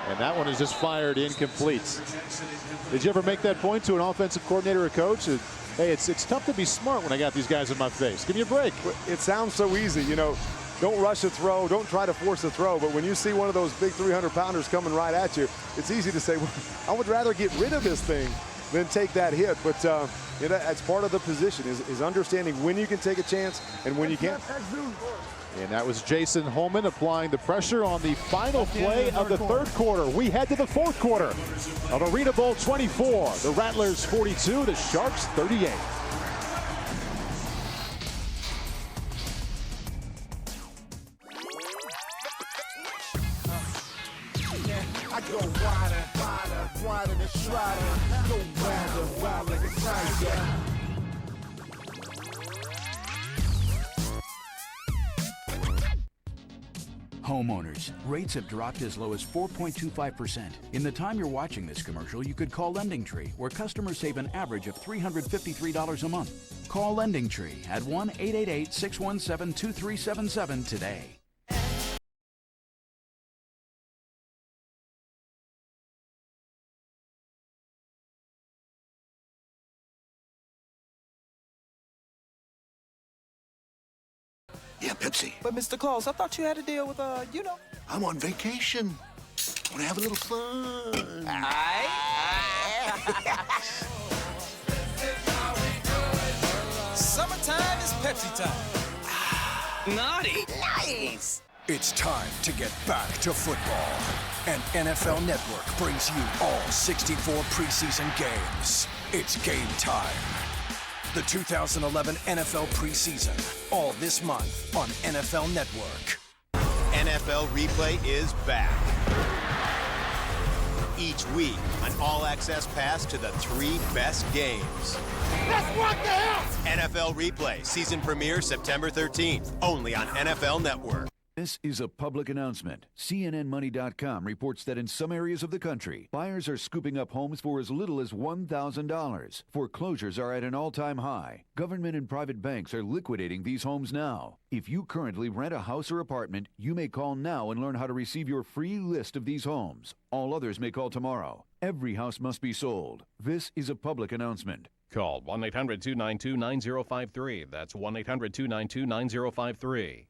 And that one is just fired incomplete. Did you ever make that point to an offensive coordinator or coach? Hey, it's tough to be smart when I got these guys in my face. Give me a break. It sounds so easy, you know. don't rush a throw, don't try to force a throw. But when you see one of those big 300-pounders coming right at you, it's easy to say, well, I would rather get rid of this thing than take that hit. But that's part of the position, is understanding when you can take a chance and when you can't. And that was Jason Holman applying the pressure on the final play of the third quarter. We head to the fourth quarter of ArenaBowl 24. The Rattlers 42, the Sharks 38. I go wider than Strider. Go wild like a tiger. Homeowners, rates have dropped as low as 4.25%. In the time you're watching this commercial, you could call LendingTree, where customers save an average of $353 a month. Call LendingTree at 1-888-617-2377 today. Yeah, Pepsi. But Mr. Claus, I thought you had to deal with, I'm on vacation. Want to have a little fun. Summertime is Pepsi time. Naughty. Nice. It's time to get back to football. And NFL Network brings you all 64 preseason games. It's game time. The 2011 NFL preseason, all this month on NFL Network. NFL Replay is back. Each week, an all-access pass to the 3 best games. That's what the hell! NFL Replay, season premiere September 13th, only on NFL Network. This is a public announcement. CNNMoney.com reports that in some areas of the country, buyers are scooping up homes for as little as $1,000. Foreclosures are at an all-time high. Government and private banks are liquidating these homes now. If you currently rent a house or apartment, you may call now and learn how to receive your free list of these homes. All others may call tomorrow. Every house must be sold. This is a public announcement. Call 1-800-292-9053. That's 1-800-292-9053.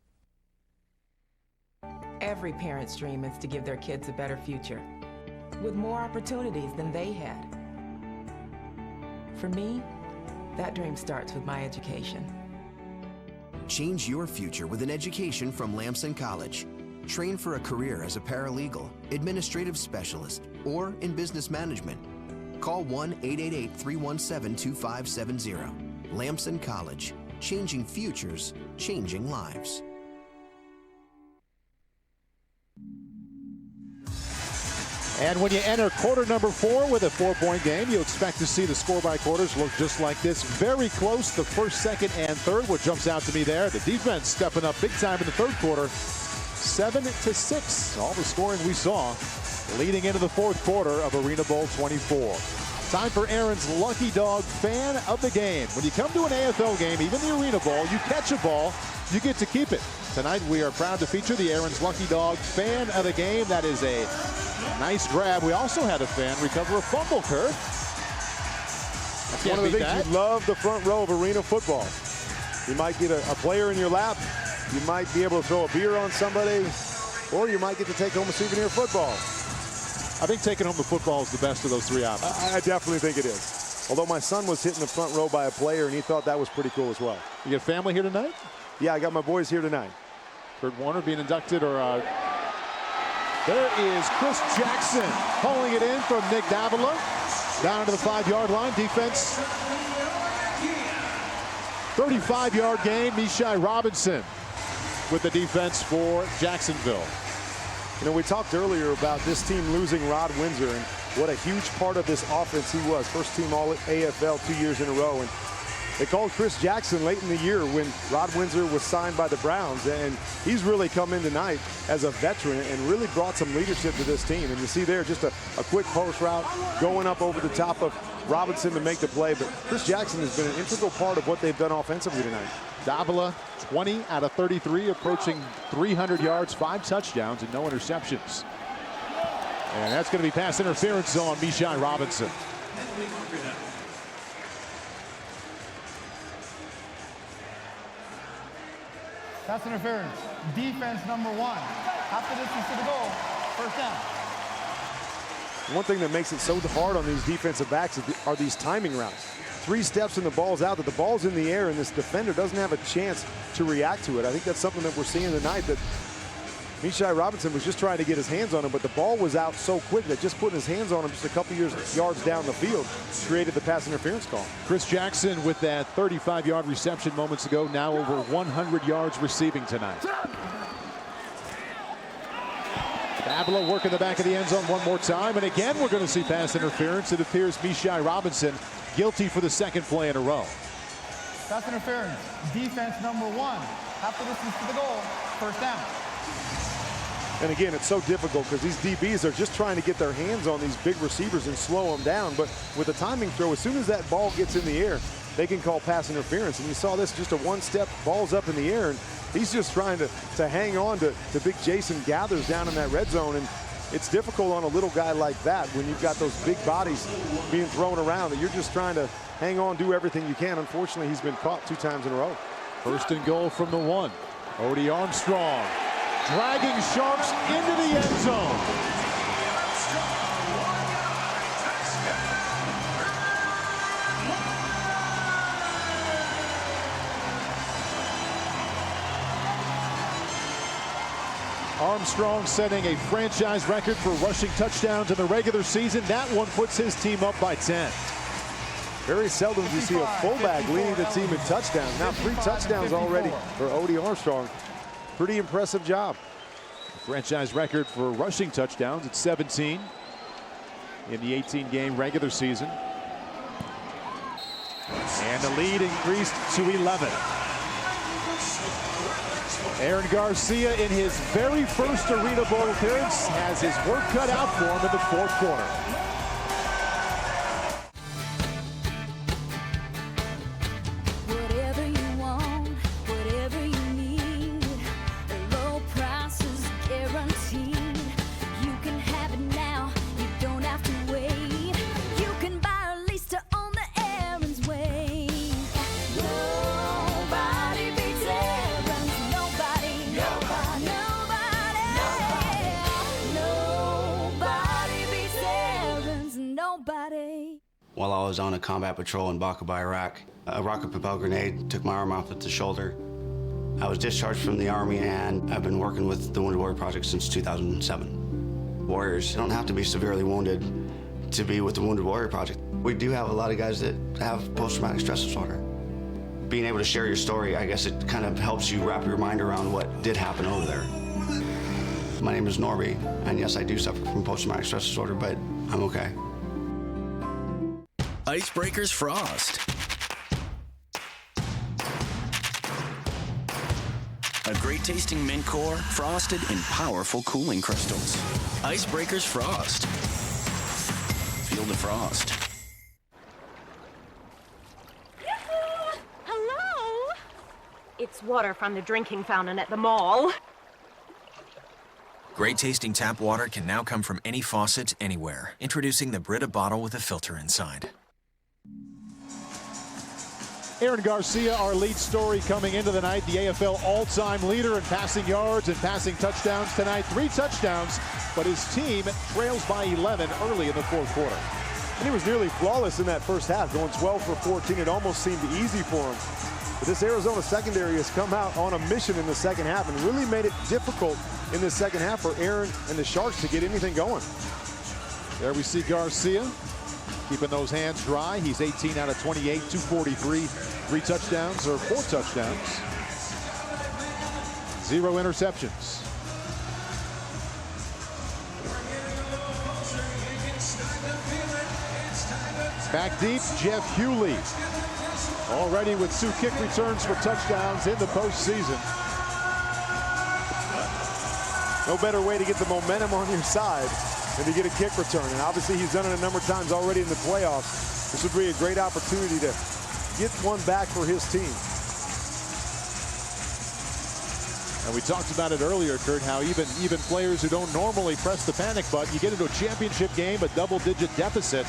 Every parent's dream is to give their kids a better future, with more opportunities than they had. For me, that dream starts with my education. Change your future with an education from Lamson College. Train for a career as a paralegal, administrative specialist, or in business management. Call 1-888-317-2570. Lamson College. Changing futures, changing lives. And when you enter quarter number 4 with a 4-point game, you expect to see the score by quarters look just like this. Very close, the first, second, and third. What jumps out to me there, the defense stepping up big time in the third quarter. 7-6, all the scoring we saw leading into the fourth quarter of ArenaBowl 24. Time for Aaron's Lucky Dog Fan of the Game. When you come to an AFL game, even the ArenaBowl, you catch a ball, you get to keep it. Tonight we are proud to feature the Aaron's Lucky Dog Fan of the Game. That is a nice grab. We also had a fan recover a fumble, Kurt. That's one of the things you love the front row of arena football. You might get a player in your lap. You might be able to throw a beer on somebody, or you might get to take home a souvenir football. I think taking home the football is the best of those 3 options. I definitely think it is. Although my son was hit in the front row by a player, and he thought that was pretty cool as well. You got family here tonight? Yeah, I got my boys here tonight. Kurt Warner being inducted, or there is Chris Jackson pulling it in from Nick Davila. Down to the 5-yard line. Defense. 35-yard gain. Mishai Robinson with the defense for Jacksonville. You know, we talked earlier about this team losing Rod Windsor and what a huge part of this offense he was. First team All-AFL 2 years in a row. And they called Chris Jackson late in the year when Rod Windsor was signed by the Browns. And he's really come in tonight as a veteran and really brought some leadership to this team. And you see there just a quick post route going up over the top of Robinson to make the play. But Chris Jackson has been an integral part of what they've done offensively tonight. Davila, 20 out of 33, approaching 300 yards, 5 touchdowns, and no interceptions. And that's going to be pass interference on Mishai Robinson. Pass interference. Defense number 1. Half the distance to the goal. First down. One thing that makes it so hard on these defensive backs are these timing routes. 3 steps and the ball's out, that the ball's in the air and this defender doesn't have a chance to react to it. I think that's something that we're seeing tonight, that Mishai Robinson was just trying to get his hands on him, but the ball was out so quick that just putting his hands on him just a couple yards down the field created the pass interference call. Chris Jackson with that 35-yard reception moments ago, now over 100 yards receiving tonight. Davila working the back of the end zone one more time, and again we're going to see pass interference. It appears Mishai Robinson guilty for the second play in a row. Pass interference. Defense number 1. Half the distance to the goal. First down. And again, it's so difficult because these DBs are just trying to get their hands on these big receivers and slow them down. But with a timing throw, as soon as that ball gets in the air, they can call pass interference. And you saw this, just a one-step, ball's up in the air, and he's just trying to hang on to big Jason Geathers down in that red zone. And it's difficult on a little guy like that when you've got those big bodies being thrown around, that you're just trying to hang on, do everything you can. Unfortunately, he's been caught 2 times in a row. First and goal from the 1. Odie Armstrong dragging Sharks into the end zone. Armstrong setting a franchise record for rushing touchdowns in the regular season. That one puts his team up by 10. Very seldom do you see a fullback leading the team in touchdowns. Now 3 touchdowns already for Odie Armstrong. Pretty impressive job. Franchise record for rushing touchdowns at 17 in the 18-game regular season. And the lead increased to 11. Aaron Garcia, in his very first ArenaBowl appearance, has his work cut out for him in the 4th quarter. While I was on a combat patrol in Bakaba, Iraq, a rocket-propelled grenade took my arm off at the shoulder. I was discharged from the Army, and I've been working with the Wounded Warrior Project since 2007. Warriors don't have to be severely wounded to be with the Wounded Warrior Project. We do have a lot of guys that have post-traumatic stress disorder. Being able to share your story, I guess it kind of helps you wrap your mind around what did happen over there. My name is Norby, and yes, I do suffer from post-traumatic stress disorder, but I'm okay. Icebreakers Frost. A great tasting mint core frosted in powerful cooling crystals. Icebreakers Frost. Feel the frost. Hello? It's water from the drinking fountain at the mall. Great tasting tap water can now come from any faucet, anywhere. Introducing the Brita bottle with a filter inside. Aaron Garcia, our lead story coming into the night, the AFL all-time leader in passing yards and passing touchdowns tonight. 3 touchdowns, but his team trails by 11 early in the 4th quarter. And he was nearly flawless in that first half, going 12 for 14. It almost seemed easy for him. But this Arizona secondary has come out on a mission in the second half and really made it difficult in the second half for Aaron and the Sharks to get anything going. There we see Garcia keeping those hands dry. He's 18 out of 28, 243, 3 touchdowns or 4 touchdowns. 0 interceptions. Back deep, Jeff Hughley. Already with 2 kick returns for touchdowns in the postseason. No better way to get the momentum on your side than to get a kick return. And obviously he's done it a number of times already in the playoffs. This would be a great opportunity to get one back for his team. And we talked about it earlier, Kurt, how even players who don't normally press the panic button, you get into a championship game, a double-digit deficit,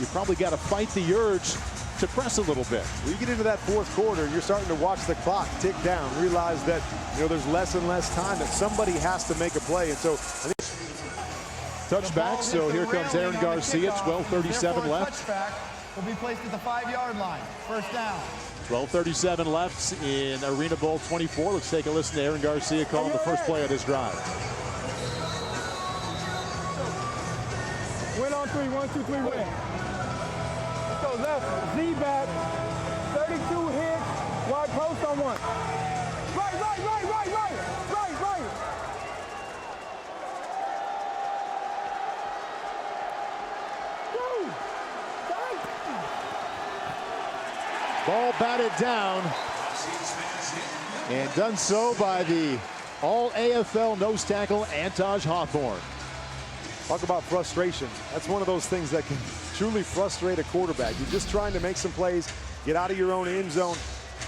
you probably got to fight the urge to press a little bit. When you get into that fourth quarter, you're starting to watch the clock tick down, realize that there's less and less time, that somebody has to make a play. And so I think touchback, so here comes Aaron Garcia, 12:37 left. Touchback will be placed at the 5-yard line. First down. 12:37 left in ArenaBowl 24. Let's take a listen to Aaron Garcia calling the first play of this drive. Win on 3, 1, 2, 3, win. Let's go left, Z back, 32 hits, wide post on 1. Right. Ball batted down, and done so by the All-AFL nose tackle, Antaj Hawthorne. Talk about frustration. That's one of those things that can truly frustrate a quarterback. You're just trying to make some plays, get out of your own end zone,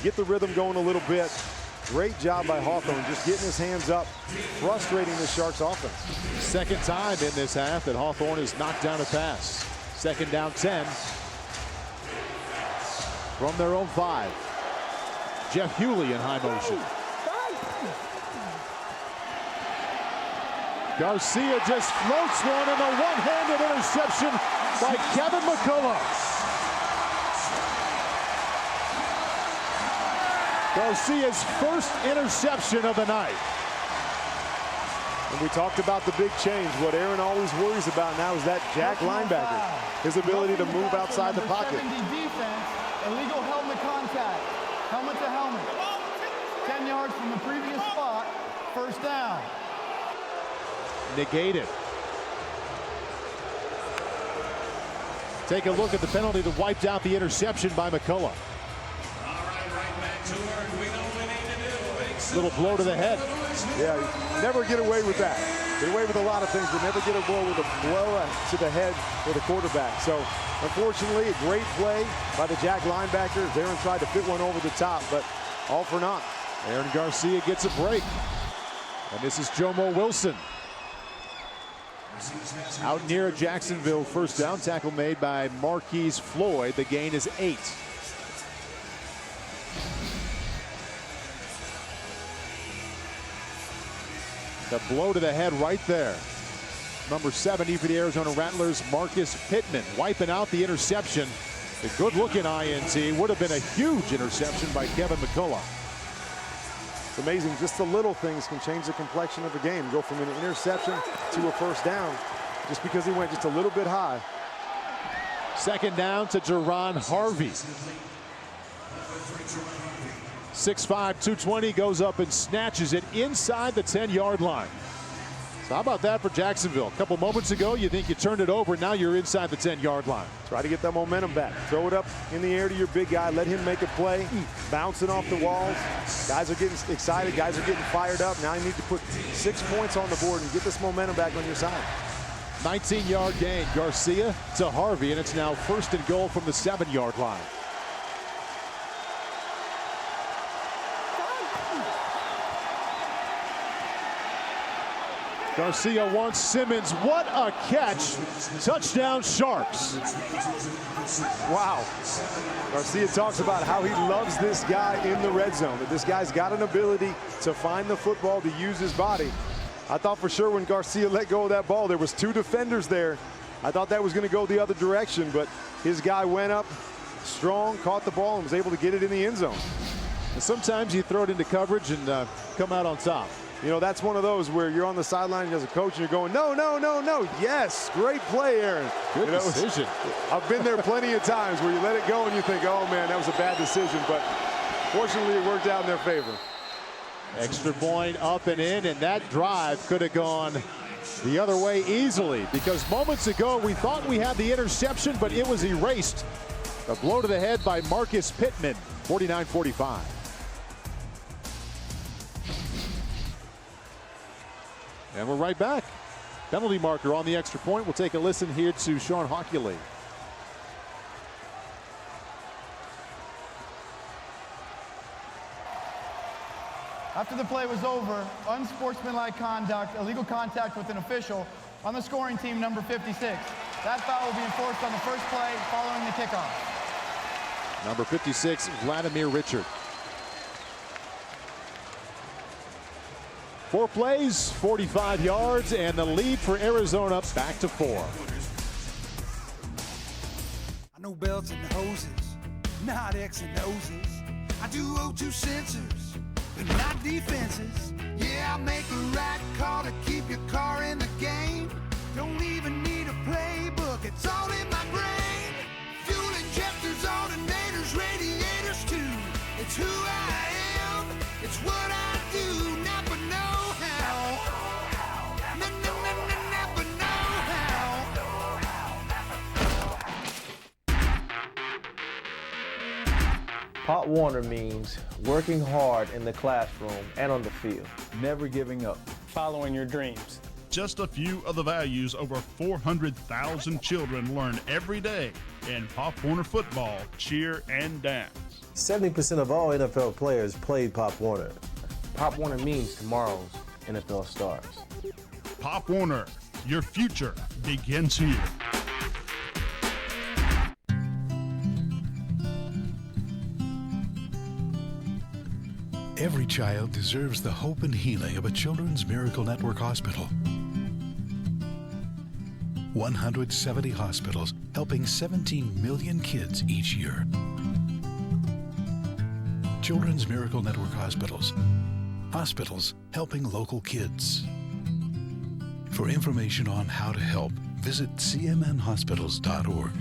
get the rhythm going a little bit. Great job by Hawthorne, just getting his hands up, frustrating the Sharks offense. Second time in this half that Hawthorne has knocked down a pass. Second down 10. From their own 5. Jeff Hughley in high motion. Garcia just floats one, and a one-handed interception by Kevin McCullough. Garcia's first interception of the night. And we talked about the big change. What Aaron always worries about now is that Jack linebacker, his ability to move outside the pocket. Defense, illegal helmet contact. Helmet to helmet. 10 yards from the previous spot. First down. Negated. Take a look at the penalty that wiped out the interception by McCullough. Little blow to the head. Yeah, you never get away with that. Get away with a lot of things, but never get away with a blow to the head for the quarterback. So, unfortunately, a great play by the Jack linebacker. Aaron tried to fit one over the top, but all for naught. Aaron Garcia gets a break. And this is Jomo Wilson. Out near Jacksonville, first down. Tackle made by Marquise Floyd. The gain is 8. The blow to the head right there. Number 70 for the Arizona Rattlers, Marcus Pittman, wiping out the interception. A good-looking INT. Would have been a huge interception by Kevin McCullough. It's amazing. Just the little things can change the complexion of the game. Go from an interception to a first down just because he went just a little bit high. Second down to Jerron Harvey. 6'5", 220, goes up and snatches it inside the 10-yard line. So how about that for Jacksonville? A couple moments ago, you think you turned it over. Now you're inside the 10-yard line. Try to get that momentum back. Throw it up in the air to your big guy. Let him make a play. Bouncing off the walls. Guys are getting excited. Guys are getting fired up. Now you need to put 6 points on the board and get this momentum back on your side. 19-yard gain. Garcia to Harvey, and it's now 1st and goal from the 7-yard line. Garcia wants Simmons. What a catch. Touchdown Sharks. Wow. Garcia talks about how he loves this guy in the red zone, that this guy's got an ability to find the football, to use his body. I thought for sure when Garcia let go of that ball, there was 2 defenders there. I thought that was going to go the other direction, but his guy went up strong, caught the ball, and was able to get it in the end zone. And sometimes you throw it into coverage and come out on top. You know, that's one of those where you're on the sideline as a coach and you're going, no, no, no, no. Yes, great play, Aaron. Good decision. I've been there plenty of times where you let it go and you think, oh, man, that was a bad decision. But fortunately, it worked out in their favor. Extra point up and in, and that drive could have gone the other way easily, because moments ago we thought we had the interception, but it was erased. A blow to the head by Marcus Pittman, 49-45. And we're right back. Penalty marker on the extra point. We'll take a listen here to Sean Hughley. After the play was over, unsportsmanlike conduct, illegal contact with an official on the scoring team, number 56. That foul will be enforced on the first play following the kickoff. Number 56, Vladimir Richard. 4 plays, 45 yards, and the lead for Arizona back to 4. I know belts and hoses, not X and O's. I do O2 sensors, but not defenses. Yeah, I make a right call to keep your car in the game. Don't even need a playbook, it's all in my brain. Fuel injectors, alternators, radiators too. It's who I am, it's what I do, never know how. Never know how. Pop Warner means working hard in the classroom and on the field. Never giving up. Following your dreams. Just a few of the values over 400,000 children learn every day in Pop Warner football, cheer, and dance. 70% of all NFL players played Pop Warner. Pop Warner means tomorrow's NFL stars. Pop Warner, your future begins here. Every child deserves the hope and healing of a Children's Miracle Network hospital. 170 hospitals helping 17 million kids each year. Children's Miracle Network hospitals. Hospitals helping local kids. For information on how to help, visit cmnhospitals.org.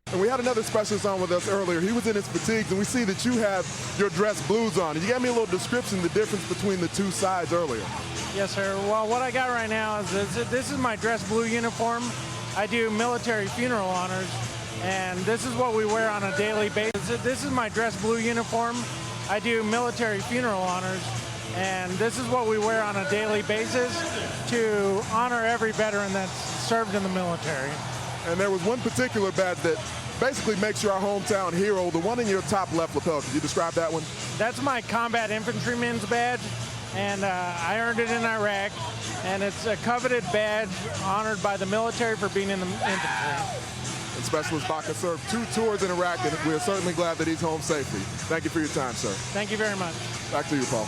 And we had another specialist on with us earlier. He was in his fatigues, and we see that you have your dress blues on. And you gave me a little description of the difference between the two sides earlier. Yes, sir. Well, what I got right now is this is my dress blue uniform. I do military funeral honors, and this is what we wear on a daily basis. This is my dress blue uniform. I do military funeral honors, and this is what we wear on a daily basis to honor every veteran that's served in the military. And there was one particular badge that basically makes you our hometown hero, the one in your top left lapel. Could you describe that one? That's my combat infantryman's badge, and I earned it in Iraq, and it's a coveted badge honored by the military for being in the infantry. And Specialist Baca served 2 tours in Iraq, and we're certainly glad that he's home safely. Thank you for your time, sir. Thank you very much. Back to you, Paul.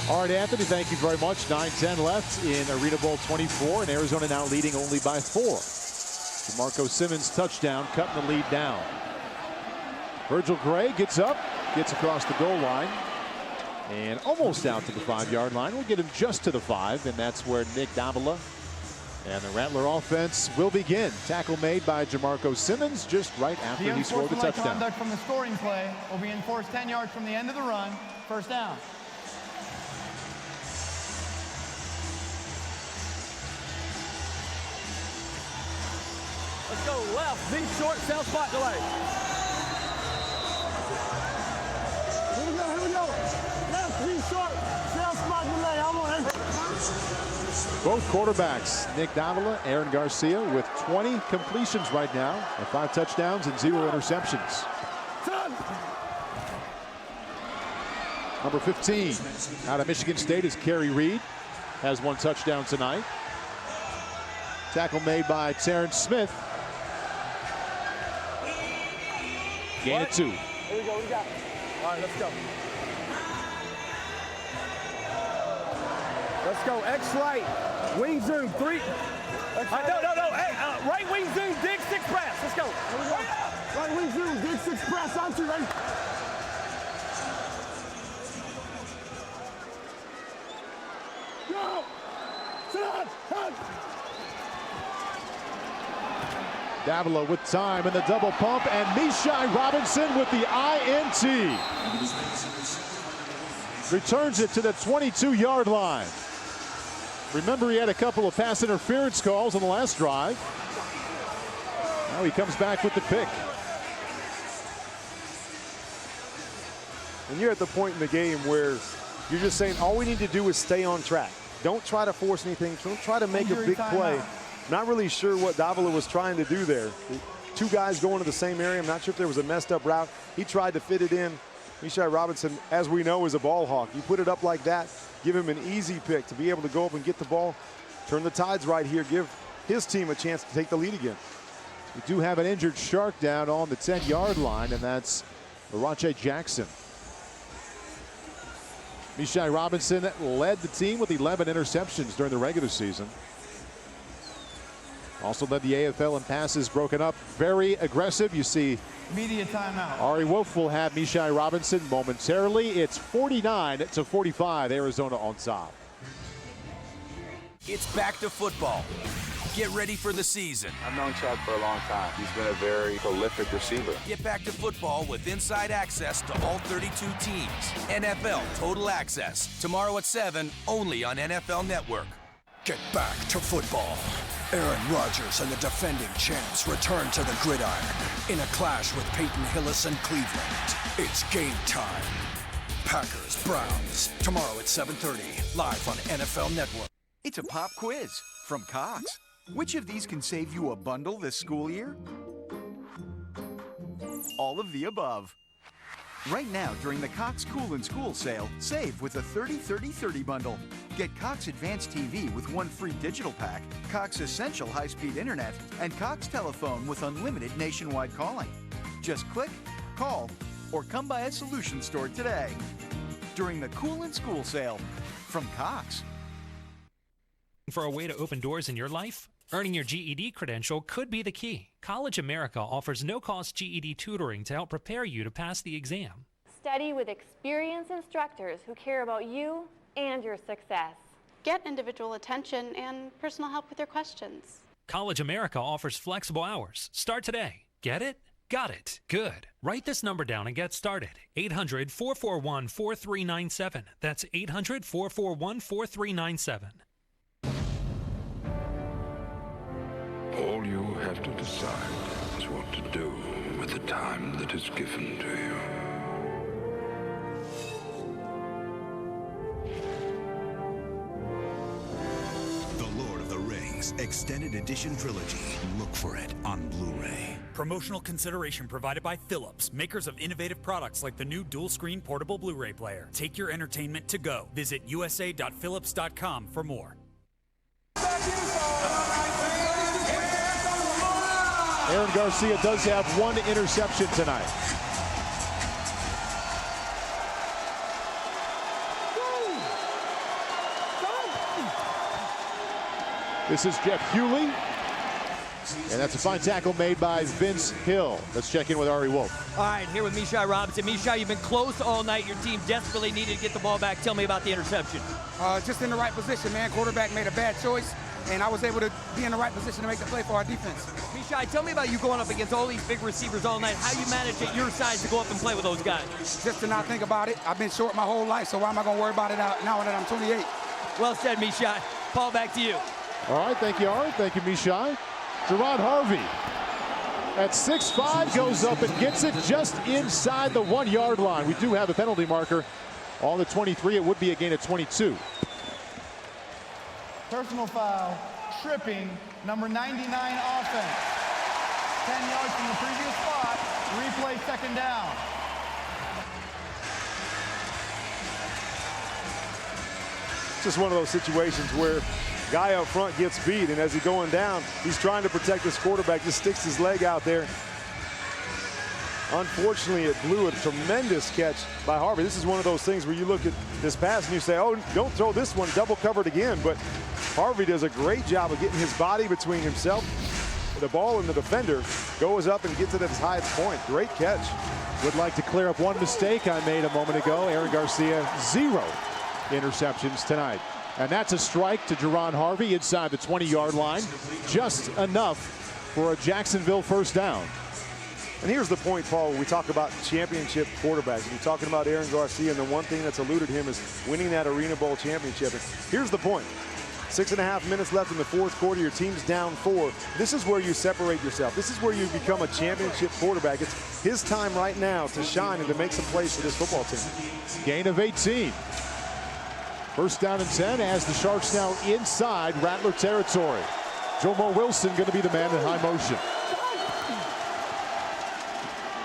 All right, Anthony, thank you very much. 9-10 left in ArenaBowl 24, and Arizona now leading only by 4. DeMarco Simmons touchdown, cutting the lead down. Virgil Gray gets up, gets across the goal line, and almost out to the 5-yard line. We'll get him just to the 5, and that's where Nick Davila and the Rattler offense will begin. Tackle made by DeMarco Simmons just right after he scored the touchdown. Conduct from the scoring play will be enforced 10 yards from the end of the run, first down. Let's go left, deep short, south spot delay. Here we go. Left, deep short, south spot delay. I'm on it. Both quarterbacks, Nick Davila, Aaron Garcia, with 20 completions right now, and 5 touchdowns and 0 interceptions. Number 15 out of Michigan State is Kerry Reed, has 1 touchdown tonight. Tackle made by Terrence Smith. Gain of 2. Here we go, we got it. All right, let's go. Let's go, X right, wing zoom, 3. No, hey, right wing zoom, dig 6 press, let's go. Here we go. Right wing zoom, dig 6 press, on 2, ready? Go! Sit on, hug! Davila with time and the double pump, and Mishai Robinson with the INT. Returns it to the 22-yard line. Remember, he had a couple of pass interference calls on the last drive. Now he comes back with the pick. And you're at the point in the game where you're just saying all we need to do is stay on track. Don't try to force anything. Don't try to make a big play. Not really sure what Davila was trying to do there. 2 guys going to the same area. I'm not sure if there was a messed up route. He tried to fit it in. Mishai Robinson, as we know, is a ball hawk. You put it up like that, give him an easy pick to be able to go up and get the ball, turn the tides right here, give his team a chance to take the lead again. We do have an injured Shark down on the 10-yard line, and that's Larache Jackson. Mishai Robinson led the team with 11 interceptions during the regular season. Also led the AFL in passes broken up. Very aggressive. You see Media timeout. Ari Wolf will have Mishai Robinson momentarily. It's 49-45, Arizona on top. It's back to football. Get ready for the season. I've known Chad for a long time. He's been a very prolific receiver. Get back to football with inside access to all 32 teams. NFL Total Access. Tomorrow at 7, only on NFL Network. Get back to football. Aaron Rodgers and the defending champs return to the gridiron in a clash with Peyton Hillis and Cleveland. It's game time. Packers, Browns, tomorrow at 7:30, live on NFL Network. It's a pop quiz from Cox. Which of these can save you a bundle this school year? All of the above. Right now, during the Cox Cool in School sale, save with a 30-30-30 bundle. Get Cox Advanced TV with 1 free digital pack, Cox Essential high-speed internet, and Cox Telephone with unlimited nationwide calling. Just click, call, or come by a solution store today. During the Cool in School sale from Cox. For a way to open doors in your life? Earning your GED credential could be the key. College America offers no-cost GED tutoring to help prepare you to pass the exam. Study with experienced instructors who care about you and your success. Get individual attention and personal help with your questions. College America offers flexible hours. Start today. Get it? Got it. Good. Write this number down and get started. 800-441-4397. That's 800-441-4397. All you have to decide is what to do with the time that is given to you. The Lord of the Rings Extended Edition Trilogy. Look for it on Blu-ray. Promotional consideration provided by Philips, makers of innovative products like the new dual-screen portable Blu-ray player. Take your entertainment to go. Visit usa.philips.com for more. Aaron Garcia does have 1 interception tonight. This is Jeff Hughley. And that's a fine tackle made by Vince Hill. Let's check in with Ari Wolf. All right, here with Mishai Robinson. Mishai, you've been close all night. Your team desperately needed to get the ball back. Tell me about the interception. Just in the right position, man. Quarterback made a bad choice, and I was able to be in the right position to make the play for our defense. Mishai, tell me about you going up against all these big receivers all night. How you managed at your size to go up and play with those guys? Just to not think about it. I've been short my whole life, so why am I going to worry about it now that I'm 28? Well said, Mishai. Paul, back to you. All right, thank you, Ari. Thank you, Mishai. Gerard Harvey at 6'5" goes up and gets it just inside the 1-yard line. We do have a penalty marker on the 23. It would be a gain of 22. Personal foul, tripping, number 99 offense. 10 yards from the previous spot. Replay, second down. Just one of those situations where guy up front gets beat, and as he's going down, he's trying to protect his quarterback, just sticks his leg out there. Unfortunately, it blew a tremendous catch by Harvey. This is one of those things where you look at this pass and you say, oh, don't throw this one double covered again. But Harvey does a great job of getting his body between himself, the ball, and the defender, goes up and gets it at his highest point. Great catch. Would like to clear up one mistake I made a moment ago. Aaron Garcia, 0 interceptions tonight. And that's a strike to Jerron Harvey inside the 20-yard line. Just enough for a Jacksonville first down. And here's the point, Paul, when we talk about championship quarterbacks. And you're talking about Aaron Garcia, and the one thing that's eluded him is winning that Arena Bowl championship. And here's the point. 6.5 minutes left in the fourth quarter. Your team's down 4. This is where you separate yourself. This is where you become a championship quarterback. It's his time right now to shine and to make some plays for this football team. Gain of 18. First down and 10 as the Sharks now inside Rattler territory. Jomo Wilson going to be the man in high motion.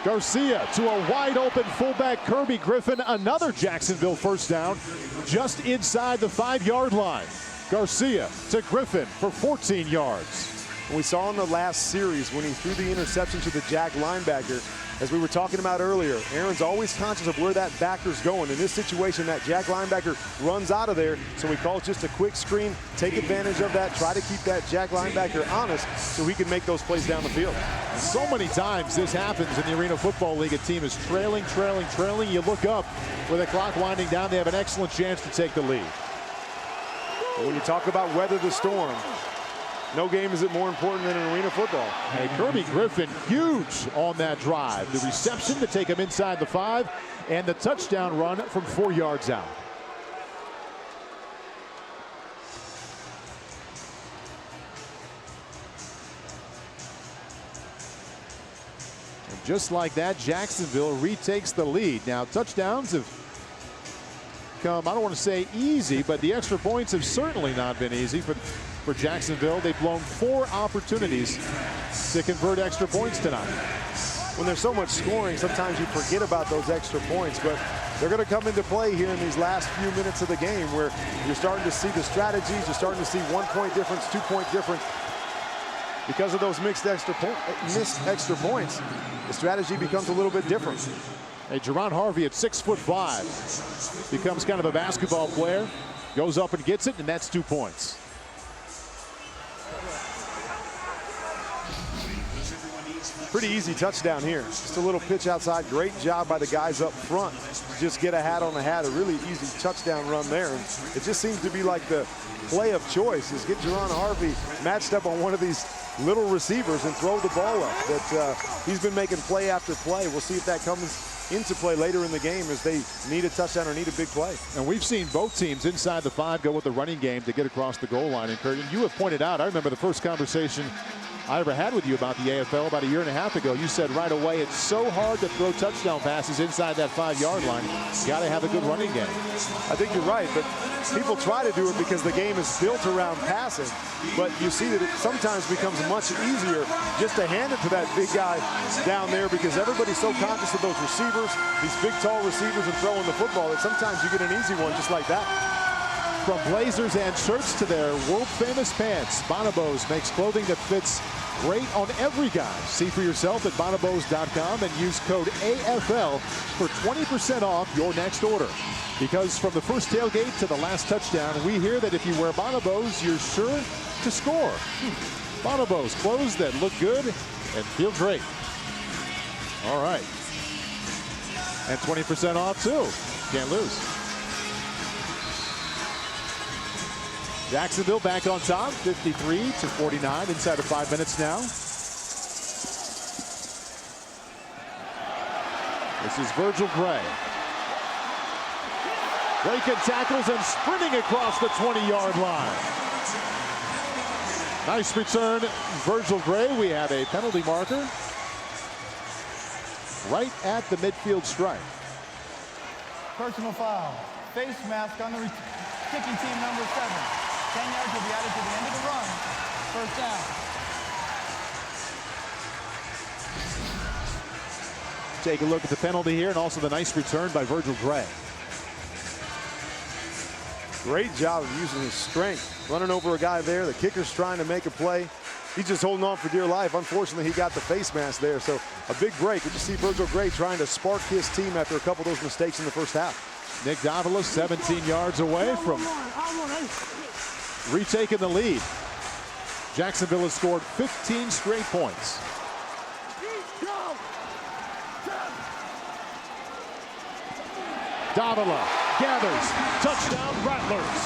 Garcia to a wide open fullback Kirby Griffin. Another Jacksonville first down just inside the 5-yard line. Garcia to Griffin for 14 yards. And we saw in the last series when he threw the interception to the Jack linebacker, as we were talking about earlier, Aaron's always conscious of where that backer's going. In this situation, that Jack linebacker runs out of there, so he calls just a quick screen, take advantage of that, try to keep that Jack linebacker honest so he can make those plays down the field. So many times this happens in the Arena Football League. A team is trailing. You look up with the clock winding down, they have an excellent chance to take the lead. But when you talk about weather the storm, no game is it more important than an arena football. Hey, Kirby Griffin, huge on that drive. The reception to take him inside the 5, and the touchdown run from 4 yards out. And just like that, Jacksonville retakes the lead. Now, touchdowns have come, I don't want to say easy, but the extra points have certainly not been easy for Jacksonville. They've blown 4 opportunities to convert extra points tonight. When there's so much scoring, sometimes you forget about those extra points, but they're going to come into play here in these last few minutes of the game where you're starting to see the strategies, you're starting to see 1-point difference, 2-point difference. Because of those missed extra points, the strategy becomes a little bit different. Hey, Jerron Harvey at 6'5" becomes kind of a basketball player, goes up and gets it, and that's 2 points. Pretty easy touchdown here. Just a little pitch outside. Great job by the guys up front to just get a hat on the hat. A really easy touchdown run there. And it just seems to be like the play of choice is get Jerron Harvey matched up on one of these little receivers and throw the ball up. But he's been making play after play. We'll see if that comes into play later in the game as they need a touchdown or need a big play. And we've seen both teams inside the 5 go with the running game to get across the goal line. And Kurt, you have pointed out, I remember the first conversation I ever had with you about the AFL about a year and a half ago. You said right away it's so hard to throw touchdown passes inside that 5-yard line. You got to have a good running game. I think you're right, but people try to do it because the game is built around passing. But you see that it sometimes becomes much easier just to hand it to that big guy down there because everybody's so conscious of those receivers, these big, tall receivers, and throwing the football that sometimes you get an easy one just like that. From blazers and shirts to their world-famous pants, Bonobos makes clothing that fits great on every guy. See for yourself at bonobos.com and use code AFL for 20% off your next order. Because from the first tailgate to the last touchdown, we hear that if you wear Bonobos, you're sure to score. Bonobos, clothes that look good and feel great. All right. And 20% off, too. Can't lose. Jacksonville back on top, 53-49, inside of 5 minutes now. This is Virgil Gray. Breaking tackles and sprinting across the 20-yard line. Nice return, Virgil Gray. We have a penalty marker right at the midfield stripe. Personal foul. Face mask on the kicking team number 7. 10 yards will be added to the end of the run. First down. Take a look at the penalty here and also the nice return by Virgil Gray. Great job of using his strength. Running over a guy there. The kicker's trying to make a play. He's just holding on for dear life. Unfortunately, he got the face mask there. So a big break. We just see Virgil Gray trying to spark his team after a couple of those mistakes in the first half. Nick Davila 17 yards away from retaking the lead. Jacksonville has scored 15 straight points. Davila gathers. Touchdown, Rattlers.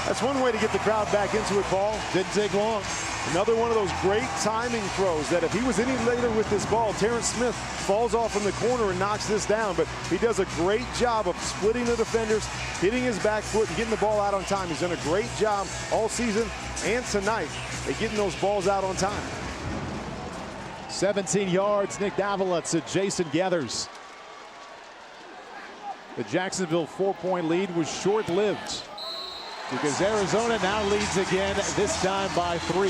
That's one way to get the crowd back into it, Paul. Didn't take long. Another one of those great timing throws that if he was any later with this ball, Terrence Smith falls off in the corner and knocks this down. But he does a great job of splitting the defenders, hitting his back foot, and getting the ball out on time. He's done a great job all season and tonight at getting those balls out on time. 17 yards, Nick Davila to Jason Geathers. The Jacksonville 4-point lead was short-lived, because Arizona now leads again, this time by 3.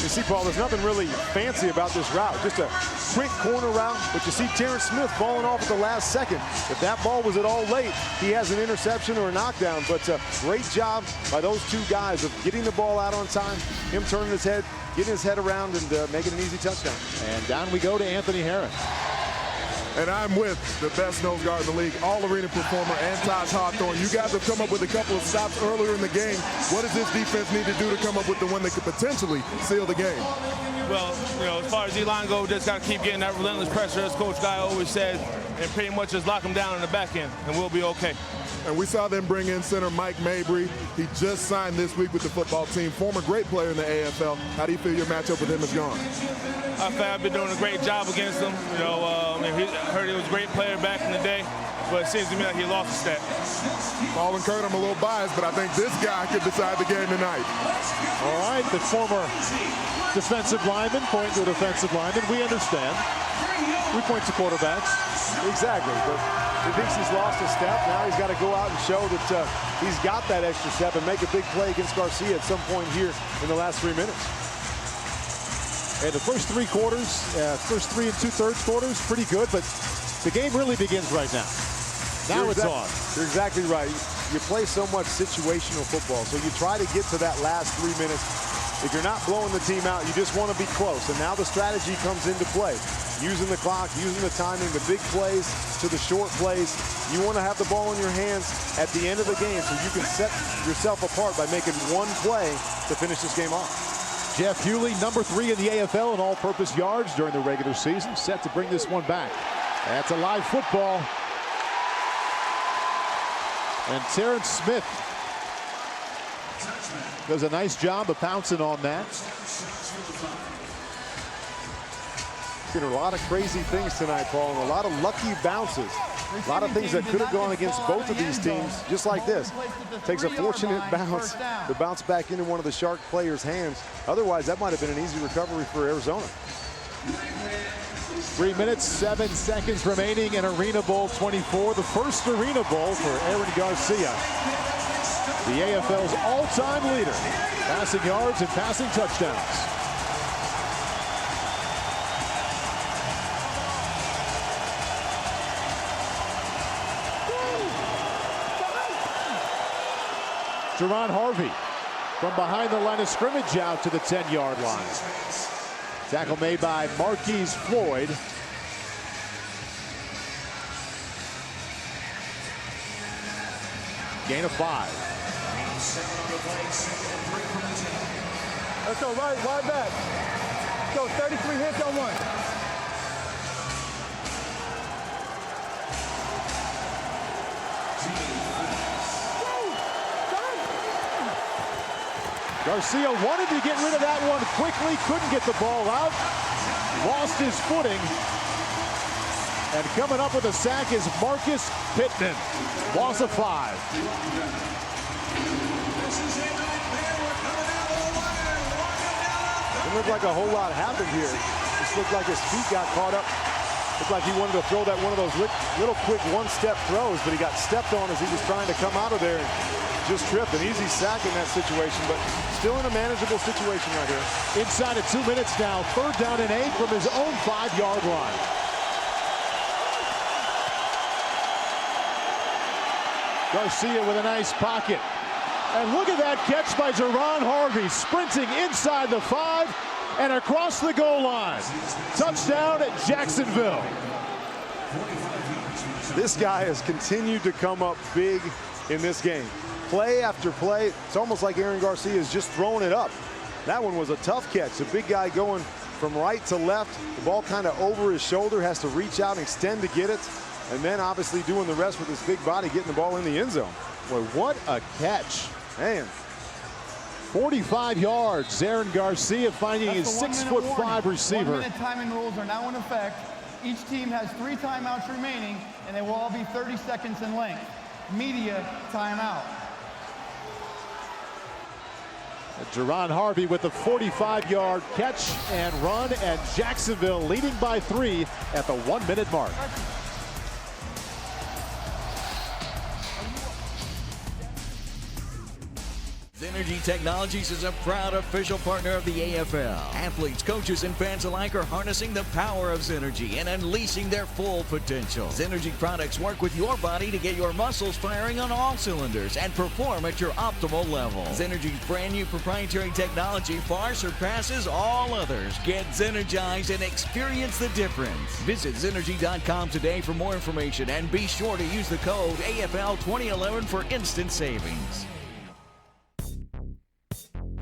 You see, Paul, there's nothing really fancy about this route. Just a quick corner route, but you see Terrence Smith falling off at the last second. If that ball was at all late, he has an interception or a knockdown. But great job by those two guys of getting the ball out on time, him turning his head, getting his head around, and making an easy touchdown. And down we go to Anthony Harris. And I'm with the best nose guard in the league, all-arena performer, and Taj Hawthorne. You guys have come up with a couple of stops earlier in the game. What does this defense need to do to come up with the one that could potentially seal the game? Well, you know, as far as E-line goes, just got to keep getting that relentless pressure, as Coach Guy always says, and pretty much just lock them down in the back end, and we'll be okay. And we saw them bring in center Mike Mabry. He just signed this week with the football team, former great player in the AFL. How do you feel your matchup with him has gone? I feel I've been doing a great job against him. You know, I heard he was a great player back in the day, but it seems to me like he lost a step. Paul and Kurt, I'm a little biased, but I think this guy could decide the game tonight. All right, the former defensive lineman pointing to a defensive lineman. We understand. We point to quarterbacks. Exactly, but he thinks he's lost a step. Now he's got to go out and show that he's got that extra step and make a big play against Garcia at some point here in the last 3 minutes. And the first 3 quarters, first 3 2/3 quarters, pretty good, but the game really begins right now. Now it's on. You're exactly right. You play so much situational football, so you try to get to that last 3 minutes. If you're not blowing the team out, you just want to be close. And now the strategy comes into play. Using the clock, using the timing, the big plays to the short plays. You want to have the ball in your hands at the end of the game so you can set yourself apart by making one play to finish this game off. Jeff Hughley, number 3 in the AFL in all-purpose yards during the regular season, set to bring this one back. That's a live football. And Terrence Smith does a nice job of pouncing on that. Seen a lot of crazy things tonight, Paul, and a lot of lucky bounces. A lot of things that could have gone against both of these teams, just like this. Takes a fortunate bounce to bounce back into one of the Shark players' hands. Otherwise, that might have been an easy recovery for Arizona. 3 minutes, 7 seconds remaining in ArenaBowl 24, the first ArenaBowl for Aaron Garcia, the AFL's all-time leader, passing yards and passing touchdowns. Jerron Harvey from behind the line of scrimmage out to the 10-yard line. Tackle made by Marquise Floyd. Gain of 5. Let's go right, wide back. Let's go 33 hits on one. Garcia wanted to get rid of that one quickly, couldn't get the ball out, lost his footing, and coming up with a sack is Marcus Pittman. Loss of 5. It looked like a whole lot happened here. Just looked like his feet got caught up. Looked like he wanted to throw that one of those little quick one-step throws, but he got stepped on as he was trying to come out of there and just tripped. An easy sack in that situation, but still in a manageable situation right here. Inside of 2 minutes now, 3rd down and 8 from his own 5-yard line. Garcia with a nice pocket. And look at that catch by Jerron Harvey, sprinting inside the 5 and across the goal line. Touchdown at Jacksonville. This guy has continued to come up big in this game. Play after play, it's almost like Aaron Garcia is just throwing it up. That one was a tough catch. The big guy going from right to left, the ball kind of over his shoulder, has to reach out and extend to get it, and then obviously doing the rest with his big body, getting the ball in the end zone. Boy, what a catch. Man. 45 yards. Aaron Garcia finding his 6'5" receiver. 1 minute timing rules are now in effect. Each team has 3 timeouts remaining, and they will all be 30 seconds in length. Media timeout. Jerron Harvey with the 45-yard catch and run, and Jacksonville leading by 3 at the 1-minute mark. Then Synergy Technologies is a proud official partner of the AFL. Athletes, coaches, and fans alike are harnessing the power of Synergy and unleashing their full potential. Synergy products work with your body to get your muscles firing on all cylinders and perform at your optimal level. Synergy's brand new proprietary technology far surpasses all others. Get Synergized and experience the difference. Visit Synergy.com today for more information and be sure to use the code AFL2011 for instant savings.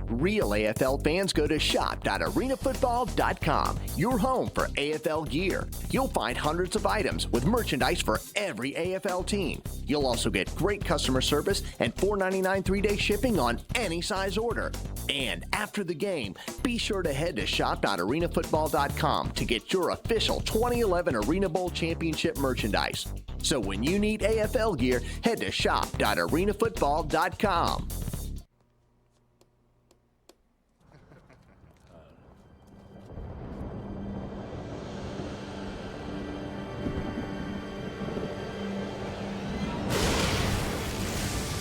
Real AFL fans go to shop.arenafootball.com, your home for AFL gear. You'll find hundreds of items with merchandise for every AFL team. You'll also get great customer service and $4.99 3-day shipping on any size order. And after the game, be sure to head to shop.arenafootball.com to get your official 2011 Arena Bowl Championship merchandise. So when you need AFL gear, head to shop.arenafootball.com.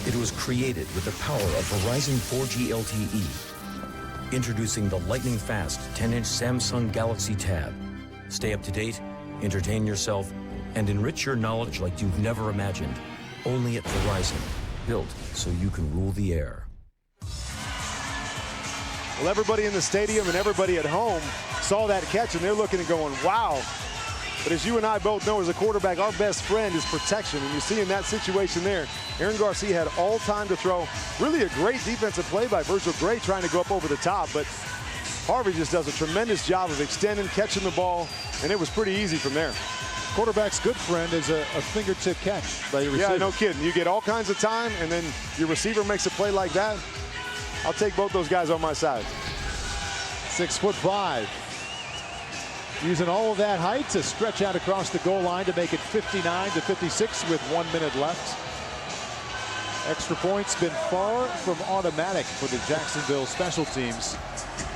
It was created with the power of Verizon 4G LTE. Introducing the lightning-fast 10-inch Samsung Galaxy Tab. Stay up to date, entertain yourself, and enrich your knowledge like you've never imagined. Only at Verizon. Built so you can rule the air. Well, everybody in the stadium and everybody at home saw that catch, and they're looking and going, wow. But as you and I both know, as a quarterback, our best friend is protection. And you see in that situation there, Aaron Garcia had all time to throw. Really a great defensive play by Virgil Gray trying to go up over the top. But Harvey just does a tremendous job of extending, catching the ball, and it was pretty easy from there. Quarterback's good friend is a fingertip catch by your receiver. Yeah, no kidding. You get all kinds of time, and then your receiver makes a play like that. I'll take both those guys on my side. 6'5". Using all of that height to stretch out across the goal line to make it 59-56 with 1 minute left. Extra points been far from automatic for the Jacksonville special teams.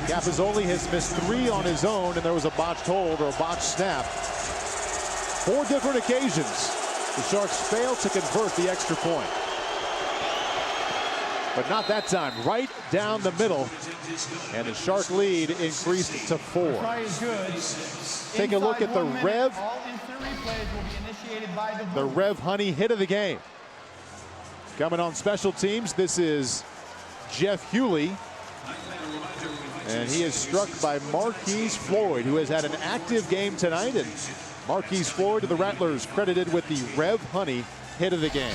Capozzoli has missed 3 on his own, and there was a botched hold or a botched snap. 4 different occasions, the Sharks failed to convert the extra point. But not that time, right down the middle. And the Shark lead increased to 4. Take a look at the Rev. The Rev Honey hit of the game. Coming on special teams, this is Jeff Hughley. And he is struck by Marquise Floyd, who has had an active game tonight. And Marquise Floyd of the Rattlers credited with the Rev Honey hit of the game.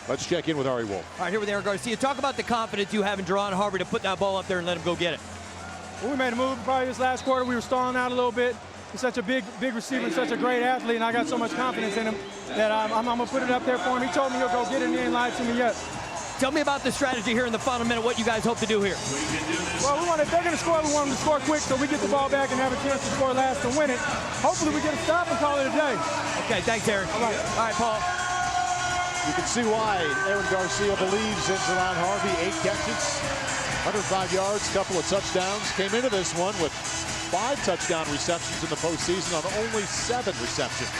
Let's check in with Ari Wolf. All right, here with Aaron Garcia. Talk about the confidence you have in Jerron Harvey to put that ball up there and let him go get it. Well, we made a move probably this last quarter. We were stalling out a little bit. He's such a big receiver and such a great athlete, and I got so much confidence in him that I'm going to put it up there for him. He told me he'll go get it, and he ain't lied to me yet. Tell me about the strategy here in the final minute, what you guys hope to do here. Well, if they're going to score, we want them to score quick so we get the ball back and have a chance to score last and win it. Hopefully we get a stop and call it a day. Okay, thanks, Aaron. All right, Paul. You can see why Aaron Garcia believes in Jerron Harvey. 8 catches, 105 yards, couple of touchdowns. Came into this one with 5 touchdown receptions in the postseason on only 7 receptions.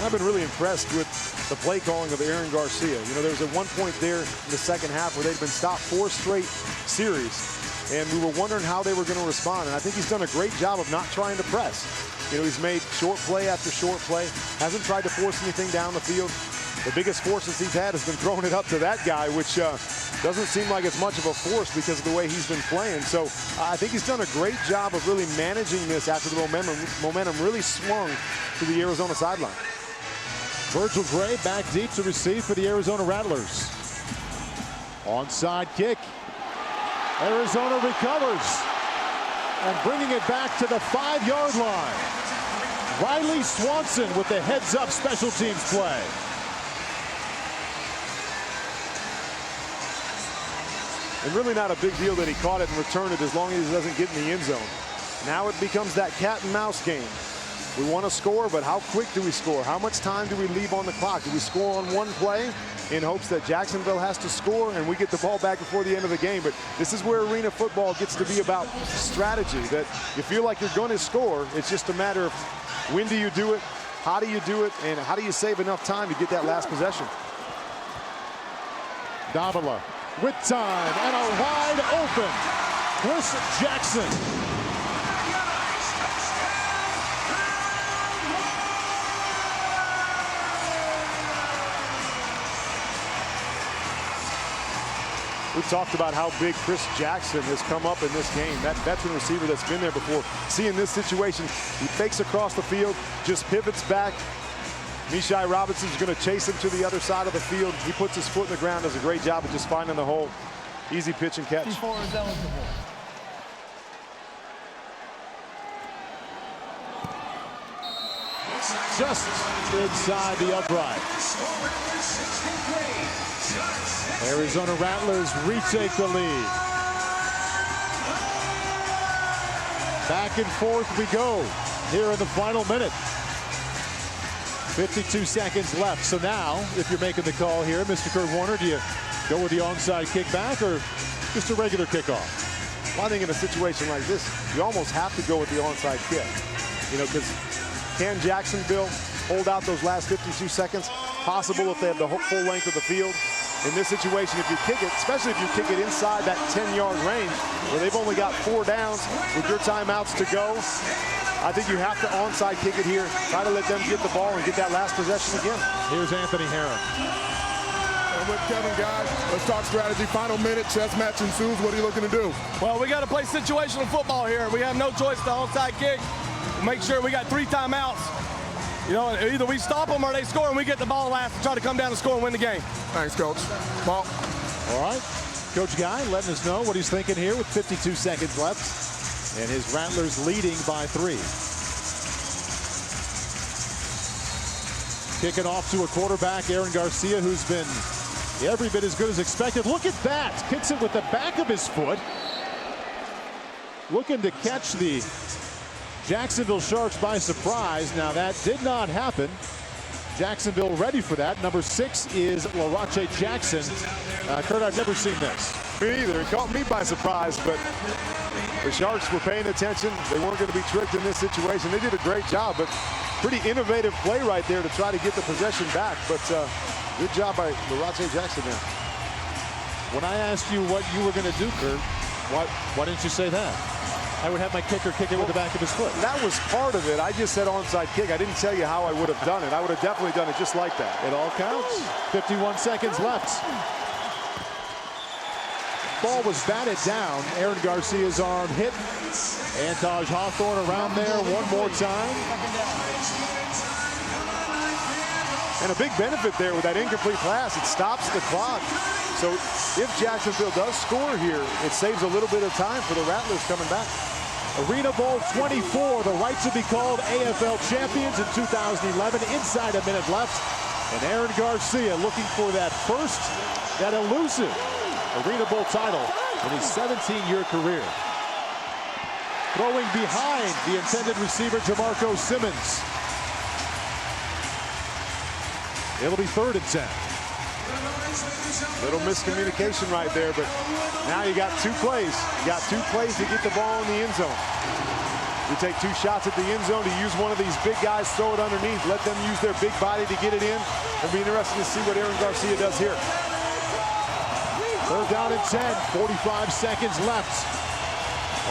I've been really impressed with the play calling of Aaron Garcia. You know, there was at one point there in the second half where they'd been stopped 4 straight series, and we were wondering how they were going to respond. And I think he's done a great job of not trying to press. You know, he's made short play after short play, hasn't tried to force anything down the field. The biggest forces he's had has been throwing it up to that guy, which doesn't seem like it's much of a force because of the way he's been playing. So I think he's done a great job of really managing this after the momentum really swung to the Arizona sideline. Virgil Gray back deep to receive for the Arizona Rattlers. Onside kick. Arizona recovers. And bringing it back to the 5-yard line. Riley Swanson with the heads-up special teams play. And really not a big deal that he caught it and returned it as long as he doesn't get in the end zone. Now it becomes that cat and mouse game. We want to score, but how quick do we score? How much time do we leave on the clock? Do we score on one play in hopes that Jacksonville has to score and we get the ball back before the end of the game? But this is where arena football gets to be about strategy, that you feel like you're going to score. It's just a matter of when do you do it, how do you do it, and how do you save enough time to get that last possession? Davila with time and a wide open Chris Jackson. We talked about how big Chris Jackson has come up in this game. That veteran receiver that's been there before. Seeing this situation, he fakes across the field, just pivots back. Mishai Robinson's going to chase him to the other side of the field. He puts his foot in the ground, does a great job of just finding the hole. Easy pitch and catch. 54 is eligible. Just inside the upright. Arizona Rattlers retake the lead. Back and forth we go here in the final minute. 52 seconds left. So now, if you're making the call here, Mr. Kurt Warner, do you go with the onside kickback or just a regular kickoff? Well, I think in a situation like this, you almost have to go with the onside kick. You know, because can Jacksonville hold out those last 52 seconds? Possible if they have the full length of the field. In this situation, if you kick it, especially if you kick it inside that 10-yard range, where they've only got 4 downs with your timeouts to go, I think you have to onside kick it here. Try to let them get the ball and get that last possession again. Here's Anthony Herron. And with Kevin, guys, let's talk strategy. Final minute, chess match ensues. What are you looking to do? Well, we got to play situational football here. We have no choice to onside kick. Make sure we got 3 timeouts. You know, either we stop them or they score and we get the ball last and try to come down and score and win the game. Thanks, Coach. Ball. All right. Coach Guy letting us know what he's thinking here with 52 seconds left. And his Rattlers leading by 3. Kicking off to a quarterback, Aaron Garcia, who's been every bit as good as expected. Look at that. Kicks it with the back of his foot. Looking to catch the Jacksonville Sharks by surprise. Now that did not happen. Jacksonville ready for that. Number 6 is Larache Jackson. Kurt, I've never seen this. Me either. It caught me by surprise, but the Sharks were paying attention. They weren't going to be tricked in this situation. They did a great job, but pretty innovative play right there to try to get the possession back. But good job by Larache Jackson there. When I asked you what you were going to do, Kurt, why didn't you say that? I would have my kicker kick it with the back of his foot. That was part of it. I just said onside kick. I didn't tell you how I would have done it. I would have definitely done it just like that. It all counts. 51 seconds left. Ball was batted down. Aaron Garcia's arm hit. Antaj Hawthorne around there one more time. And a big benefit there with that incomplete pass. It stops the clock. So if Jacksonville does score here, it saves a little bit of time for the Rattlers coming back. ArenaBowl 24, the right to be called AFL champions in 2011. Inside a minute left. And Aaron Garcia looking for that first, that elusive ArenaBowl title in his 17-year career. Throwing behind the intended receiver, Jamarco Simmons. It'll be 3rd and 10. Little miscommunication right there, but now you got 2 plays. You got 2 plays to get the ball in the end zone. You take 2 shots at the end zone to use one of these big guys, throw it underneath, let them use their big body to get it in. It'll be interesting to see what Aaron Garcia does here. 3rd down and 10, 45 seconds left.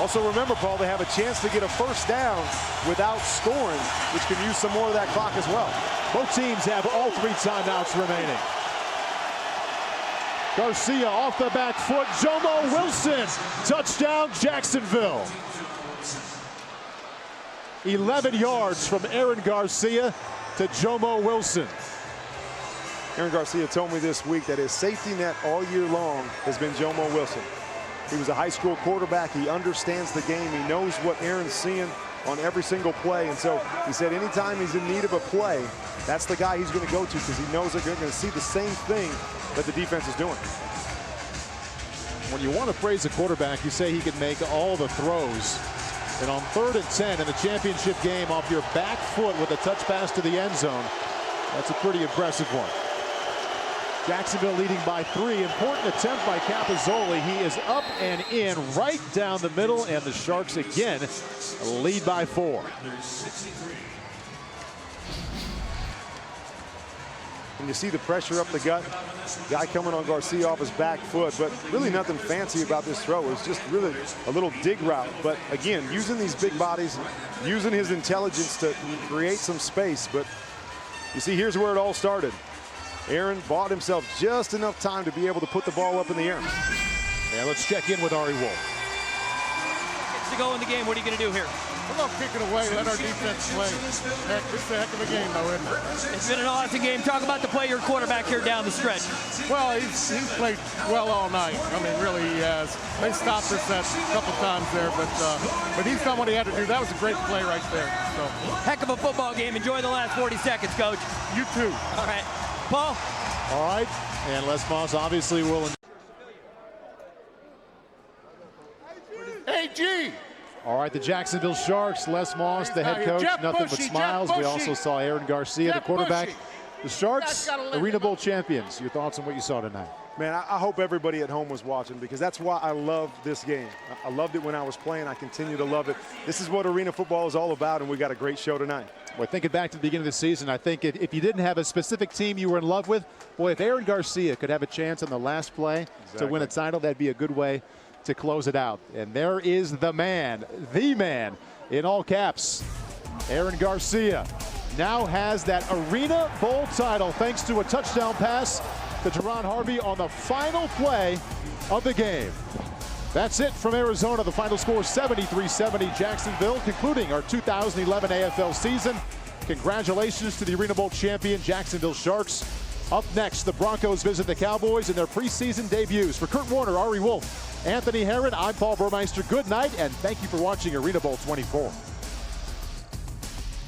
Also remember, Paul, they have a chance to get a first down without scoring, which can use some more of that clock as well. Both teams have all 3 timeouts remaining. Garcia off the back foot. Jomo Wilson. Touchdown, Jacksonville. 11 yards from Aaron Garcia to Jomo Wilson. Aaron Garcia told me this week that his safety net all year long has been Jomo Wilson. He was a high school quarterback. He understands the game. He knows what Aaron's seeing on every single play. And so he said anytime he's in need of a play, that's the guy he's going to go to because he knows they're going to see the same thing that the defense is doing. When you want to praise a quarterback, you say he can make all the throws. And on 3rd and 10 in the championship game off your back foot with a touch pass to the end zone, that's a pretty impressive one. Jacksonville leading by 3. Important attempt by Capozzoli. He is up and in right down the middle, and the Sharks again lead by 4. and you see the pressure up the gut. Guy coming on Garcia off his back foot, but really nothing fancy about this throw. It was just really a little dig route. But again, using these big bodies, using his intelligence to create some space. But you see, here's where it all started. Aaron bought himself just enough time to be able to put the ball up in the air. And let's check in with Ari Wolf. To go in the game, what are you going to do here? We're going to kick it away, let our defense play. Heck, this is a heck of a game, though, isn't it? It's been an awesome game. Talk about the play your quarterback here down the stretch. Well, he's played well all night. I mean, really, he has. They stopped us a couple times there, but he's done what he had to do. That was a great play right there. So. Heck of a football game. Enjoy the last 40 seconds, Coach. You too. All right. Paul? All right, and Les Moss obviously will. Hey, G! All right, the Jacksonville Sharks, Les Moss, the head coach, nothing but smiles. We also saw Aaron Garcia, the quarterback. The Sharks, Arena Bowl champions. Your thoughts on what you saw tonight? Man, I hope everybody at home was watching, because that's why I love this game. I loved it when I was playing. I continue to love it. This is what arena football is all about, and we got a great show tonight. Well, thinking back to the beginning of the season, I think if you didn't have a specific team you were in love with, boy, if Aaron Garcia could have a chance on the last play to win a title, that'd be a good way to close it out. And there is the man in all caps. Aaron Garcia now has that Arena Bowl title thanks to a touchdown pass to Jerron Harvey on the final play of the game. That's it from Arizona. The final score 73-70 Jacksonville, concluding our 2011 AFL season. Congratulations to the Arena Bowl champion Jacksonville Sharks. Up next, the Broncos visit the Cowboys in their preseason debuts. For Kurt Warner, Ari Wolf, Anthony Herron, I'm Paul Burmeister. Good night, and thank you for watching Arena Bowl 24.